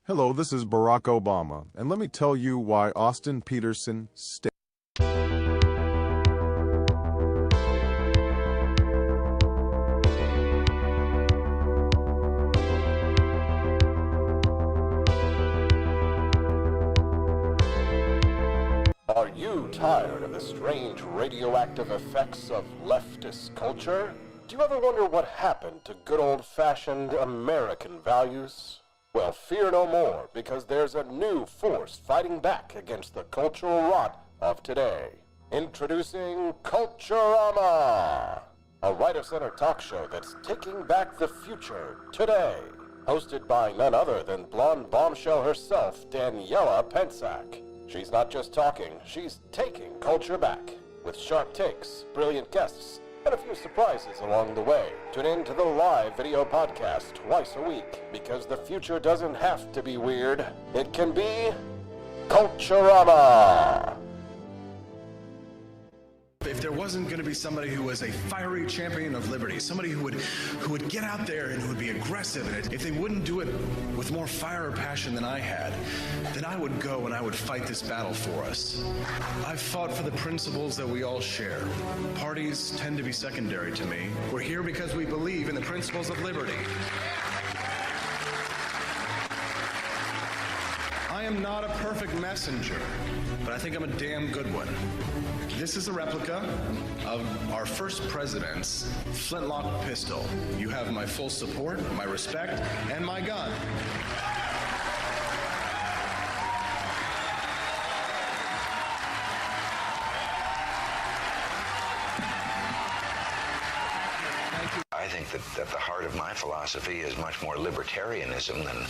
Hello, this is Barack Obama, and let me tell you why Austin Peterson stayed. Are you tired of the strange radioactive effects of leftist culture? Do you ever wonder what happened to good old-fashioned American values? Well, fear no more, because there's a new force fighting back against the cultural rot of today. Introducing Culturama, a right-of-center talk show that's taking back the future today. Hosted by none other than blonde bombshell herself, Daniela Pensack. She's not just talking, she's taking culture back. With sharp takes, brilliant guests, and a few surprises along the way. Tune in to the live video podcast twice a week, because the future doesn't have to be weird. It can be Culturama. If there wasn't going to be somebody who was a fiery champion of liberty, somebody who would get out there and who would be aggressive, and if they wouldn't do it with more fire or passion than I had, then I would go and I would fight this battle for us. I've fought for the principles that we all share. Parties tend to be secondary to me. We're here because we believe in the principles of liberty. I am not a perfect messenger, but I think I'm a damn good one. This is a replica of our first president's flintlock pistol. You have my full support, my respect, and my gun. I think that at the heart of my philosophy is much more libertarianism than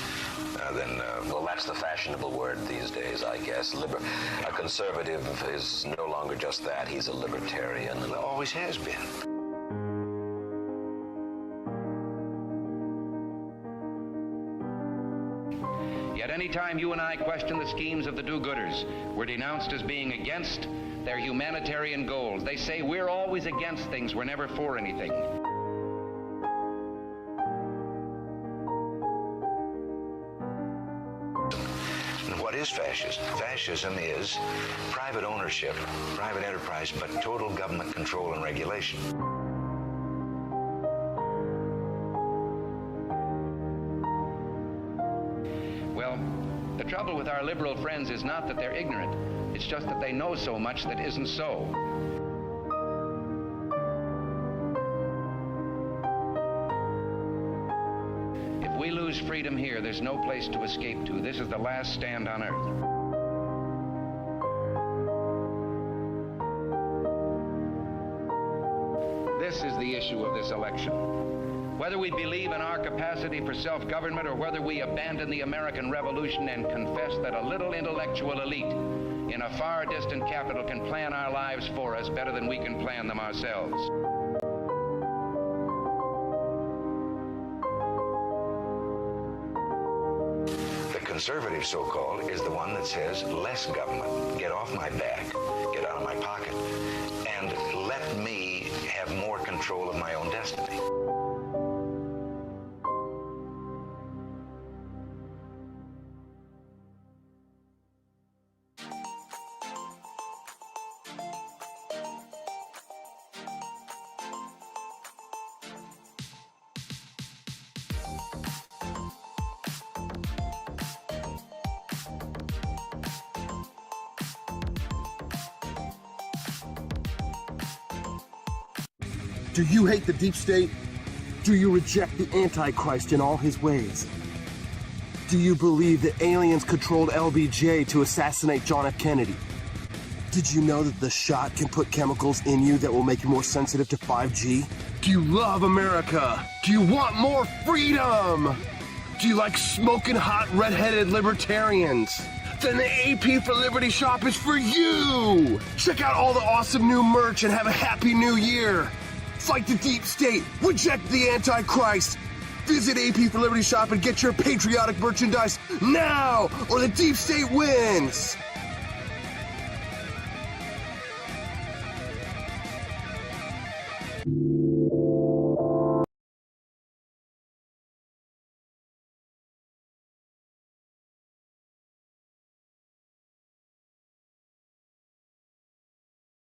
well, that's the fashionable word these days, I guess. A conservative is no longer just that. He's a libertarian and always has been. time you and I question the schemes of the do-gooders, we're denounced as being against their humanitarian goals. They say we're always against things, we're never for anything. And what is fascism? Fascism is private ownership, private enterprise, but total government control and regulation. Well, the trouble with our liberal friends is not that they're ignorant. It's just that they know so much that isn't so. If we lose freedom here, there's no place to escape to. This is the last stand on earth. This is the issue of this election. Whether we believe in our capacity for self-government or whether we abandon the American Revolution and confess that a little intellectual elite in a far distant capital can plan our lives for us better than we can plan them ourselves. The conservative, so-called, is the one that says less government, get off my back, get out of my pocket, and let me have more control of my own destiny. Do you hate the deep state? Do you reject the Antichrist in all his ways? Do you believe that aliens controlled LBJ to assassinate John F. Kennedy? Did you know that the shot can put chemicals in you that will make you more sensitive to 5G? Do you love America? Do you want more freedom? Do you like smoking hot red-headed libertarians? Then the AP for Liberty shop is for you! Check out all the awesome new merch and have a happy new year! Fight the deep state, reject the Antichrist! Visit AP for Liberty shop and get your patriotic merchandise now, or the deep state wins! you